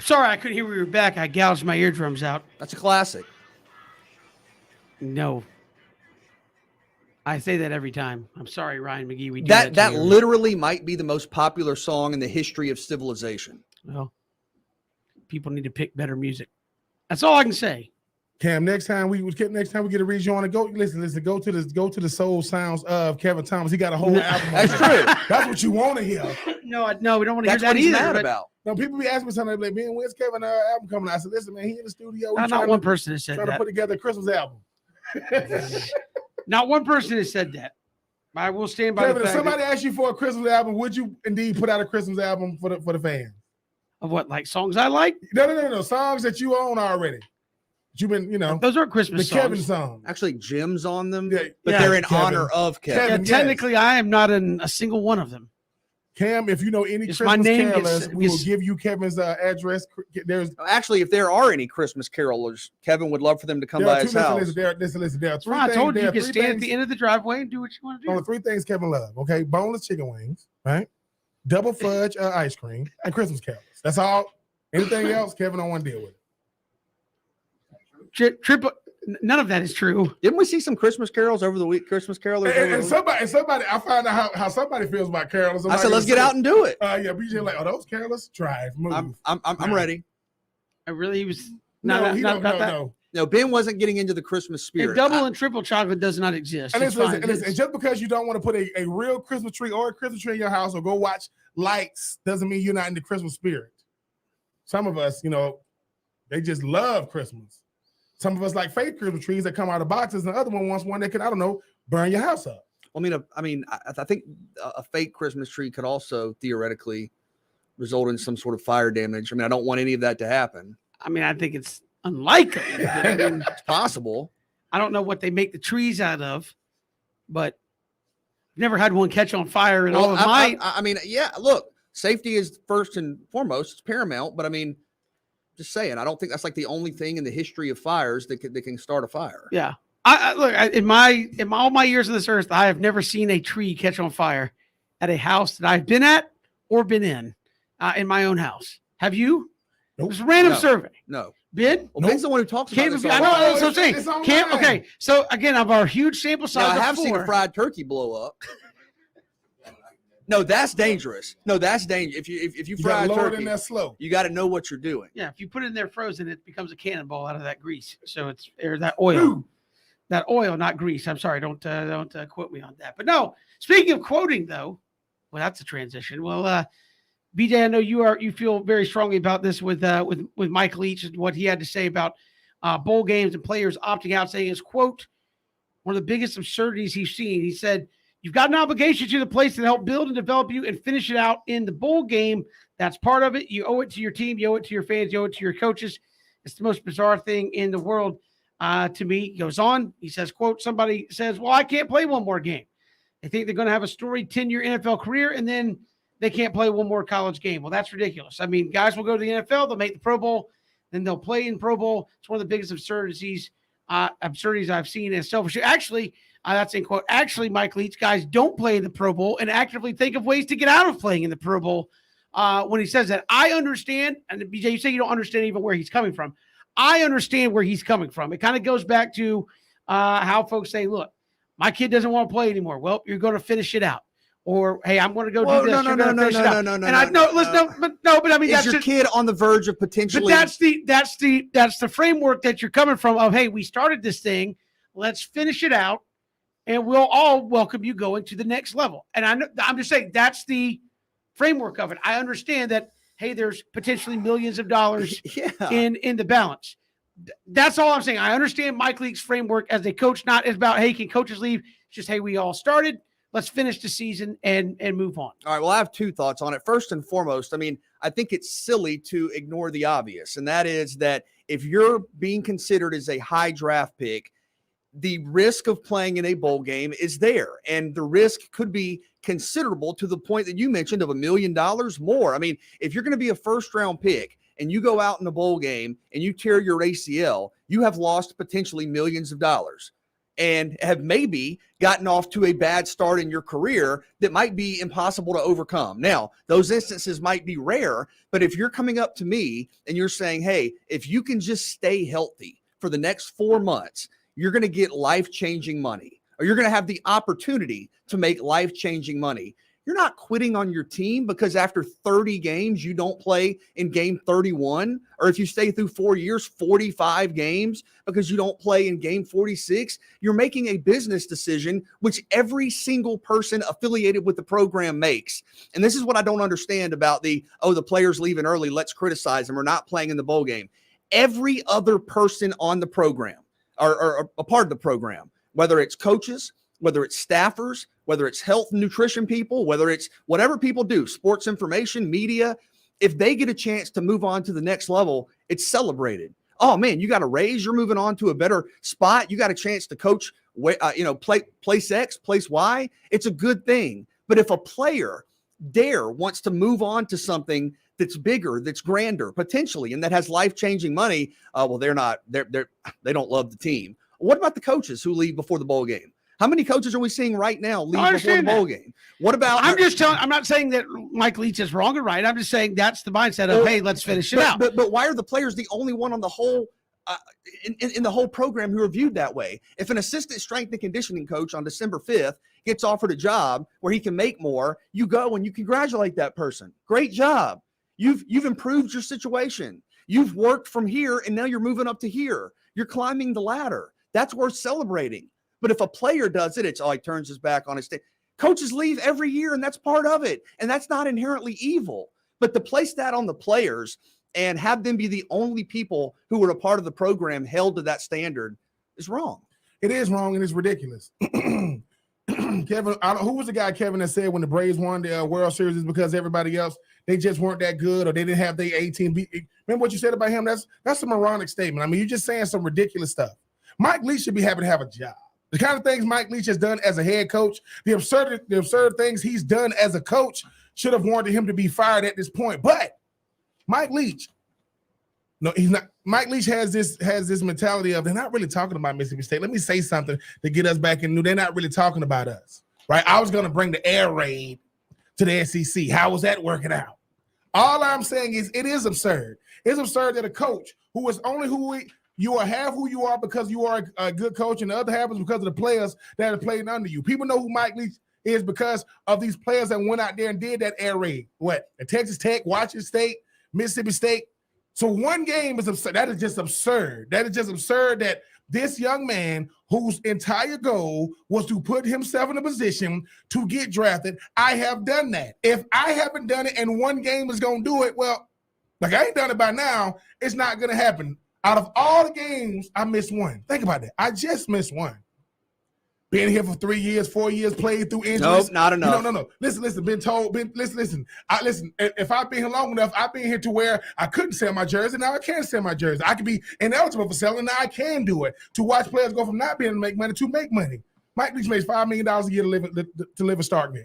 Speaker 1: Sorry, I couldn't hear we were back. I gouged my eardrums out.
Speaker 3: That's a classic.
Speaker 1: No. I say that every time. I'm sorry, Ryan McGee. We do
Speaker 3: That
Speaker 1: to you.
Speaker 3: literally might be the most popular song in the history of civilization.
Speaker 1: Well, people need to pick better music. That's all I can say.
Speaker 4: Cam, next time we get a read you on to go listen, go to the soul sounds of Kevin Thomas. He got a whole album.
Speaker 3: That's true.
Speaker 4: That's what you want to hear.
Speaker 1: No, we don't want to hear
Speaker 3: That's
Speaker 1: that
Speaker 3: what he's
Speaker 1: either.
Speaker 3: mad
Speaker 1: but
Speaker 3: about.
Speaker 4: No, people be asking me something like, "Man, when's Kevin album coming out?" I said, "Listen, man, he in the studio.
Speaker 1: Not one person has said
Speaker 4: trying to
Speaker 1: that.
Speaker 4: put together a Christmas album."
Speaker 1: Not one person has said that. I will stand by
Speaker 4: Kevin,
Speaker 1: the
Speaker 4: if
Speaker 1: fact
Speaker 4: somebody asked you for a Christmas album, would you indeed put out a Christmas album for the fans?
Speaker 1: of what, like songs I like.
Speaker 4: No. Songs that you own already. You've been,
Speaker 1: Those aren't Christmas
Speaker 4: the
Speaker 1: songs.
Speaker 4: Kevin song.
Speaker 3: Actually, Jim's on them,
Speaker 4: Yeah,
Speaker 3: but
Speaker 1: yeah,
Speaker 3: they're in
Speaker 4: Kevin.
Speaker 3: honor of Kevin.
Speaker 1: Yeah,
Speaker 4: Kevin, yes.
Speaker 1: technically, I am not in a single one of them.
Speaker 4: Cam, if you know any
Speaker 1: Just my
Speaker 4: Christmas
Speaker 1: name
Speaker 4: carolers,
Speaker 1: gets-
Speaker 4: we will
Speaker 1: gets-
Speaker 4: give you Kevin's address. There's
Speaker 3: Actually, if there are any Christmas carolers, Kevin would love for them to come
Speaker 4: there
Speaker 3: by
Speaker 4: are
Speaker 3: his
Speaker 4: two
Speaker 3: house.
Speaker 4: listen, there are three
Speaker 1: Well, I
Speaker 4: things.
Speaker 1: told you
Speaker 4: there
Speaker 1: you
Speaker 4: are
Speaker 1: can
Speaker 4: three
Speaker 1: stand at
Speaker 4: things-
Speaker 1: the end of the driveway and do what you want to do.
Speaker 4: Only three things Kevin love. Okay, boneless chicken wings, right? Double fudge ice cream and Christmas carols. That's all. Anything else, Kevin don't want to deal with it.
Speaker 1: Triple. None of that is true.
Speaker 3: Didn't we see some Christmas carols over the week? Christmas carolers. over
Speaker 4: And
Speaker 3: the week?
Speaker 4: somebody, I find out how somebody feels about carols.
Speaker 3: I said, let's get out and do it.
Speaker 4: Yeah, BJ like, those carolers? Try it. Move.
Speaker 3: I'm ready.
Speaker 1: I really was
Speaker 4: no,
Speaker 1: not,
Speaker 4: he
Speaker 1: not
Speaker 4: don't.
Speaker 1: about
Speaker 4: No,
Speaker 1: that.
Speaker 4: no.
Speaker 3: No, Ben wasn't getting into the Christmas
Speaker 1: And
Speaker 3: spirit.
Speaker 1: double and triple chocolate does not exist.
Speaker 4: And
Speaker 1: It's
Speaker 4: listen,
Speaker 1: fine.
Speaker 4: and just because you don't want to put a real Christmas tree or a Christmas tree in your house or go watch lights doesn't mean you're not in the Christmas spirit. Some of us, they just love Christmas. Some of us like fake Christmas trees that come out of boxes, and the other one wants one that can, I don't know, burn your house up.
Speaker 3: I think a fake Christmas tree could also theoretically result in some sort of fire damage. I mean, I don't want any of that to happen.
Speaker 1: I think it's unlikely. But
Speaker 3: It's possible.
Speaker 1: I don't know what they make the trees out of, but I've never had one catch on fire in all of my.
Speaker 3: Look, safety is first and foremost. It's paramount. But just saying, I don't think that's like the only thing in the history of fires that can start a fire.
Speaker 1: Yeah. In all my years on this earth, I have never seen a tree catch on fire at a house that I've been at or been in my own house. Have you?
Speaker 4: Nope.
Speaker 1: It's a random
Speaker 3: No.
Speaker 1: survey.
Speaker 3: No.
Speaker 1: Ben?
Speaker 3: Well, Ben's the one who talks about
Speaker 1: Cam,
Speaker 3: this.
Speaker 1: I
Speaker 3: all
Speaker 1: know,
Speaker 3: the time.
Speaker 1: that's what I'm saying.
Speaker 4: It's online.
Speaker 1: Cam, okay, so again, of our huge sample
Speaker 3: Now,
Speaker 1: size,
Speaker 3: I have
Speaker 1: of
Speaker 3: seen a
Speaker 1: 4,
Speaker 3: fried turkey blow up. No, that's dangerous. No, that's dangerous. If you
Speaker 4: You
Speaker 3: fry
Speaker 4: got
Speaker 3: a
Speaker 4: lower
Speaker 3: turkey,
Speaker 4: than that slow.
Speaker 3: you got to know what you're doing.
Speaker 1: yeah, if you put it in there frozen, it becomes a cannonball out of that grease. So it's or that oil, not grease. I'm sorry, don't quote me on that. But no, speaking of quoting though, well, that's a transition. Well, BJ, I know you feel very strongly about this with Mike Leach and what he had to say about bowl games and players opting out, saying is, quote, one of the biggest absurdities he's seen. He said, "You've got an obligation to the place to help build and develop you and finish it out in the bowl game. That's part of it. You owe it to your team. You owe it to your fans. You owe it to your coaches. It's the most bizarre thing in the world to me." He goes on. He says, quote, somebody says, "Well, I can't play one more game." They think they're going to have a storied 10-year NFL career, and then they can't play one more college game. Well, that's ridiculous. I mean, guys will go to the NFL. They'll make the Pro Bowl. Then they'll play in Pro Bowl. It's one of the biggest absurdities I've seen as selfish. Actually, that's in quote. Actually, Mike Leach, guys don't play in the Pro Bowl and actively think of ways to get out of playing in the Pro Bowl. When he says that, I understand. And BJ, you say you don't understand even where he's coming from. I understand where he's coming from. It kind of goes back to how folks say, look, my kid doesn't want to play anymore. Well, you're going to finish it out. Or, hey, I'm going to go do this.
Speaker 3: No.
Speaker 1: But I mean,
Speaker 3: Is
Speaker 1: that's
Speaker 3: your
Speaker 1: just,
Speaker 3: kid on the verge of potentially?
Speaker 1: but that's the framework that you're coming from of, hey, we started this thing. Let's finish it out. And we'll all welcome you going to the next level. And I'm just saying that's the framework of it. I understand that, hey, there's potentially millions of dollars in the balance. That's all I'm saying. I understand Mike Leach's framework as a coach, not as about, hey, can coaches leave? It's just, hey, we all started. Let's finish the season and move on.
Speaker 3: All right. Well, I have two thoughts on it. First and foremost, I think it's silly to ignore the obvious, and that is that if you're being considered as a high draft pick, the risk of playing in a bowl game is there, and the risk could be considerable to the point that you mentioned of $1 million more. I mean, if you're going to be a first-round pick and you go out in a bowl game and you tear your ACL, you have lost potentially millions of dollars. and have maybe gotten off to a bad start in your career that might be impossible to overcome. Now, those instances might be rare, but if you're coming up to me and you're saying, hey, if you can just stay healthy for the next 4 months, you're going to get life-changing money, or you're going to have the opportunity to make life-changing money. You're not quitting on your team because after 30 games, you don't play in game 31, or if you stay through 4 years, 45 games because you don't play in game 46. You're making a business decision, which every single person affiliated with the program makes. And this is what I don't understand about the player's leaving early, let's criticize them, or not playing in the bowl game. Every other person on the program or a part of the program, whether it's coaches, whether it's staffers, whether it's health and nutrition people, whether it's whatever people do, sports information, media, if they get a chance to move on to the next level, it's celebrated. Oh man, you got a raise, you're moving on to a better spot. You got a chance to coach, place X, place Y. It's a good thing. But if a player wants to move on to something that's bigger, that's grander, potentially, and that has life-changing money, they don't love the team. What about the coaches who leave before the bowl game? How many coaches are we seeing right now leave before the bowl game? What about?
Speaker 1: I'm not saying that Mike Leach is wrong or right. I'm just saying that's the mindset of, hey, let's finish it out.
Speaker 3: But why are the players the only one on the whole in the whole program who are viewed that way? If an assistant strength and conditioning coach on December 5th gets offered a job where he can make more, you go and you congratulate that person. Great job. You've improved your situation. You've worked from here and now you're moving up to here. You're climbing the ladder. That's worth celebrating. But if a player does it, he turns his back on his team. Coaches leave every year, and that's part of it. And that's not inherently evil. But to place that on the players and have them be the only people who were a part of the program held to that standard is wrong.
Speaker 4: It is wrong, and it's ridiculous. Kevin, who was the guy, Kevin, that said when the Braves won the World Series is because everybody else, they just weren't that good, or they didn't have their 18. Remember what you said about him? That's a moronic statement. I mean, you're just saying some ridiculous stuff. Mike Leach should be happy to have a job. The kind of things Mike Leach has done as a head coach, the absurd things he's done as a coach should have warranted him to be fired at this point. But Mike Leach, no, he's not. Mike Leach has this mentality of, they're not really talking about Mississippi State. Let me say something to get us back in. They're not really talking about us, right? I was going to bring the air raid to the SEC. How was that working out? All I'm saying is it is absurd. It's absurd that a coach who is only you are half who you are because you are a good coach, and the other half is because of the players that are playing under you. People know who Mike Leach is because of these players that went out there and did that air raid. What? At Texas Tech, Washington State, Mississippi State. So one game is absurd. That is just absurd. That is just absurd that this young man, whose entire goal was to put himself in a position to get drafted, I have done that. If I haven't done it and one game is going to do it, well, like I ain't done it by now, it's not going to happen. Out of all the games, I missed one. Think about that. I just missed one. Being here for 3 years, 4 years, played through injuries.
Speaker 3: Nope, not enough.
Speaker 4: No. Listen. Listen. If I've been here long enough, I've been here to where I couldn't sell my jersey. Now I can sell my jersey. I could be ineligible for selling. Now I can do it. To watch players go from not being able to make money to make money. Mike Leach makes $5 million a year to live in Starkville.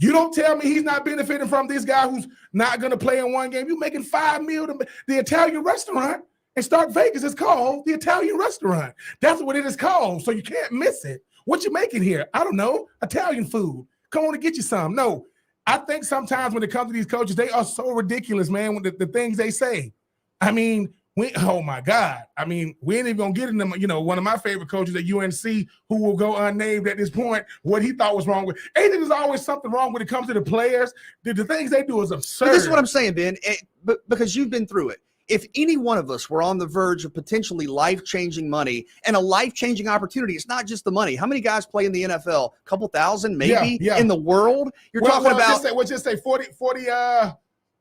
Speaker 4: You don't tell me he's not benefiting from this guy who's not going to play in one game. You're making $5 million. The Italian restaurant in Stark Vegas is called the Italian restaurant. That's what it is called, so you can't miss it. What you making here? I don't know. Italian food. Come on and get you some. No, I think sometimes when it comes to these coaches, they are so ridiculous, man, with the things they say. I mean, oh my God. I mean, we ain't even gonna get into them. You know, one of my favorite coaches at UNC, who will go unnamed at this point, what he thought was wrong with. Ain't there's always something wrong when it comes to the players. The things they do is absurd.
Speaker 3: But this is what I'm saying, Ben, because you've been through it. If any one of us were on the verge of potentially life-changing money and a life-changing opportunity, it's not just the money. How many guys play in the NFL? A couple thousand, maybe, in the world? You're talking about
Speaker 4: just say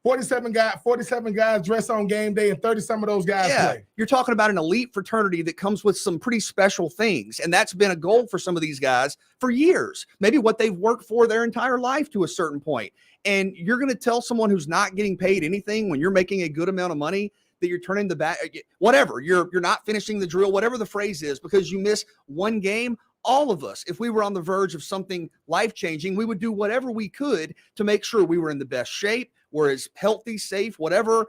Speaker 4: 47 guys dress on game day, and 30 some of those guys play.
Speaker 3: You're talking about an elite fraternity that comes with some pretty special things, and that's been a goal for some of these guys for years, maybe what they've worked for their entire life to a certain point. And you're going to tell someone who's not getting paid anything when you're making a good amount of money that you're turning the back, whatever, you're not finishing the drill, whatever the phrase is, because you miss one game. All of us, if we were on the verge of something life-changing, we would do whatever we could to make sure we were in the best shape, we're as healthy, safe, whatever,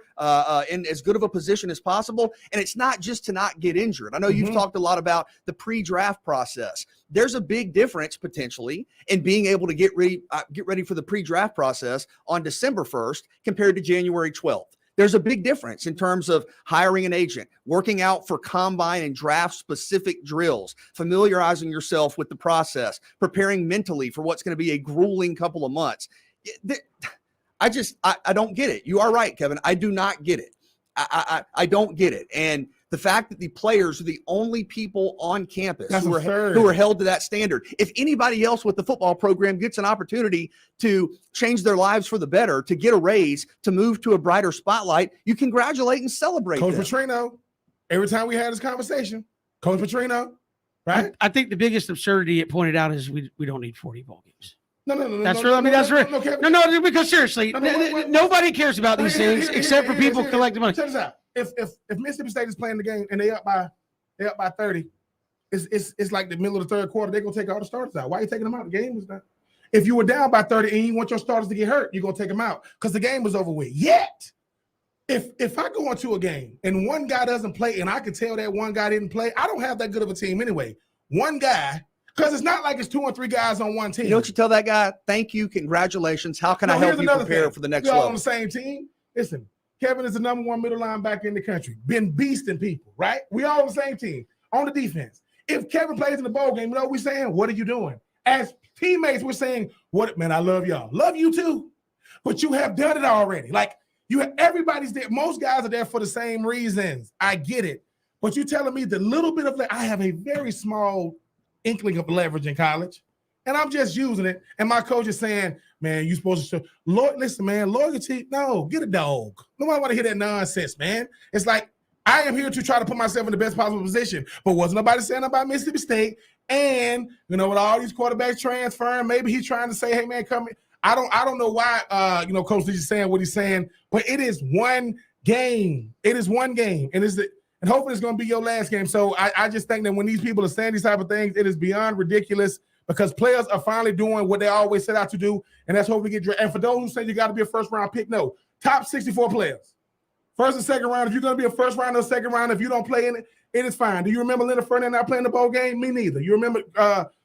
Speaker 3: in as good of a position as possible. And it's not just to not get injured. I know you've talked a lot about the pre-draft process. There's a big difference potentially in being able to get ready for the pre-draft process on December 1st compared to January 12th. There's a big difference in terms of hiring an agent, working out for combine and draft specific drills, familiarizing yourself with the process, preparing mentally for what's going to be a grueling couple of months. I don't get it. You are right, Kevin. I do not get it. I don't get it. And the fact that the players are the only people on campus who are held to that standard. If anybody else with the football program gets an opportunity to change their lives for the better, to get a raise, to move to a brighter spotlight, you congratulate and celebrate
Speaker 4: Coach
Speaker 3: them.
Speaker 4: Petrino, every time we had this conversation, Coach Petrino, right?
Speaker 1: I think the biggest absurdity it pointed out is we don't need 40 bowl games.
Speaker 4: No.
Speaker 1: That's real. I mean, that's real. No, because seriously,
Speaker 4: wait.
Speaker 1: nobody cares about these things except for people collecting money.
Speaker 4: Check this out. If Mississippi State is playing the game and they up by 30, it's like the middle of the third quarter, they're gonna take all the starters out. Why are you taking them out? The game is done. If you were down by 30 and you want your starters to get hurt, you're gonna take them out because the game was over with. Yet, if I go into a game and one guy doesn't play and I can tell that one guy didn't play, I don't have that good of a team anyway. One guy, because it's not like it's 2 or 3 guys on one team.
Speaker 3: You know what you tell that guy? Thank you, congratulations. How can I help you prepare for the next
Speaker 4: level?
Speaker 3: level?
Speaker 4: On the same team. Listen, Kevin is the number 1 middle linebacker in the country. Been beasting people, right? We all on the same team on the defense. If Kevin plays in the bowl game, you know what we're saying? What are you doing? As teammates, we're saying, "What, man? I love y'all. Love you too." But you have done it already. Like everybody's there. Most guys are there for the same reasons. I get it. But you're telling me the little bit of I have a very small inkling of leverage in college, and I'm just using it. And my coach is saying, "Man, you supposed to show listen, man, loyalty. No, get a dog. Nobody want to hear that nonsense, man. It's like I am here to try to put myself in the best possible position. But wasn't nobody saying about Mississippi State? And with all these quarterbacks transferring, maybe he's trying to say, hey man, come in. I don't know why Coach Leach is saying what he's saying, but it is one game. It is one game, and and hopefully it's going to be your last game. So I just think that when these people are saying these type of things, it is beyond ridiculous because players are finally doing what they always set out to do, and that's hopefully get drafted. And for those who say you got to be a first-round pick, no. Top 64 players. First and second round, if you're going to be a first round or second round, if you don't play in it, it is fine. Do you remember Leonard Fournette not playing the bowl game? Me neither. You remember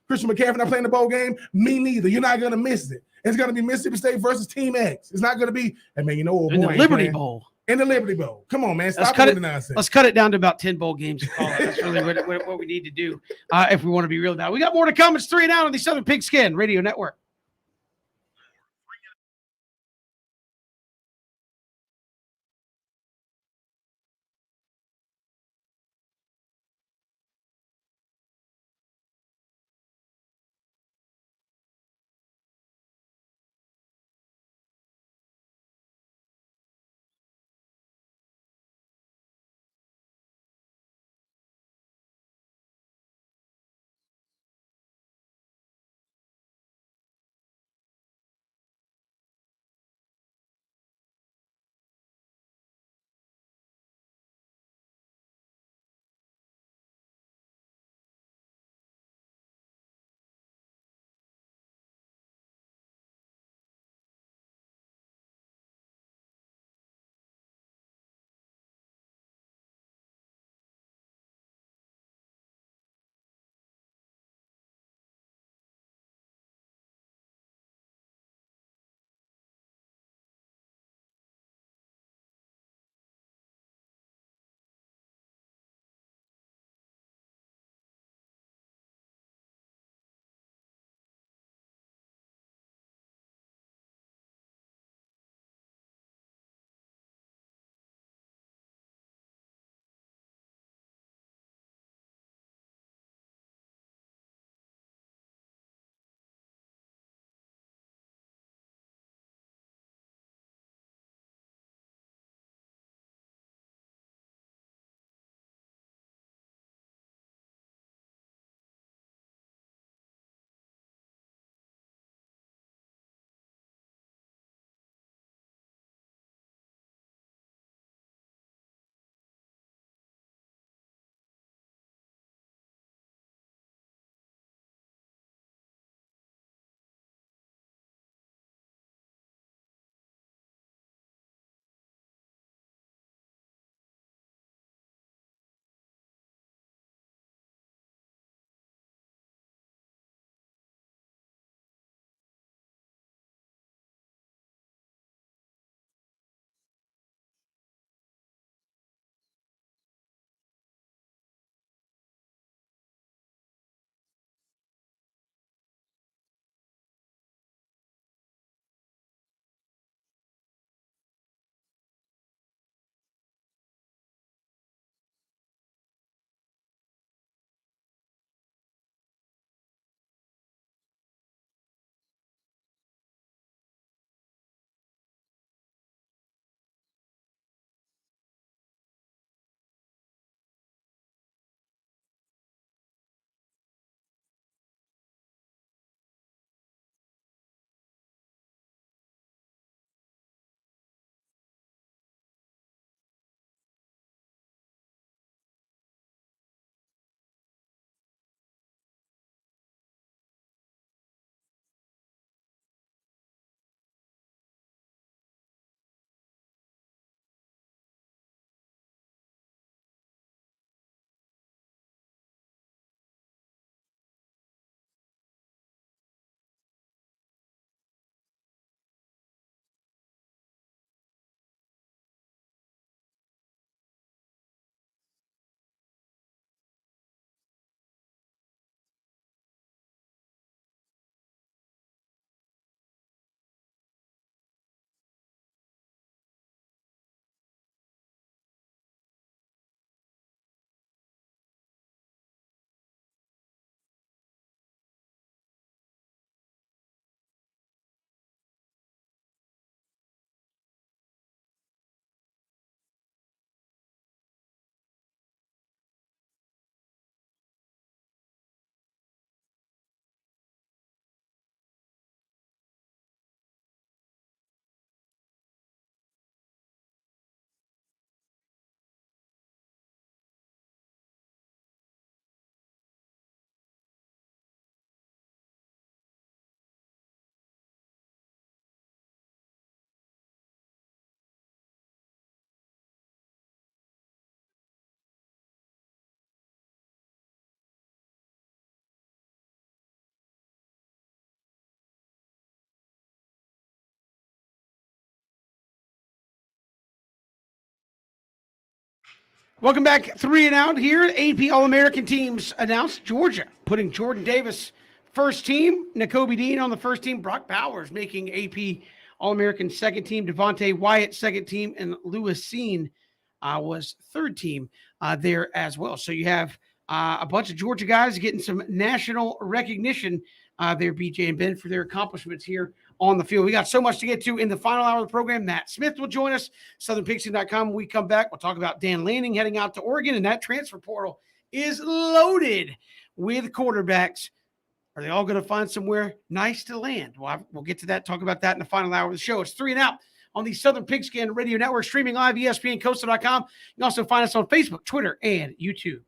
Speaker 4: Christian McCaffrey not playing the bowl game? Me neither. You're not going to miss it. It's going to be Mississippi State versus Team X. It's not going to be, hey, man,
Speaker 1: in the Liberty Bowl.
Speaker 4: In the Liberty Bowl. Come on, man. Stop with the nonsense.
Speaker 1: Let's cut it down to about 10 bowl games. That's really what we need to do if we want to be real now. We got more to come. It's 3 and Out on the Southern Pigskin Radio Network. Welcome back. 3 and Out here. AP All-American teams announced. Georgia putting Jordan Davis first team, Nakobe Dean on the first team, Brock Bowers making AP All-American second team, Devontae Wyatt second team, and Lewis Seen was third team there as well. So you have a bunch of Georgia guys getting some national recognition there, BJ and Ben, for their accomplishments here on the field. We got so much to get to in the final hour of the program. Matt Smith will join us, southernpigskin.com. When we come back, we'll talk about Dan Lanning heading out to Oregon, and that transfer portal is loaded with quarterbacks. Are they all going to find somewhere nice to land? Well, we'll get to that, talk about that in the final hour of the show. It's 3 and Out on the Southern Pigskin Radio Network, streaming live, ESPNcoastal.com. You can also find us on Facebook, Twitter, and YouTube.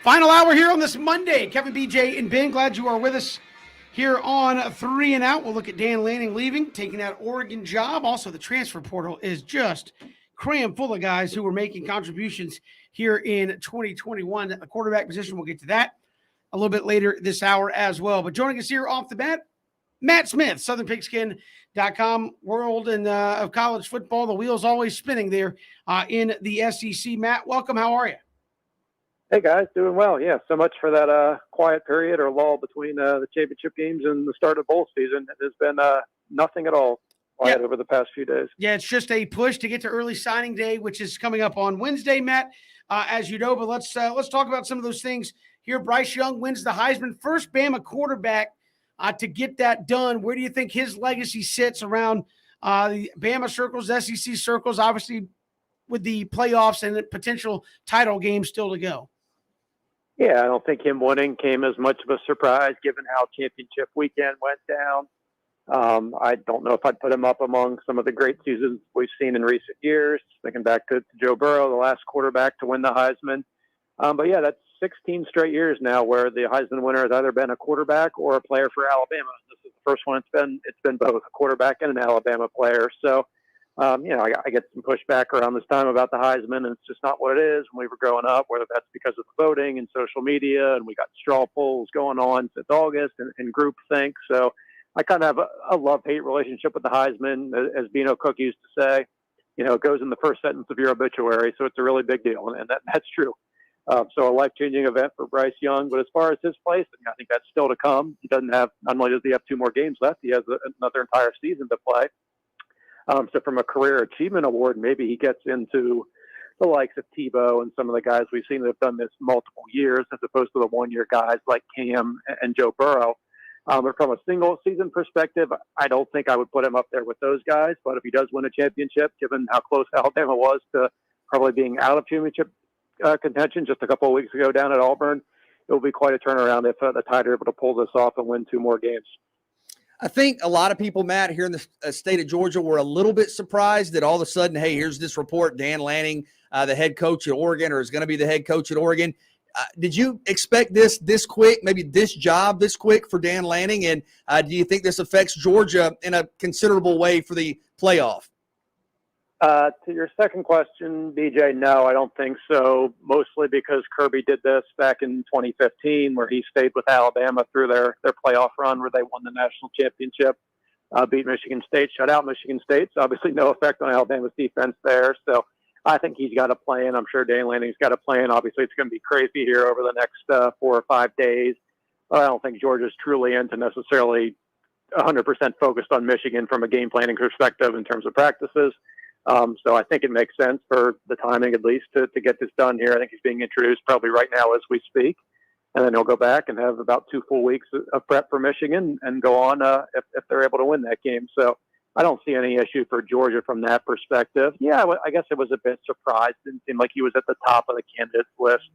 Speaker 1: Final hour here on this Monday. Kevin, BJ, and Ben, glad you are with us here on 3 and Out. We'll look at Dan Lanning leaving, taking that Oregon job. Also, the transfer portal is just crammed full of guys who are making contributions here in 2021. The quarterback position, we'll get to that a little bit later this hour as well. But joining us here off the bat, Matt Smith, SouthernPigskin.com, world and of college football. The wheel's always spinning there in the SEC. Matt, welcome. How are you?
Speaker 8: Hey guys, doing well. Yeah, so much for that quiet period or lull between the championship games and the start of bowl season. It has been nothing at all quiet over the past few days.
Speaker 1: Yeah, it's just a push to get to early signing day, which is coming up on Wednesday, Matt, as you know. But let's talk about some of those things here. Bryce Young wins the Heisman, first Bama quarterback to get that done. Where do you think his legacy sits around the Bama circles, SEC circles, obviously with the playoffs and the potential title game still to go?
Speaker 8: Yeah, I don't think him winning came as much of a surprise given how championship weekend went down. I don't know if I'd put him up among some of the great seasons we've seen in recent years, thinking back to Joe Burrow, the last quarterback to win the Heisman. But yeah, that's 16 straight years now where the Heisman winner has either been a quarterback or a player for Alabama. This is the first one it's been both a quarterback and an Alabama player. So, I get some pushback around this time about the Heisman, and it's just not what it is when we were growing up, whether that's because of the voting and social media, and we got straw polls going on since August and groupthink. So I kind of have a love-hate relationship with the Heisman. As Bino Cook used to say, it goes in the first sentence of your obituary, so it's a really big deal, and that's true. So a life-changing event for Bryce Young. But as far as his place, I think that's still to come. He doesn't have, not only does he have 2 more games left, he has another entire season to play. So from a career achievement award, maybe he gets into the likes of Tebow and some of the guys we've seen that have done this multiple years, as opposed to the one-year guys like Cam and Joe Burrow. But from a single season perspective, I don't think I would put him up there with those guys. But if he does win a championship, given how close Alabama was to probably being out of championship contention just a couple of weeks ago down at Auburn, it will be quite a turnaround if the Tide are able to pull this off and win 2 more games.
Speaker 3: I think a lot of people, Matt, here in the state of Georgia were a little bit surprised that all of a sudden, hey, here's this report, Dan Lanning, the head coach at Oregon, or is going to be the head coach at Oregon. Did you expect this quick, maybe this job this quick for Dan Lanning? And do you think this affects Georgia in a considerable way for the playoff?
Speaker 8: To your second question, BJ, no, I don't think so, mostly because Kirby did this back in 2015 where he stayed with Alabama through their playoff run where they won the national championship, beat Michigan State, shut out Michigan State. So obviously no effect on Alabama's defense there. So I think he's got a plan. I'm sure Dan Lanning's got a plan. Obviously it's going to be crazy here over the next 4 or 5 days. But I don't think Georgia's truly into necessarily 100% focused on Michigan from a game planning perspective in terms of practices. So I think it makes sense for the timing, at least, to get this done here. I think he's being introduced probably right now as we speak. And then he'll go back and have about 2 full weeks of prep for Michigan and go on if they're able to win that game. So I don't see any issue for Georgia from that perspective. Yeah, I guess it was a bit surprised. It seemed like he was at the top of the candidates list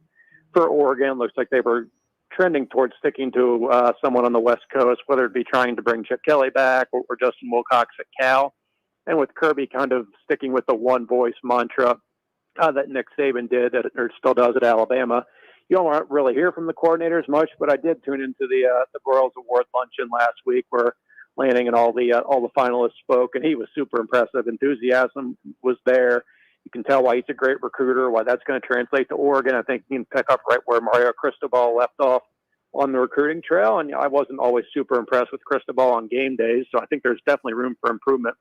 Speaker 8: for Oregon. Looks like they were trending towards sticking to someone on the West Coast, whether it be trying to bring Chip Kelly back or Justin Wilcox at Cal. And with Kirby kind of sticking with the one voice mantra that Nick Saban did, or still does at Alabama, you don't really hear from the coordinators much. But I did tune into the Broyles Award luncheon last week where Lanning and all the finalists spoke, and he was super impressive. Enthusiasm was there. You can tell why he's a great recruiter, why that's going to translate to Oregon. I think he can pick up right where Mario Cristobal left off on the recruiting trail. And I wasn't always super impressed with Cristobal on game days, so I think there's definitely room for improvement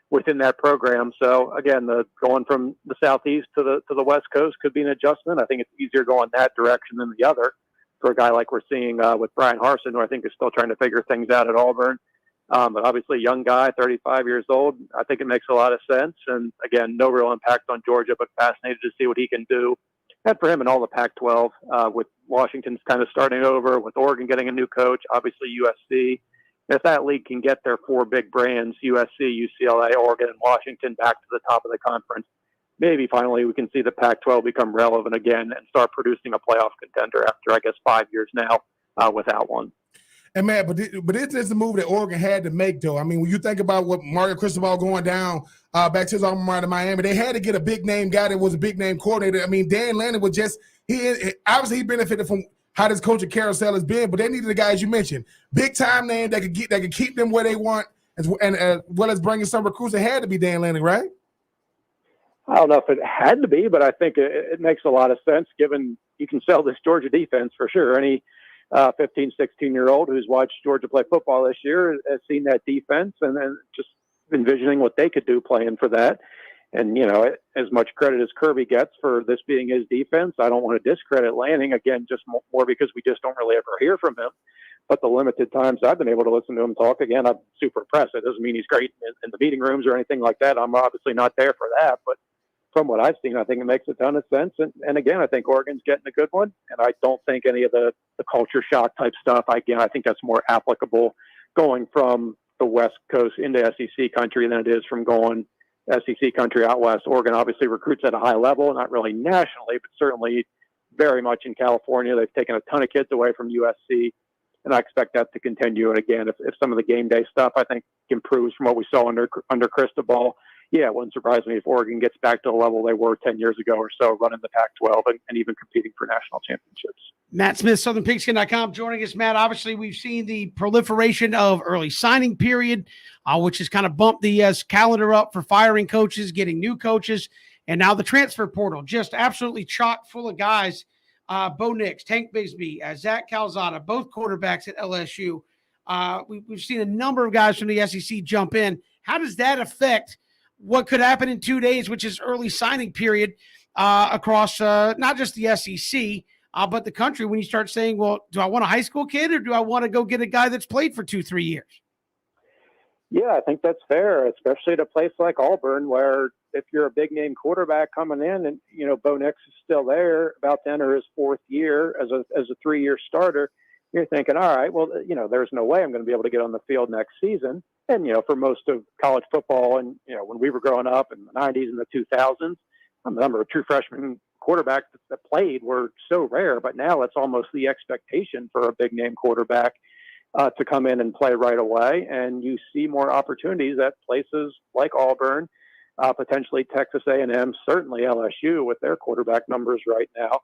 Speaker 8: within that program. So again, going from the Southeast to the West Coast could be an adjustment. I think it's easier going that direction than the other for a guy like we're seeing with Brian Harsin, who I think is still trying to figure things out at Auburn. But obviously a young guy, 35 years old, I think it makes a lot of sense. And again, no real impact on Georgia, but fascinated to see what he can do. And for him and all the Pac-12, with Washington's kind of starting over, with Oregon getting a new coach, obviously USC. If that league can get their 4 big brands, USC, UCLA, Oregon, and Washington, back to the top of the conference, maybe finally we can see the Pac-12 become relevant again and start producing a playoff contender after, I guess, 5 years now without one.
Speaker 4: And man, but isn't this the move that Oregon had to make, though? I mean, when you think about what Mario Cristobal going down back to his alma mater, Miami, they had to get a big name guy that was a big name coordinator. I mean, Dan Lanning was just he obviously he benefited from how this coaching carousel has been, but they needed the guys you mentioned, big time name that could keep them where they want, and well as bringing some recruits. It had to be Dan Lanning, right?
Speaker 8: I don't know if it had to be, but I think it makes a lot of sense given you can sell this Georgia defense for sure. Any 15, 16-year-old who's watched Georgia play football this year has seen that defense and then just envisioning what they could do playing for that. And, you know, as much credit as Kirby gets for this being his defense, I don't want to discredit Lanning, again, just more because we just don't really ever hear from him. But the limited times I've been able to listen to him talk, again, I'm super impressed. It doesn't mean he's great in the meeting rooms or anything like that. I'm obviously not there for that. But from what I've seen, I think it makes a ton of sense. And again, I think Oregon's getting a good one. And I don't think any of the culture shock type stuff, I think that's more applicable going from the West Coast into SEC country than it is from going SEC country out west. Oregon obviously recruits at a high level, not really nationally, but certainly very much in California. They've taken a ton of kids away from USC, and I expect that to continue. And again, if some of the game day stuff, I think, improves from what we saw under Cristobal, yeah, it wouldn't surprise me if Oregon gets back to the level they were 10 years ago or so, running the Pac-12 and even competing for national championships.
Speaker 1: Matt Smith, SouthernPigskin.com, joining us. Matt, obviously we've seen the proliferation of early signing period, which has kind of bumped the calendar up for firing coaches, getting new coaches, and now the transfer portal, just absolutely chock full of guys. Bo Nix, Tank Bigsby, Zach Calzada, both quarterbacks at LSU. We've seen a number of guys from the SEC jump in. How does that affect what could happen in 2 days, which is early signing period across not just the SEC, but the country, when you start saying, well, do I want a high school kid or do I want to go get a guy that's played for 2-3 years?
Speaker 8: Yeah, I think that's fair, especially at a place like Auburn, where if you're a big name quarterback coming in and, you know, Bo Nix is still there, about to enter his fourth year as a 3-year starter, you're thinking, all right, well, you know, there's no way I'm going to be able to get on the field next season. And, you know, for most of college football and, you know, when we were growing up in the 90s and the 2000s, the number of true freshman quarterbacks that played were so rare, but now it's almost the expectation for a big name quarterback to come in and play right away. And you see more opportunities at places like Auburn, potentially Texas A&M, certainly LSU with their quarterback numbers right now.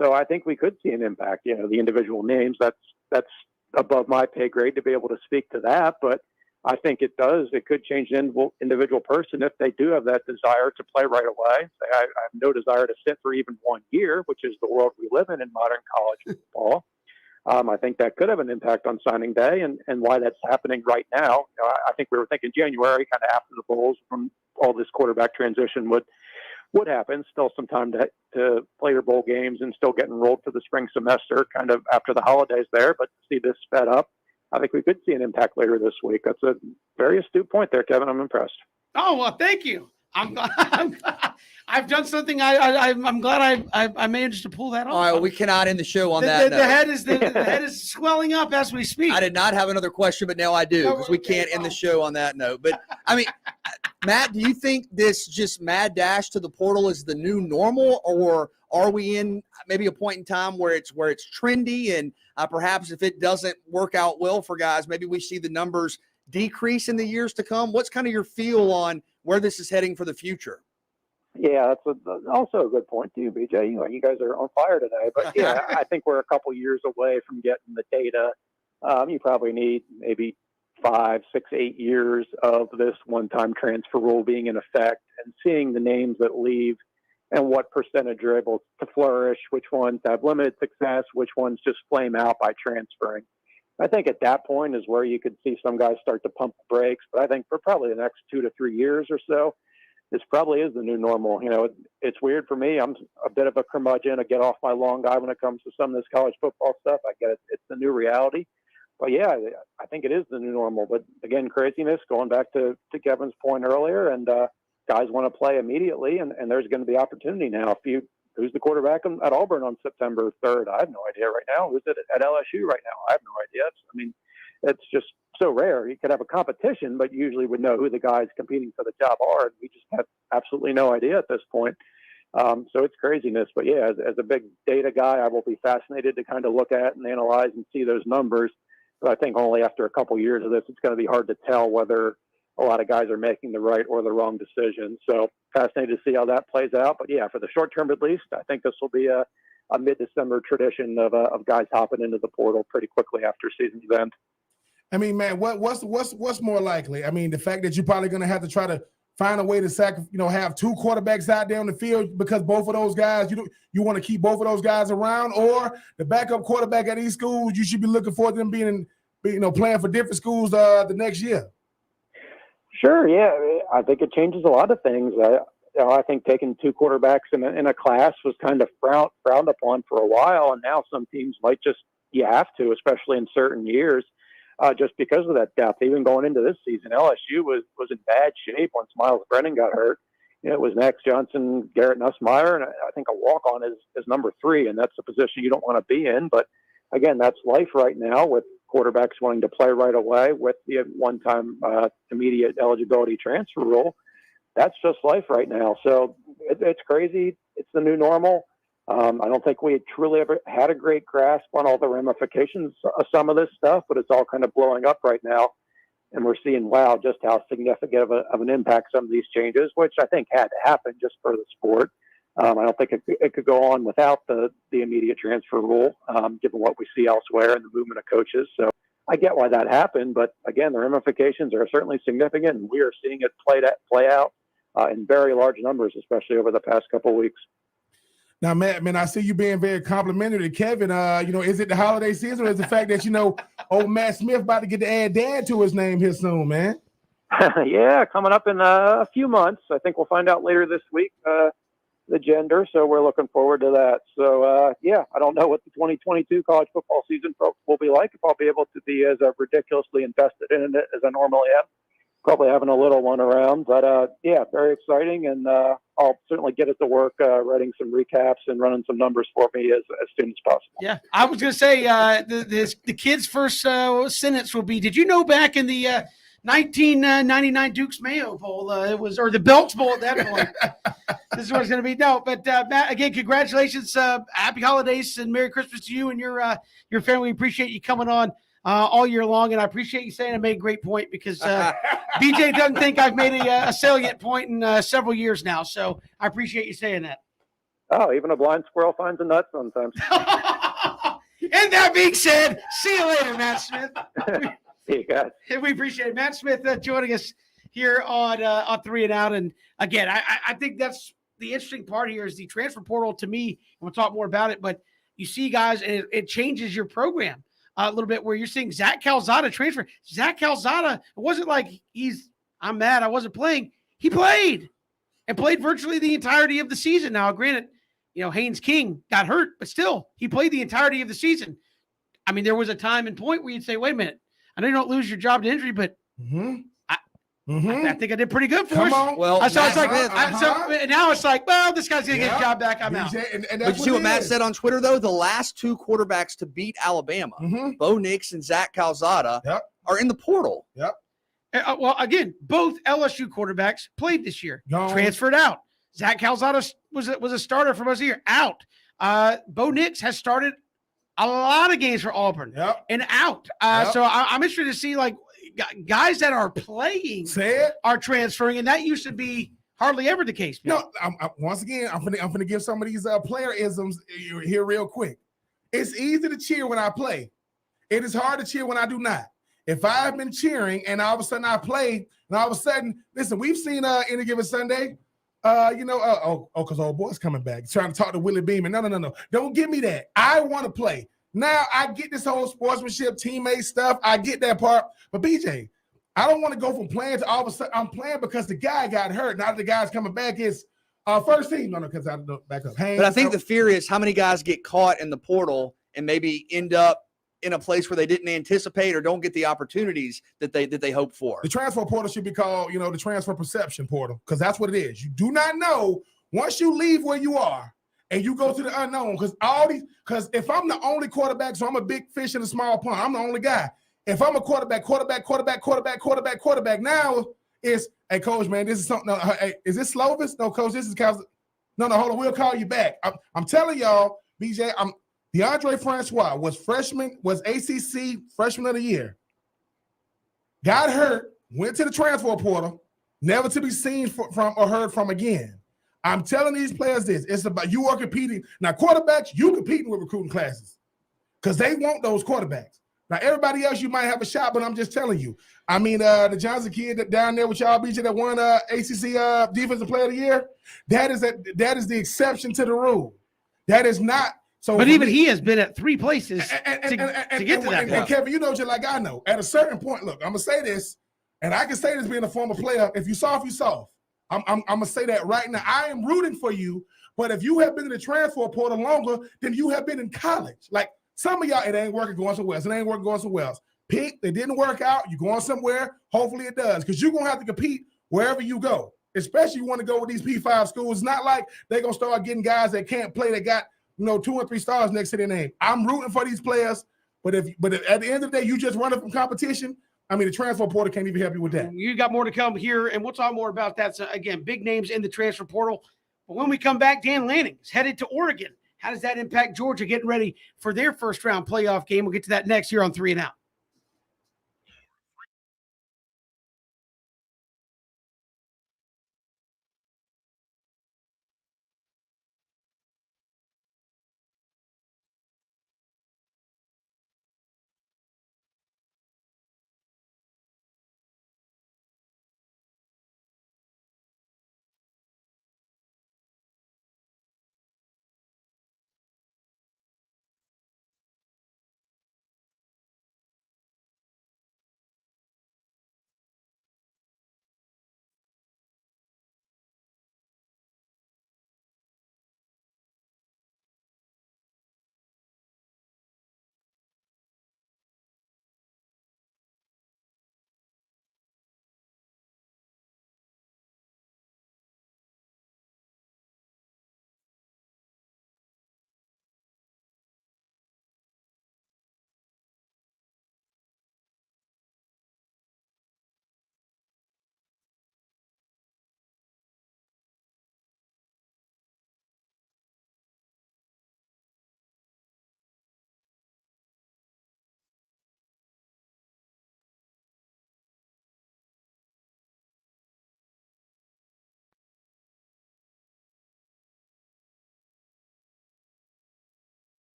Speaker 8: So I think we could see an impact. You know, the individual names, that's above my pay grade to be able to speak to that, but I think it does. It could change an individual person if they do have that desire to play right away. Say, I have no desire to sit for even 1 year, which is the world we live in modern college football. I think that could have an impact on signing day and why that's happening right now. You know, I think we were thinking January, kind of after the Bulls, when all this quarterback transition would happen. Still some time to play your bowl games and still get enrolled for the spring semester kind of after the holidays there. But to see this sped up, I think we could see an impact later this week. That's a very astute point there, Kevin. I'm impressed.
Speaker 1: Oh, well, thank you. I've done something. I'm glad I managed to pull that off.
Speaker 3: All right, well, we cannot end the show on
Speaker 1: the
Speaker 3: that note.
Speaker 1: The head is swelling up as we speak.
Speaker 3: I did not have another question, but now I do, because we can't end the show on that note. But I mean, Matt, do you think this just mad dash to the portal is the new normal, or are we in maybe a point in time where it's trendy and perhaps if it doesn't work out well for guys, maybe we see the numbers decrease in the years to come? What's kind of your feel on where this is heading for the future?
Speaker 8: Yeah, that's also a good point too, BJ. You know, you guys are on fire today. But yeah, I think we're a couple years away from getting the data. You probably need maybe 5, 6, 8 years of this one-time transfer rule being in effect and seeing the names that leave and what percentage are able to flourish, which ones have limited success, which ones just flame out by transferring. I think at that point is where you could see some guys start to pump the brakes. But I think for probably the next 2 to 3 years or so, this probably is the new normal. You know, it's weird for me. I'm a bit of a curmudgeon, a get off my lawn guy when it comes to some of this college football stuff. I get it. It's the new reality. But yeah, I think it is the new normal. But again, craziness, going back to Kevin's point earlier, and guys want to play immediately, and there's going to be opportunity now. Who's the quarterback at Auburn on September 3rd? I have no idea right now. Who's it at LSU right now? I have no idea. I mean, it's just so rare. You could have a competition, but you usually would know who the guys competing for the job are. And we just have absolutely no idea at this point. So it's craziness. But yeah, as a big data guy, I will be fascinated to kind of look at and analyze and see those numbers. But I think only after a couple years of this, it's going to be hard to tell whether a lot of guys are making the right or the wrong decision. So fascinated to see how that plays out. But yeah, for the short term at least, I think this will be a mid-December tradition of guys hopping into the portal pretty quickly after season's end.
Speaker 4: I mean, man, what's more likely? I mean, the fact that you're probably going to have to try to find a way to have two quarterbacks out there on the field because both of those guys, you want to keep both of those guys around, or the backup quarterback at these schools, you should be looking for them playing for different schools the next year.
Speaker 8: Sure, yeah, I think it changes a lot of things. I think taking two quarterbacks in a class was kind of frowned upon for a while, and now some teams might you have to, especially in certain years. Just because of that depth. Even going into this season, LSU was in bad shape once Miles Brennan got hurt. It was Max Johnson, Garrett Nussmeier, and I think a walk-on is number 3, and that's a position you don't want to be in. But again, that's life right now with quarterbacks wanting to play right away with the one-time immediate eligibility transfer rule. That's just life right now. So it's crazy. It's the new normal. I don't think we truly ever had a great grasp on all the ramifications of some of this stuff, but it's all kind of blowing up right now. And we're seeing, wow, just how significant of an impact some of these changes, which I think had to happen just for the sport. I don't think it could go on without the immediate transfer rule, given what we see elsewhere in the movement of coaches. So I get why that happened, but again, the ramifications are certainly significant, and we are seeing it play out in very large numbers, especially over the past couple of weeks.
Speaker 4: Now, Matt, man, I see you being very complimentary to Kevin. Is it the holiday season, or is the fact that, old Matt Smith about to get to add dad to his name here soon, man?
Speaker 8: Yeah, coming up in a few months. I think we'll find out later this week the gender, so we're looking forward to that. So, I don't know what the 2022 college football season will be like, if I'll be able to be as ridiculously invested in it as I normally am. Probably having a little one around, but very exciting, and I'll certainly get it to work writing some recaps and running some numbers for me as soon as possible.
Speaker 1: Yeah, I was going to say the kids' first sentence will be, did you know back in the 1999 Dukes Mayo Bowl, or the Belts Bowl at that point? This is what it's going to be. No, but Matt, again, congratulations, happy holidays, and Merry Christmas to you and your family. We appreciate you coming on all year long, and I appreciate you saying I made a great point, because BJ doesn't think I've made a salient point in several years now, so I appreciate you saying that.
Speaker 8: Oh, even a blind squirrel finds a nut sometimes.
Speaker 1: And that being said, see you later, Matt Smith.
Speaker 8: See you guys.
Speaker 1: We appreciate it. Matt Smith joining us here on 3 and Out, and again, I think that's the interesting part here is the transfer portal. To me, and we'll talk more about it, but you see guys, and it changes your program a little bit, where you're seeing Zach Calzada transfer. Zach Calzada, it wasn't like I'm mad I wasn't playing. He played and played virtually the entirety of the season. Now, granted, Haynes King got hurt, but still, he played the entirety of the season. I mean, there was a time and point where you'd say, wait a minute, I know you don't lose your job to injury, but I think I did pretty good for us.
Speaker 3: Well,
Speaker 1: and now it's like, well, this guy's going to get his job back. I'm out.
Speaker 4: And
Speaker 3: but you see what Matt said on Twitter, though? The last 2 quarterbacks to beat Alabama, Bo Nix and Zach Calzada, are in the portal.
Speaker 4: Yep.
Speaker 1: Well, again, both LSU quarterbacks played this year, transferred out. Zach Calzada was a starter for most of the year, out. Bo Nix has started a lot of games for Auburn and out. So I'm interested to see, like, guys that are playing are transferring, and that used to be hardly ever the case.
Speaker 4: No, once again, I'm gonna give some of these player-isms here real quick. It's easy to cheer when I play. It is hard to cheer when I do not. If I've been cheering and all of a sudden I play, and all of a sudden, listen, we've seen Any Given Sunday, because old boy's coming back, trying to talk to Willie Beeman. No. Don't give me that. I want to play. Now, I get this whole sportsmanship, teammate stuff. I get that part. But, BJ, I don't want to go from playing to all of a sudden I'm playing because the guy got hurt. Now that the guy's coming back, it's first team. No, because I don't back up.
Speaker 3: But I think the fear is how many guys get caught in the portal and maybe end up in a place where they didn't anticipate or don't get the opportunities that they hope for.
Speaker 4: The transfer portal should be called, the transfer perception portal, because that's what it is. You do not know once you leave where you are and you go to the unknown, because if I'm the only quarterback, so I'm a big fish in a small pond, I'm the only guy. If I'm a quarterback, now it's, hey, coach, man, this is something. No, hey, is this Slovis? No, coach, this is Cal. No, hold on, we'll call you back. I'm telling y'all, BJ, DeAndre Francois was ACC freshman of the year. Got hurt, went to the transfer portal, never to be seen from or heard from again. I'm telling these players this. It's about you are competing. Now, quarterbacks, you competing with recruiting classes because they want those quarterbacks. Now, everybody else, you might have a shot, but I'm just telling you. I mean, the Johnson kid that down there with y'all, BJ, that won ACC Defensive Player of the Year, that is the exception to the rule. That is not. So,
Speaker 1: but even he has been at 3 places to get to that point.
Speaker 4: And Kevin, you know, just like I know, at a certain point, look, I'm gonna say this, and I can say this being a former player. If you soft, you soft. I'm gonna say that right now. I am rooting for you, but if you have been in the transfer portal longer than you have been in college, like some of y'all, it ain't working going somewhere else. It ain't working going somewhere else. Pick, it didn't work out. You're going somewhere. Hopefully it does, because you're gonna have to compete wherever you go. Especially you want to go with these P5 schools. It's not like they're gonna start getting guys that can't play that got 2 and 3 stars next to their name. I'm rooting for these players, but if at the end of the day you just running from competition, I mean the transfer portal can't even help you with that.
Speaker 1: You got more to come here, and we'll talk more about that. So again, big names in the transfer portal. But when we come back, Dan Lanning is headed to Oregon. How does that impact Georgia getting ready for their first round playoff game? We'll get to that next year on 3 and Out.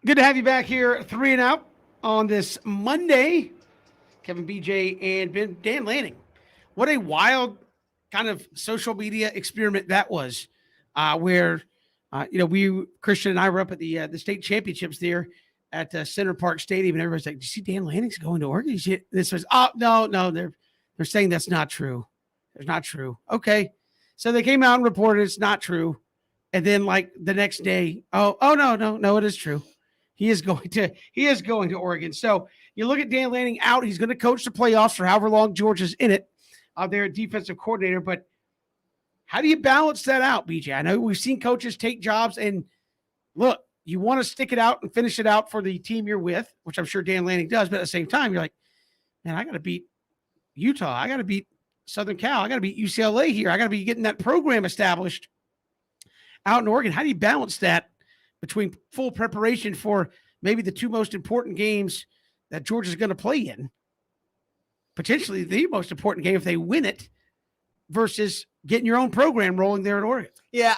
Speaker 1: Good to have you back here, 3 and Out, on this Monday. Kevin, BJ, and Dan Lanning. What a wild kind of social media experiment that was, where Christian and I were up at the state championships there at Center Park Stadium, and everybody's like, "Do you see Dan Lanning's going to Oregon?" This was, "Oh no, they're saying that's not true. It's not true." Okay, so they came out and reported it's not true, and then like the next day, oh no, it is true. He is going to Oregon. So you look at Dan Lanning out. He's going to coach the playoffs for however long Georgia's in it. They're a defensive coordinator, but how do you balance that out, BJ? I know we've seen coaches take jobs, and look, you want to stick it out and finish it out for the team you're with, which I'm sure Dan Lanning does. But at the same time, you're like, man, I got to beat Utah. I got to beat Southern Cal. I got to beat UCLA here. I got to be getting that program established out in Oregon. How do you balance that between full preparation for maybe the two most important games that Georgia's going to play in, potentially the most important game if they win it, versus getting your own program rolling there at Oregon?
Speaker 3: Yeah,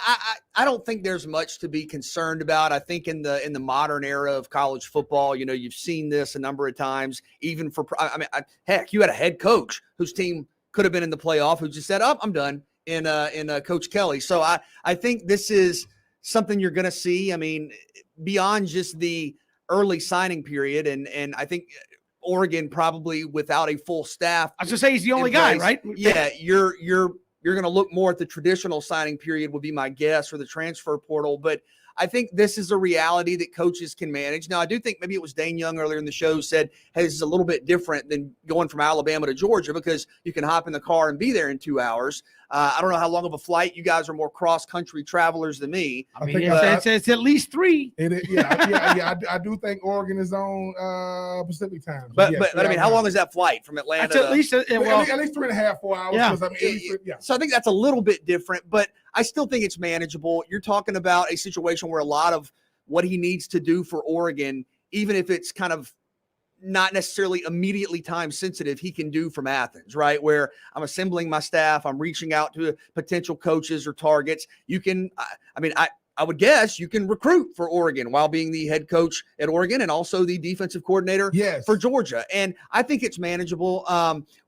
Speaker 3: I don't think there's much to be concerned about. I think in the modern era of college football, you've seen this a number of times. Even heck, you had a head coach whose team could have been in the playoff who just said, "Oh, I'm done," in Coach Kelly. So I think this is something you're going to see. I mean, beyond just the early signing period, and I think Oregon probably without a full staff.
Speaker 1: I was going to say he's the only guy, right?
Speaker 3: Yeah, you're going to look more at the traditional signing period would be my guess, or the transfer portal. But I think this is a reality that coaches can manage. Now, I do think maybe it was Dane Young earlier in the show said, hey, this is a little bit different than going from Alabama to Georgia because you can hop in the car and be there in 2 hours. I don't know how long of a flight. You guys are more cross-country travelers than me.
Speaker 1: I mean, it's at least 3.
Speaker 4: I do think Oregon is on Pacific time.
Speaker 3: But I mean, how long is that flight from Atlanta?
Speaker 1: That's at least
Speaker 4: 3.5, 4 hours.
Speaker 1: Yeah.
Speaker 3: So I think that's a little bit different, but I still think it's manageable. You're talking about a situation where a lot of what he needs to do for Oregon, even if it's kind of not necessarily immediately time sensitive, he can do from Athens, right? Where I'm assembling my staff, I'm reaching out to potential coaches or targets. You can, I would guess you can recruit for Oregon while being the head coach at Oregon and also the defensive coordinator for Georgia. And I think it's manageable.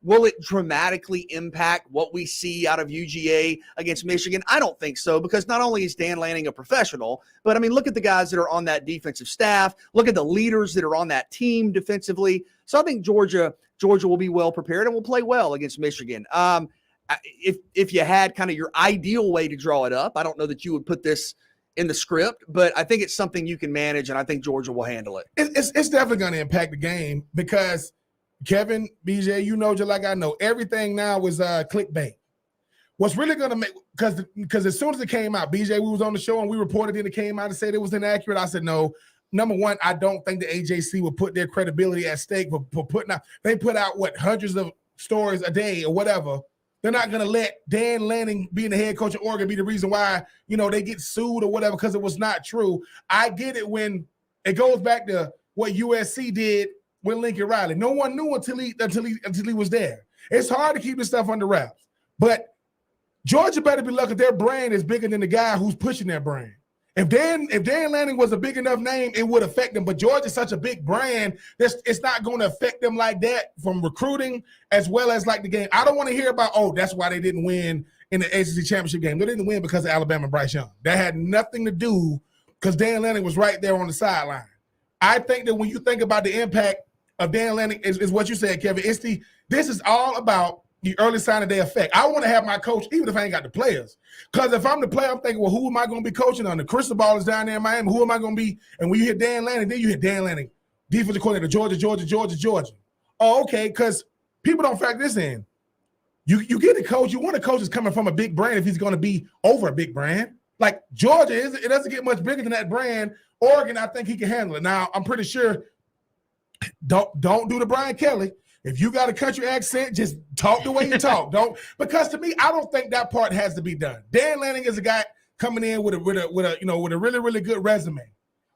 Speaker 3: Will it dramatically impact what we see out of UGA against Michigan? I don't think so, because not only is Dan Lanning a professional, but I mean, look at the guys that are on that defensive staff. Look at the leaders that are on that team defensively. So I think Georgia will be well prepared and will play well against Michigan. If you had kind of your ideal way to draw it up, I don't know that you would put this in the script, but I think it's something you can manage, and I think Georgia will handle it.
Speaker 4: It's definitely going to impact the game because Kevin, BJ, just like I know, everything now is clickbait. What's really going to make, because as soon as it came out, BJ, we was on the show and we reported it came out and said it was inaccurate. I said, no. Number one, I don't think the AJC would put their credibility at stake for putting out. They put out hundreds of stories a day or whatever. They're not going to let Dan Lanning being the head coach of Oregon be the reason why, they get sued or whatever because it was not true. I get it when it goes back to what USC did with Lincoln Riley. No one knew until he was there. It's hard to keep this stuff under wraps. But Georgia better be lucky their brand is bigger than the guy who's pushing their brand. If Dan Lanning was a big enough name, it would affect them. But Georgia's such a big brand, it's not going to affect them like that from recruiting as well as like the game. I don't want to hear about, that's why they didn't win in the ACC championship game. They didn't win because of Alabama and Bryce Young. That had nothing to do because Dan Lanning was right there on the sideline. I think that when you think about the impact of Dan Lanning, is what you said, Kevin. This is all about the early sign of their effect. I want to have my coach, even if I ain't got the players. Because if I'm the player, I'm thinking, well, who am I going to be coaching under? Crystal Ball is down there in Miami. Who am I going to be? And when you hit Dan Lanning, then you hit Dan Lanning, defensive coordinator, Georgia. Oh, okay, because people don't factor this in. You get a coach, you want a coach that's coming from a big brand if he's going to be over a big brand. Like Georgia, it doesn't get much bigger than that brand. Oregon, I think he can handle it. Now, I'm pretty sure, don't do the Brian Kelly. If you got a country accent, just talk the way you talk. Because to me, I don't think that part has to be done. Dan Lanning is a guy coming in with a really, really good resume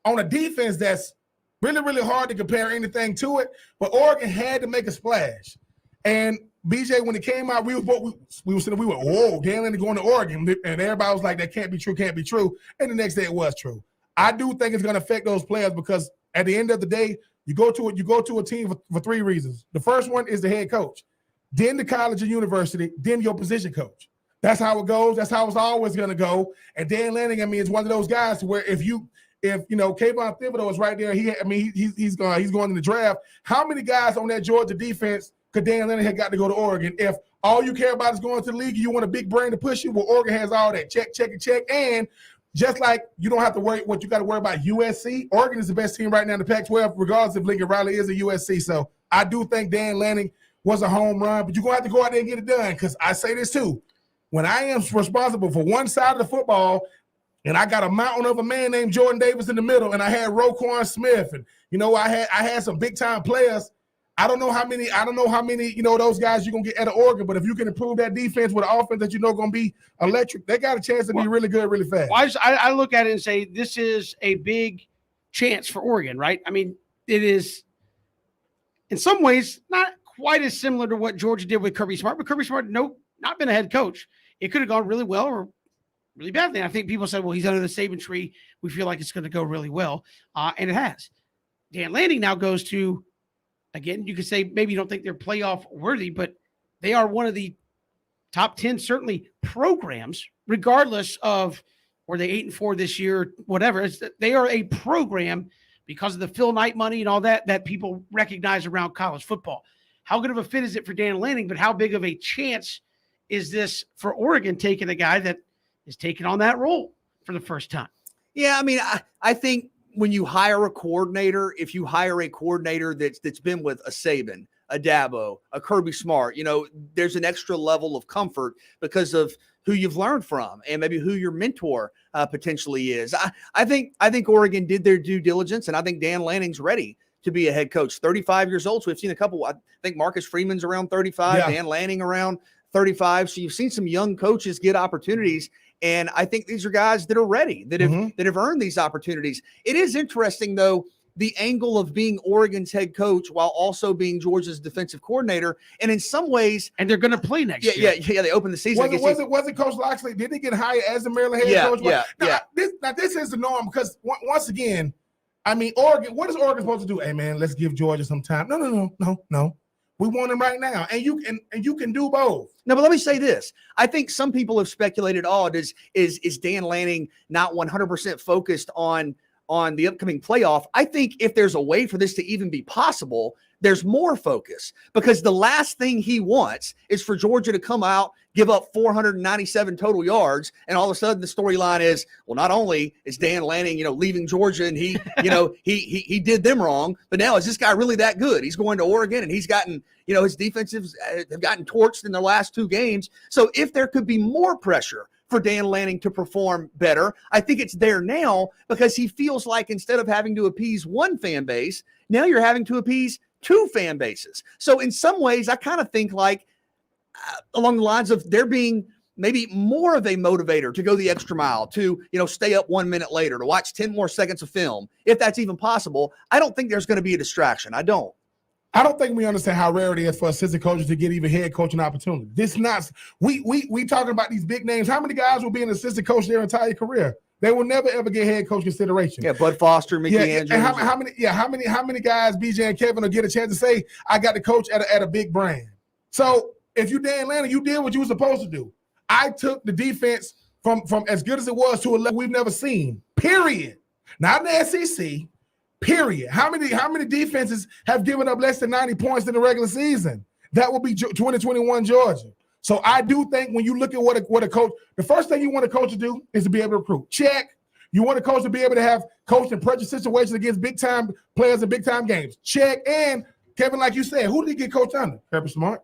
Speaker 4: on a defense that's really, really hard to compare anything to it. But Oregon had to make a splash. And BJ, when it came out, we were whoa, Dan Lanning going to Oregon, and everybody was like, that can't be true. And the next day it was true. I do think it's going to affect those players because at the end of the day, you go to a team for 3 reasons. The first one is the head coach, then the college or university, then your position coach. That's how it goes. That's how it's always going to go. And Dan Lanning, is one of those guys where if Kayvon Thibodeau is right there, he's going in the draft. How many guys on that Georgia defense could Dan Lanning have got to go to Oregon? If all you care about is going to the league, you want a big brain to push you. Well, Oregon has all that. Check. And just like you don't have to worry what you got to worry about USC, Oregon is the best team right now in the Pac-12, regardless if Lincoln Riley is a USC. So I do think Dan Lanning was a home run, but you're going to have to go out there and get it done because I say this too. When I am responsible for one side of the football and I got a mountain of a man named Jordan Davis in the middle and I had Roquan Smith and, I had some big-time players, I don't know how many, those guys you're going to get out of Oregon, but if you can improve that defense with an offense that going to be electric, they got a chance to be really good, really fast.
Speaker 1: Well, I look at it and say this is a big chance for Oregon, right? It is in some ways not quite as similar to what Georgia did with Kirby Smart, but Kirby Smart, not been a head coach. It could have gone really well or really badly. I think people said, well, he's under the Saban tree. We feel like it's going to go really well. And it has. Dan Lanning now goes to, again, you could say maybe you don't think they're playoff worthy, but they are one of the top 10, certainly, programs, regardless of were they 8-4 this year, whatever. They are a program because of the Phil Knight money and all that people recognize around college football. How good of a fit is it for Dan Lanning, but how big of a chance is this for Oregon taking a guy that is taking on that role for the first time?
Speaker 3: Yeah, I think when you hire a coordinator, if you hire a coordinator that's been with a Saban, a Dabo, a Kirby Smart, there's an extra level of comfort because of who you've learned from and maybe who your mentor potentially is. I think Oregon did their due diligence, and I think Dan Lanning's ready to be a head coach. 35 years old, so we've seen a couple. I think Marcus Freeman's around 35, yeah. Dan Lanning around 35. So you've seen some young coaches get opportunities, and I think these are guys that are ready, that have earned these opportunities. It is interesting, though, the angle of being Oregon's head coach while also being Georgia's defensive coordinator, and in some ways,
Speaker 1: and they're going to play next year.
Speaker 3: Yeah. They open the season.
Speaker 4: Was it Coach Loxley? Did he get hired as the Maryland head coach? This is the norm because once again, Oregon. What is Oregon supposed to do? Hey man, let's give Georgia some time. No. We want him right now, and you can do both.
Speaker 3: No, but let me say this. I think some people have speculated, is Dan Lanning not 100% focused on the upcoming playoff? I think if there's a way for this to even be possible, there's more focus, because the last thing he wants is for Georgia to come out, give up 497 total yards, and all of a sudden the storyline is, well, not only is Dan Lanning, leaving Georgia and he, he did them wrong, but now is this guy really that good? He's going to Oregon and he's gotten, his defensives have gotten torched in their last 2 games. So if there could be more pressure for Dan Lanning to perform better, I think it's there now, because he feels like instead of having to appease one fan base, now you're having to appease 2 fan bases. So in some ways, I kind of think like along the lines of there being maybe more of a motivator to go the extra mile, to, stay up 1 minute later, to watch 10 more seconds of film, if that's even possible. I don't think there's going to be a distraction. I don't think we understand how rare it is for assistant coaches to get even head coaching opportunity. This not we talking about these big names. How many guys will be an assistant coach their entire career? They will never ever get head coach consideration. Yeah, Bud Foster, Mickey Andrews.
Speaker 4: And how many guys BJ and Kevin will get a chance to say, I got to coach at a big brand. So if you Dan Lanning, you did what you were supposed to do. I took the defense from as good as it was to a level we've never seen. Period. Not in the SEC. Period. How many defenses have given up less than 90 points in the regular season? That will be 2021 Georgia. So I do think when you look at what a coach, the first thing you want a coach to do is to be able to recruit. Check. You want a coach to be able to have coached in pressure situations against big-time players in big-time games. Check. And Kevin, like you said, who did he get coached under? Kirby Smart.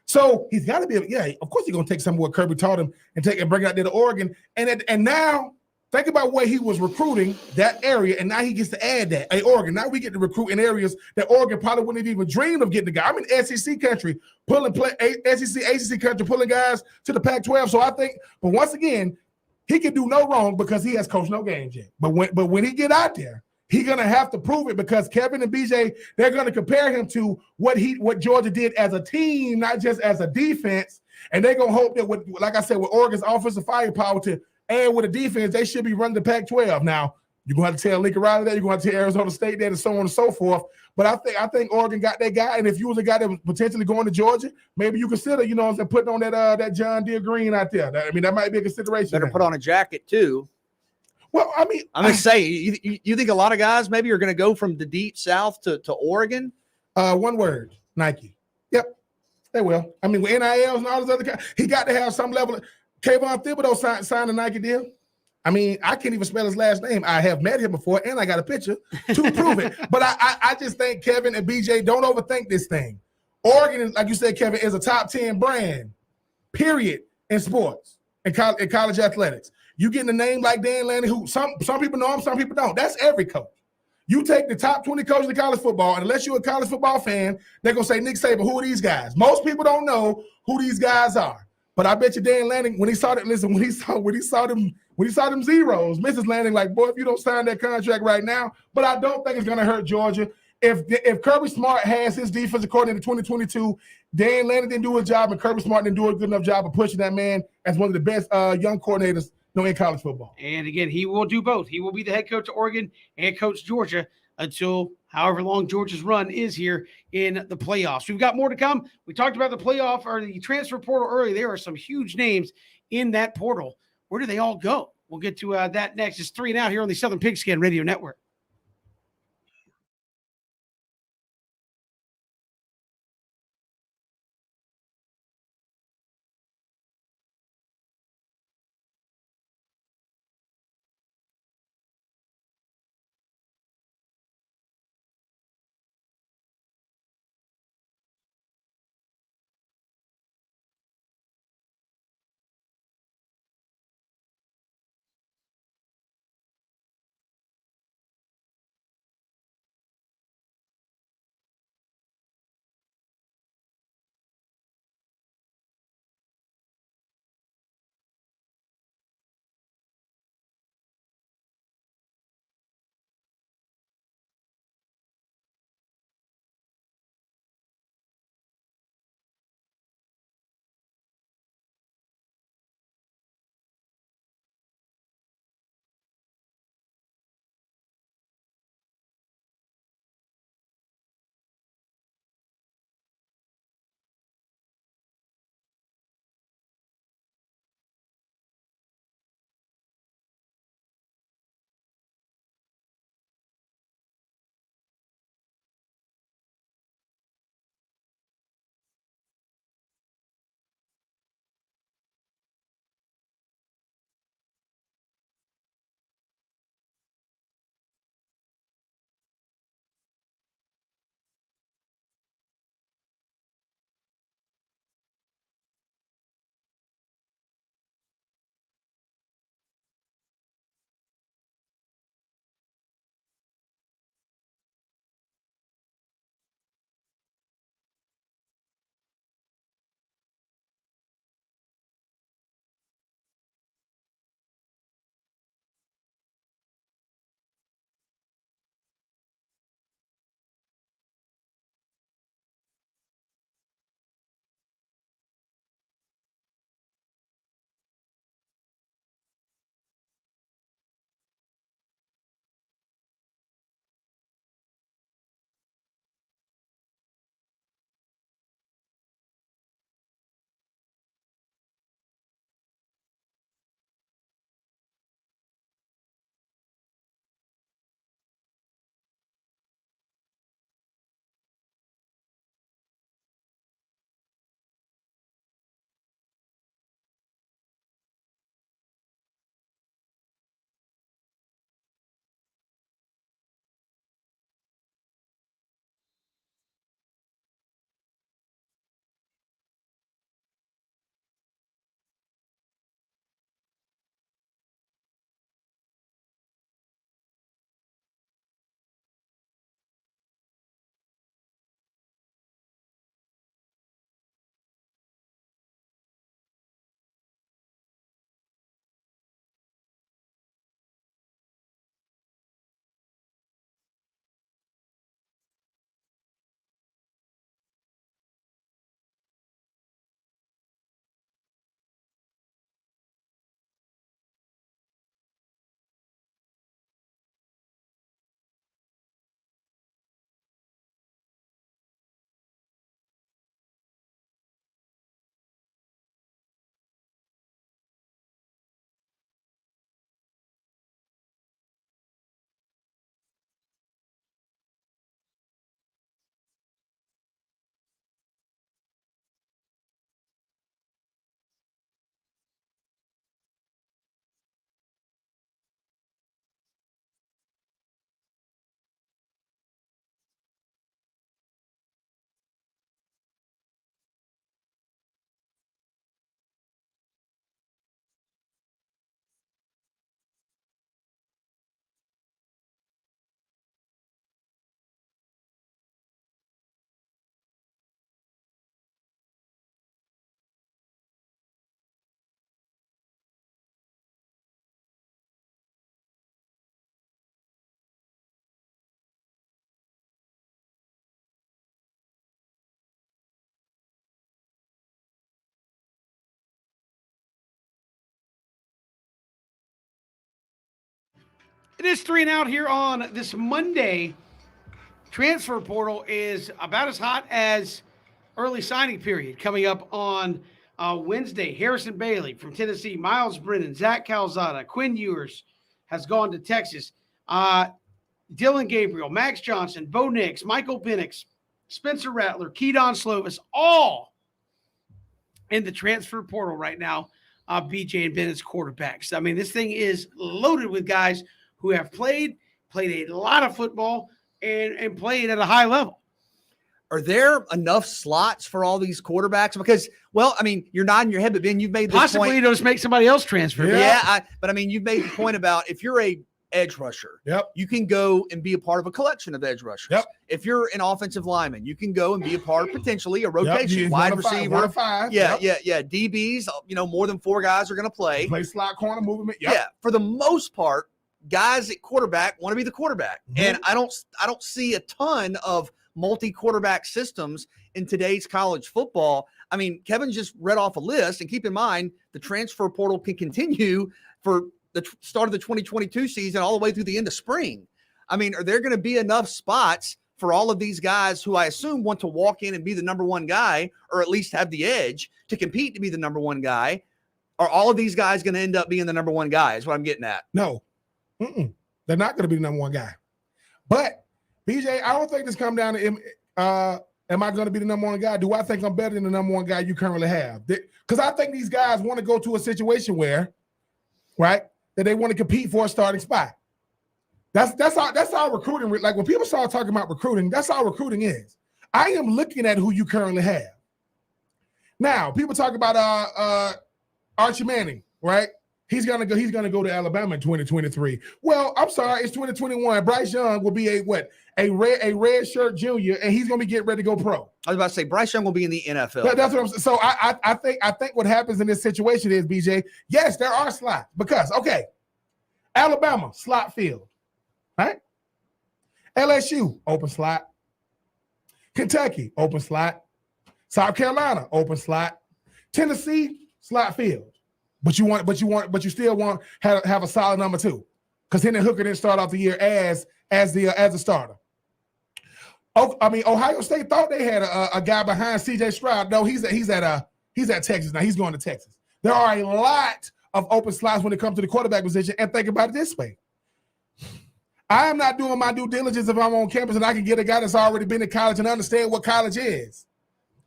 Speaker 4: So he's got to be able, of course he's going to take some of what Kirby taught him and bring it out there to Oregon. And now think about where he was recruiting that area, and now he gets to add that. Hey, Oregon, now we get to recruit in areas that Oregon probably wouldn't have even dreamed of getting the guy. I'm in SEC country, SEC, ACC country, pulling guys to the Pac-12. So I think, but once again, he can do no wrong because he has coached no games yet. But when he get out there, he's going to have to prove it, because Kevin and BJ, they're going to compare him to what Georgia did as a team, not just as a defense. And they're going to hope that, like I said, with Oregon's offensive firepower to and with a defense, they should be running the Pac-12. Now, You're gonna have to tell Lincoln Riley that. You're gonna have to tell Arizona State that, and so on and so forth. But I think Oregon got that guy. And if you was a guy that was potentially going to Georgia, maybe you consider, you know what I'm saying, putting on that John Deere green out there. I mean, that might be a consideration.
Speaker 3: Better put on a jacket too.
Speaker 4: Well, I mean,
Speaker 3: I'm just saying, you think a lot of guys maybe are going to go from the deep south to Oregon?
Speaker 4: One word, Nike. Yep, they will. I mean, with NILs and all this other guys, he got to have some level of. Kayvon Thibodeau signed a Nike deal. I mean, I can't even spell his last name. I have met him before, and I got a picture to prove it. But I just think Kevin and BJ don't overthink this thing. Oregon, like you said, Kevin, is a top 10 brand, period, in sports and college athletics. You getting a name like Dan Lanning, who some people know him, some people don't. That's every coach. You take the top 20 coaches in college football, and unless you're a college football fan, they're gonna say, Nick Saban, who are these guys? Most people don't know who these guys are. But I bet you Dan Lanning, when he saw them zeros, Mrs. Lanning, like, boy, if you don't sign that contract right now, but I don't think it's gonna hurt Georgia. If Kirby Smart has his defensive coordinator in 2022, Dan Lanning didn't do his job, and Kirby Smart didn't do a good enough job of pushing that man as one of the best young coordinators in college football.
Speaker 1: And again, he will do both. He will be the head coach of Oregon and coach Georgia until however long Georgia's run is here in the playoffs. We've got more to come. We talked about the playoff or the transfer portal earlier. There are some huge names in that portal. Where do they all go? We'll get to that next. It's 3 and Out here on the Southern Pigskin Radio Network. It is 3 and Out here on this Monday. Transfer portal is about as hot as early signing period coming up on Wednesday. Harrison Bailey from Tennessee, Miles Brennan, Zach Calzada, Quinn Ewers has gone to Texas. Dylan Gabriel, Max Johnson, Bo Nix, Michael Penix, Spencer Rattler, Keaton Slovis, all in the transfer portal right now. BJ and Bennett's quarterbacks. I mean, this thing is loaded with guys who have played a lot of football, and played at a high level.
Speaker 3: Are there enough slots for all these quarterbacks? Because, well, I mean, you're nodding your head, but Ben, you've made this
Speaker 1: Possibly
Speaker 3: point.
Speaker 1: just make somebody else transfer.
Speaker 3: Yeah, but I mean, you've made the point about if you're a edge rusher, you can go and be a part of a collection of edge rushers. If you're an offensive lineman, you can go and be a part of potentially a rotation, wide receiver.
Speaker 4: 1 of 5.
Speaker 3: Yeah. DBs, more than 4 guys are going to play.
Speaker 4: Play slot corner movement.
Speaker 3: Yeah, for the most part, guys at quarterback want to be the quarterback. And I don't see a ton of multi-quarterback systems in today's college football. I mean, Kevin just read off a list, and keep in mind the transfer portal can continue for the start of the 2022 season all the way through the end of spring. I mean, are there going to be enough spots for all of these guys who I assume want to walk in and be the number one guy, or at least have the edge to compete to be the number one guy? Are all of these guys going to end up being the number one guy is what I'm getting at?
Speaker 4: No. They're not going to be the number one guy. But, BJ, I don't think this comes down to am I going to be the number one guy? Do I think I'm better than the number one guy you currently have? Because I think these guys want to go to a situation where, right, that they want to compete for a starting spot. That's how recruiting, like when people start talking about recruiting, that's how recruiting is. I am looking at who you currently have. Now, people talk about Archie Manning, right? He's gonna go to Alabama in 2023. Well, I'm sorry, it's 2021. Bryce Young will be a red shirt junior, and he's gonna be getting ready to go pro.
Speaker 3: I was about to say Bryce Young will be in the NFL.
Speaker 4: That's what I'm saying. So I think what happens in this situation is, BJ, yes, there are slots because Alabama slot field, right? LSU open slot, Kentucky open slot, South Carolina open slot, Tennessee slot field. But you still want have a solid number 2, because Hendon Hooker didn't start off the year as the starter. Ohio State thought they had a guy behind C.J. Stroud. No, he's at Texas now. He's going to Texas. There are a lot of open slots when it comes to the quarterback position. And think about it this way: I am not doing my due diligence if I'm on campus and I can get a guy that's already been to college and understand what college is.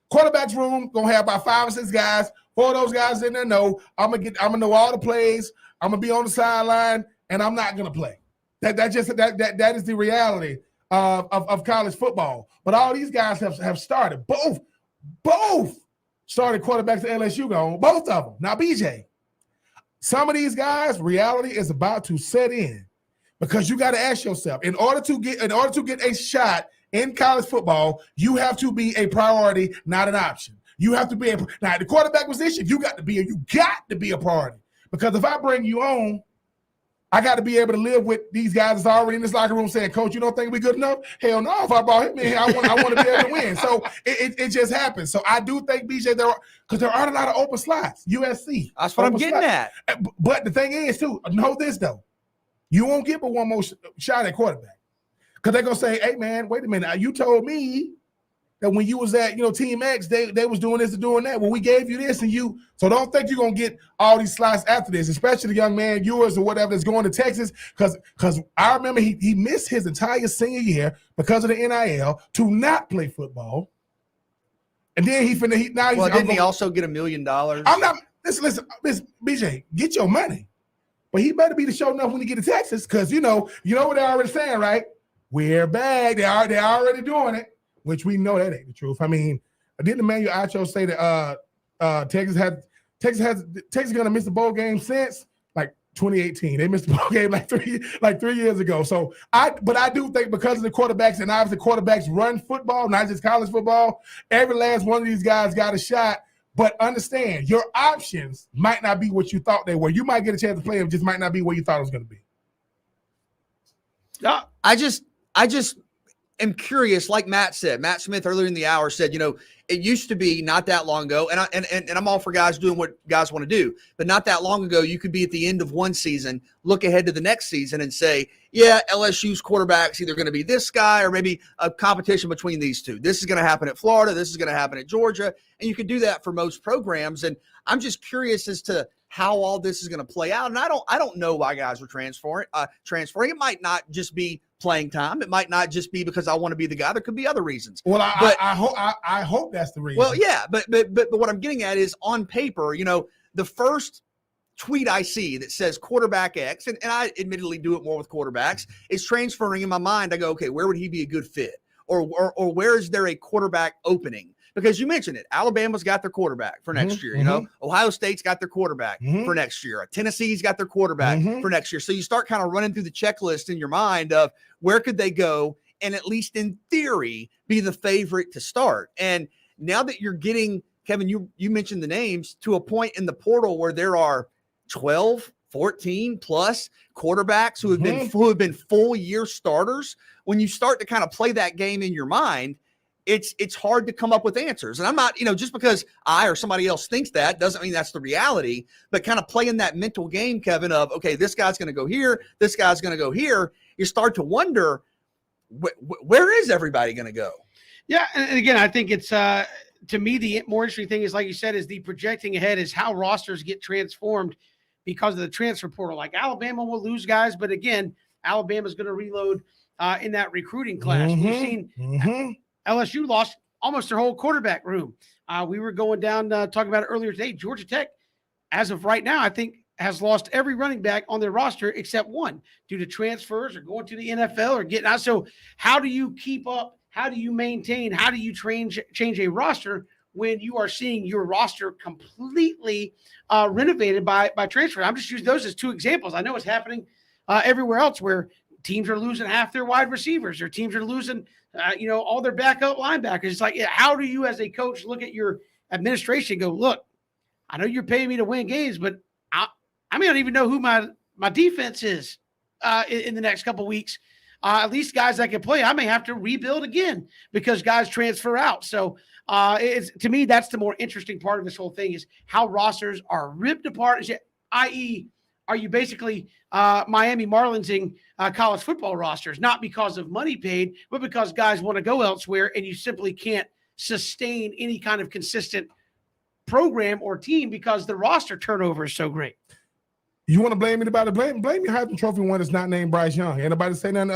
Speaker 4: Quarterback's room gonna have about 5 or 6 guys. 4 of those guys in there know I'm gonna know all the plays. I'm gonna be on the sideline, and I'm not gonna play. That is the reality of college football. But all these guys have started. Both started quarterbacks at LSU gone. Both of them. Now, BJ, some of these guys, reality is about to set in, because you got to ask yourself, in order to get a shot in college football, you have to be a priority, not an option. You have to be now the quarterback position. You got to be a priority, because if I bring you on, I got to be able to live with these guys that's already in this locker room saying, "Coach, you don't think we good enough?" Hell no! If I brought him in, I want to be able to win. So it just happens. So I do think, BJ, there aren't a lot of open slots. USC.
Speaker 3: That's what I'm getting at.
Speaker 4: But the thing is, too, know this though, you won't get but one more shot at quarterback, because they're gonna say, "Hey man, wait a minute, you told me that when you was at Team X, they was doing this and doing that. Well, we gave you this, and so don't think you're gonna get all these slots after this, especially the young man yours or whatever that's going to Texas, because I remember he missed his entire senior year because of the NIL to not play football, and then didn't he
Speaker 3: also get $1 million?
Speaker 4: I'm not listen, BJ, get your money, but he better be the show enough when he get to Texas, because you know what they're already saying, right? We're back. They're already doing it. Which we know that ain't the truth. I mean, didn't Emmanuel Acho say that Texas gonna miss the bowl game since like 2018? They missed the bowl game like 3 years ago. So I do think, because of the quarterbacks, and obviously quarterbacks run football, not just college football, every last one of these guys got a shot. But understand, your options might not be what you thought they were. You might get a chance to play them, just might not be where you thought it was going to be.
Speaker 3: I just am curious, like Matt said, Matt Smith earlier in the hour said, it used to be not that long ago, and I'm all for guys doing what guys want to do, but not that long ago, you could be at the end of one season, look ahead to the next season and say, yeah, LSU's quarterback's either going to be this guy or maybe a competition between these two. This is going to happen at Florida. This is going to happen at Georgia. And you can do that for most programs. And I'm just curious as to how all this is going to play out. And I don't know why guys are transferring. It might not just be playing time. It might not just be because I want to be the guy. There could be other reasons.
Speaker 4: Well, I hope that's the reason.
Speaker 3: Well, yeah, but what I'm getting at is on paper, the first tweet I see that says quarterback X, and I admittedly do it more with quarterbacks, is transferring in my mind. I go, okay, where would he be a good fit? Or where is there a quarterback opening? Because you mentioned it. Alabama's got their quarterback for next year. Ohio State's got their quarterback for next year. Tennessee's got their quarterback for next year. So you start kind of running through the checklist in your mind of where could they go and at least in theory be the favorite to start. And now that you're getting, Kevin, you mentioned the names, to a point in the portal where there are 12, 14 plus quarterbacks who have been full year starters. When you start to kind of play that game in your mind, it's hard to come up with answers. And I'm not, just because I or somebody else thinks that doesn't mean that's the reality, but kind of playing that mental game, Kevin, of, okay, this guy's going to go here, this guy's going to go here. You start to wonder, where is everybody going to go?
Speaker 1: Yeah. And again, I think it's, to me, the more interesting thing is, like you said, is the projecting ahead is how rosters get transformed because of the transfer portal. Like Alabama will lose guys, but again, Alabama's going to reload in that recruiting class. We've seen LSU lost almost their whole quarterback room. We were going down talking about it earlier today. Georgia Tech, as of right now, I think has lost every running back on their roster except one due to transfers or going to the NFL or getting out. So how do you keep up? How do you maintain? How do you change a roster when you are seeing your roster completely renovated by transfer? I'm just using those as two examples. I know it's happening everywhere else where teams are losing half their wide receivers or teams are losing, all their backup linebackers. It's like, how do you as a coach look at your administration and go, look, I know you're paying me to win games, but I may not even know who my defense is in the next couple of weeks. At least guys that can play, I may have to rebuild again because guys transfer out. So to me, that's the more interesting part of this whole thing is how rosters are ripped apart, i.e., are you basically Miami Marlinsing college football rosters, not because of money paid, but because guys want to go elsewhere and you simply can't sustain any kind of consistent program or team because the roster turnover is so great.
Speaker 4: You want to blame anybody? Blame your Heisman Trophy one that's not named Bryce Young. Anybody say nothing?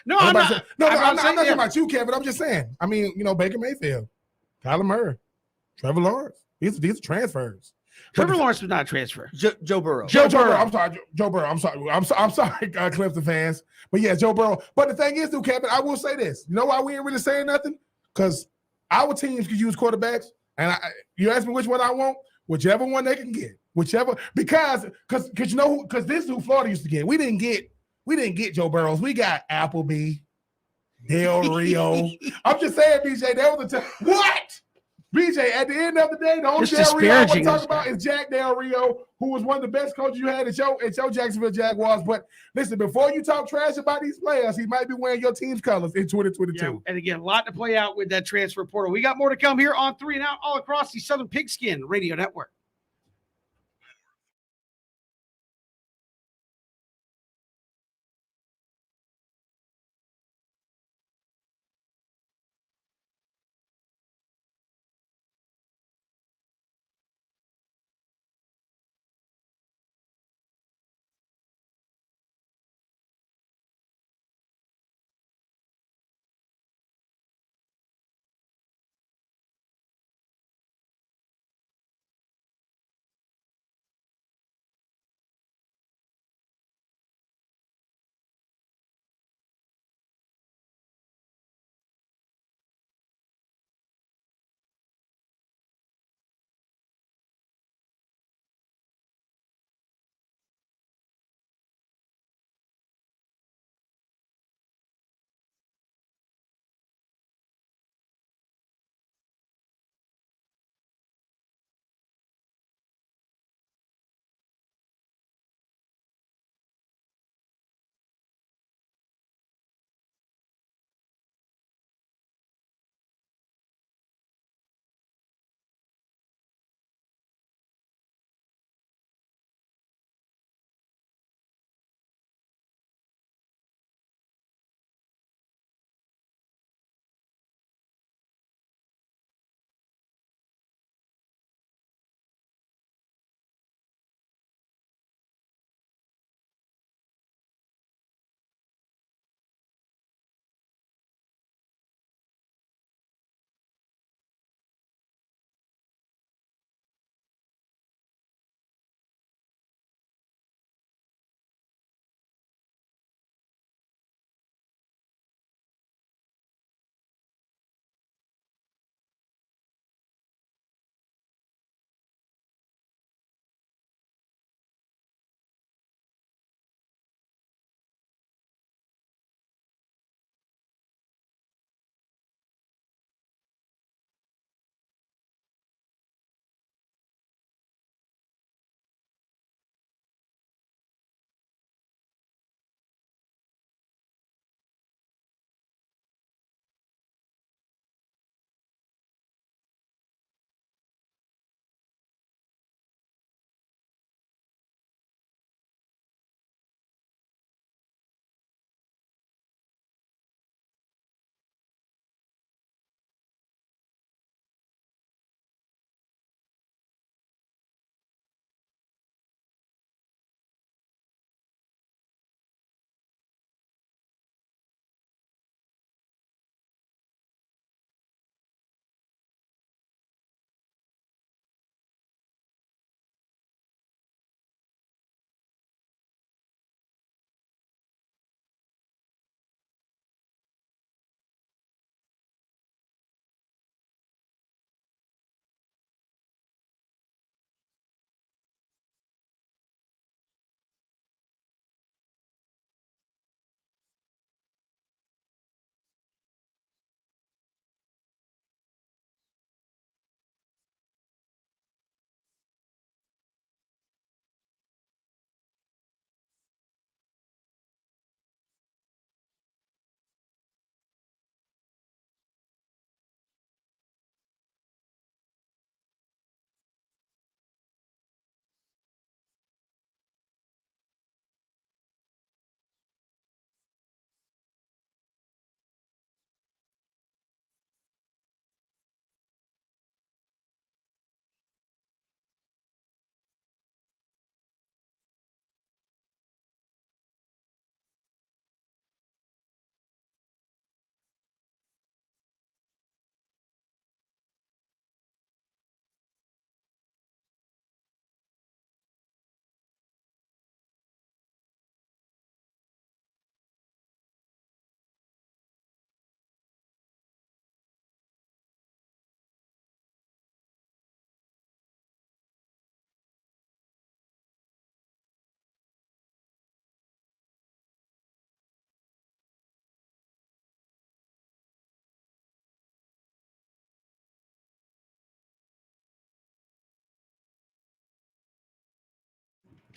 Speaker 1: No, I'm not.
Speaker 4: I'm not talking about you, Kevin. I'm just saying. I mean, Baker Mayfield, Kyler Murray, Trevor Lawrence. These are transfers.
Speaker 1: Trevor Lawrence was not a transfer.
Speaker 3: Joe Burrow.
Speaker 4: Joe Burrow. I'm sorry, Joe Burrow. I'm sorry, Clemson fans. But yeah, Joe Burrow. But the thing is, though, Kevin, I will say this. You know why we ain't really saying nothing? Because our teams could use quarterbacks, and you ask me which one I want, whichever one they can get. Whichever, because this is who Florida used to get. We didn't get Joe Burrows. We got Appleby, Del Rio. I'm just saying, BJ, that was the time. What? BJ, at the end of the day, the only Del Rio I want to talk about is Jack Del Rio, who was one of the best coaches you had at your Jacksonville Jaguars. But listen, before you talk trash about these players, he might be wearing your team's colors in 2022.
Speaker 1: Yeah, and again, a lot to play out with that transfer portal. We got more to come here on 3 and Out all across the Southern Pigskin Radio Network.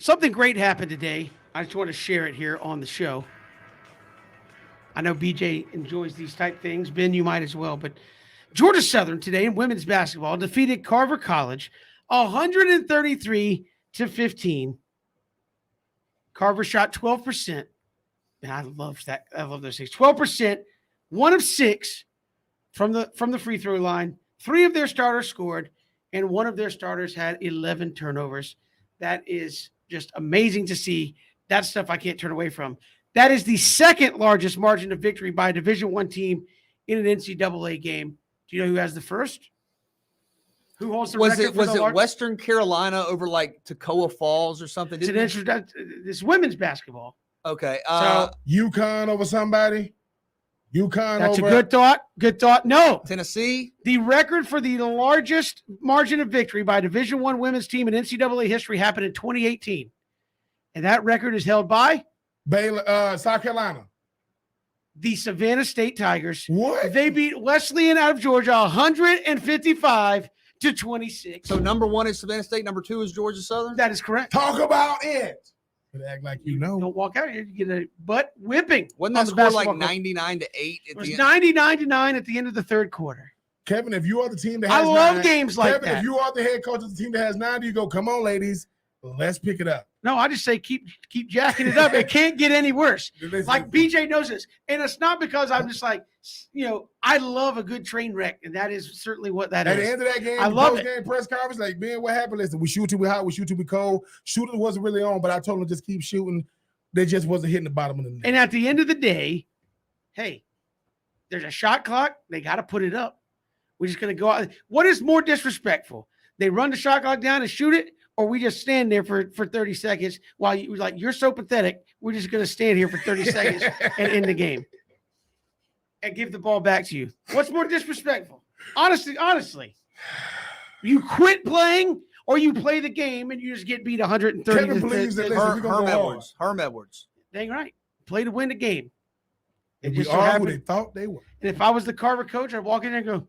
Speaker 1: Something great happened today. I just want to share it here on the show. I know BJ enjoys these type things. Ben, you might as well. But Georgia Southern today in women's basketball defeated Carver College 133-15. Carver shot 12%. And I love that. I love those things. 12%, 1 of 6 from the free throw line. 3 of their starters scored, and 1 of their starters had 11 turnovers. That is just amazing to see. That stuff I can't turn away from. That is the second largest margin of victory by a Division I team in an NCAA game. Do you know who has the first? Who holds the record?
Speaker 3: Was it Western Carolina over like Toccoa Falls or something?
Speaker 1: It's women's basketball.
Speaker 3: Okay.
Speaker 4: UConn over somebody? UConn
Speaker 1: That's
Speaker 4: over.
Speaker 1: a good thought. Good thought. No.
Speaker 3: Tennessee?
Speaker 1: The record for the largest margin of victory by a Division I women's team in NCAA history happened in 2018. And that record is held by
Speaker 4: Baylor, South Carolina.
Speaker 1: the Savannah State Tigers.
Speaker 4: What?
Speaker 1: They beat Wesleyan out of Georgia 155-26.
Speaker 3: So number 1 is Savannah State. Number 2 is Georgia Southern?
Speaker 1: That is correct.
Speaker 4: Talk about it. But act like you know.
Speaker 1: Don't walk out here. You get a butt whipping.
Speaker 3: Wasn't
Speaker 1: on
Speaker 3: that
Speaker 1: the
Speaker 3: score like
Speaker 1: basketball court.
Speaker 3: 99-8 at
Speaker 1: It was
Speaker 3: the end?
Speaker 1: 99-9 at the end of the third quarter.
Speaker 4: Kevin, if you are the team that
Speaker 1: I
Speaker 4: has
Speaker 1: love
Speaker 4: 9,
Speaker 1: games like
Speaker 4: Kevin,
Speaker 1: that.
Speaker 4: if you are the head coach of the team that has 9, you go, come on, ladies, let's pick it up.
Speaker 1: No, I just say keep jacking it up. It can't get any worse. Like BJ knows this. And it's not because I'm just like, I love a good train wreck. And that is certainly what that
Speaker 4: At
Speaker 1: is.
Speaker 4: the end of that game,
Speaker 1: I love it.
Speaker 4: post-game press conference, like, man, what happened? Listen, we shoot till we hot, we shoot till we cold. Shooting wasn't really on, but I told them just keep shooting. They just wasn't hitting the bottom of the net.
Speaker 1: And at the end of the day, hey, there's a shot clock. They got to put it up. We're just going to go out. What is more disrespectful? They run the shot clock down and shoot it, or we just stand there for 30 seconds while you're so pathetic. We're just going to stand here for 30 seconds and end the game and give the ball back to you. What's more disrespectful? Honestly, you quit playing or you play the game and you just get beat 130.
Speaker 4: Kevin believes that, listen, we're gonna
Speaker 3: Herm
Speaker 4: go hard.
Speaker 3: Edwards. Herm Edwards.
Speaker 1: Dang right. Play to win the game. It
Speaker 4: And
Speaker 1: just
Speaker 4: we
Speaker 1: so
Speaker 4: are who
Speaker 1: happened-
Speaker 4: they thought they were.
Speaker 1: And if I was the Carver coach, I'd walk in there and go,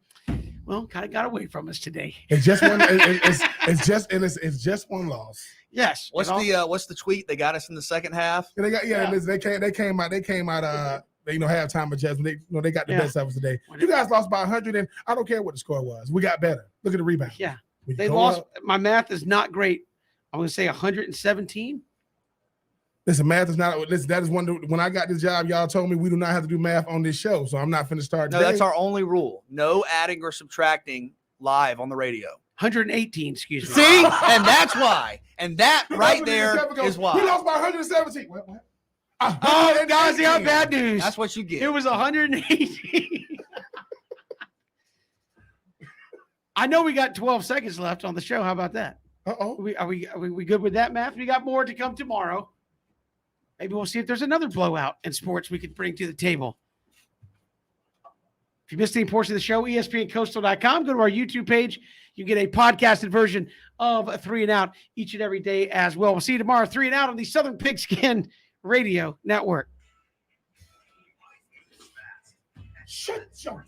Speaker 1: well, kind of got away from us today.
Speaker 4: It's just one. It's just one loss.
Speaker 1: Yes.
Speaker 3: What's the tweet? They got us in the second half.
Speaker 4: And listen, they came out. Halftime adjustment. They got the
Speaker 1: Yeah.
Speaker 4: best of us today. You guys lost by 100, and I don't care what the score was. We got better. Look at the rebound.
Speaker 1: Yeah.
Speaker 4: We
Speaker 1: They
Speaker 4: go
Speaker 1: lost.
Speaker 4: up.
Speaker 1: My math is not great. I'm going to say 117.
Speaker 4: Listen, math is not. Listen, that is when I got this job, y'all told me we do not have to do math on this show, so I'm not finna start.
Speaker 3: No,
Speaker 4: today.
Speaker 3: that's our only rule. No adding or subtracting live on the radio.
Speaker 1: 118, excuse me.
Speaker 3: See? And that's why. And that right there is
Speaker 4: We
Speaker 3: why.
Speaker 4: lost by 117. What?
Speaker 1: Oh, guys, you got bad news.
Speaker 3: That's what you get.
Speaker 1: It was 118. I know we got 12 seconds left on the show. How about that?
Speaker 4: Uh-oh.
Speaker 1: Are we good with that, math? We got more to come tomorrow. Maybe we'll see if there's another blowout in sports we could bring to the table. If you missed any portion of the show, ESPNCoastal.com. Go to our YouTube page. You get a podcasted version of 3 and Out each and every day as well. We'll see you tomorrow, 3 and Out on the Southern Pigskin Radio Network.
Speaker 4: Shut your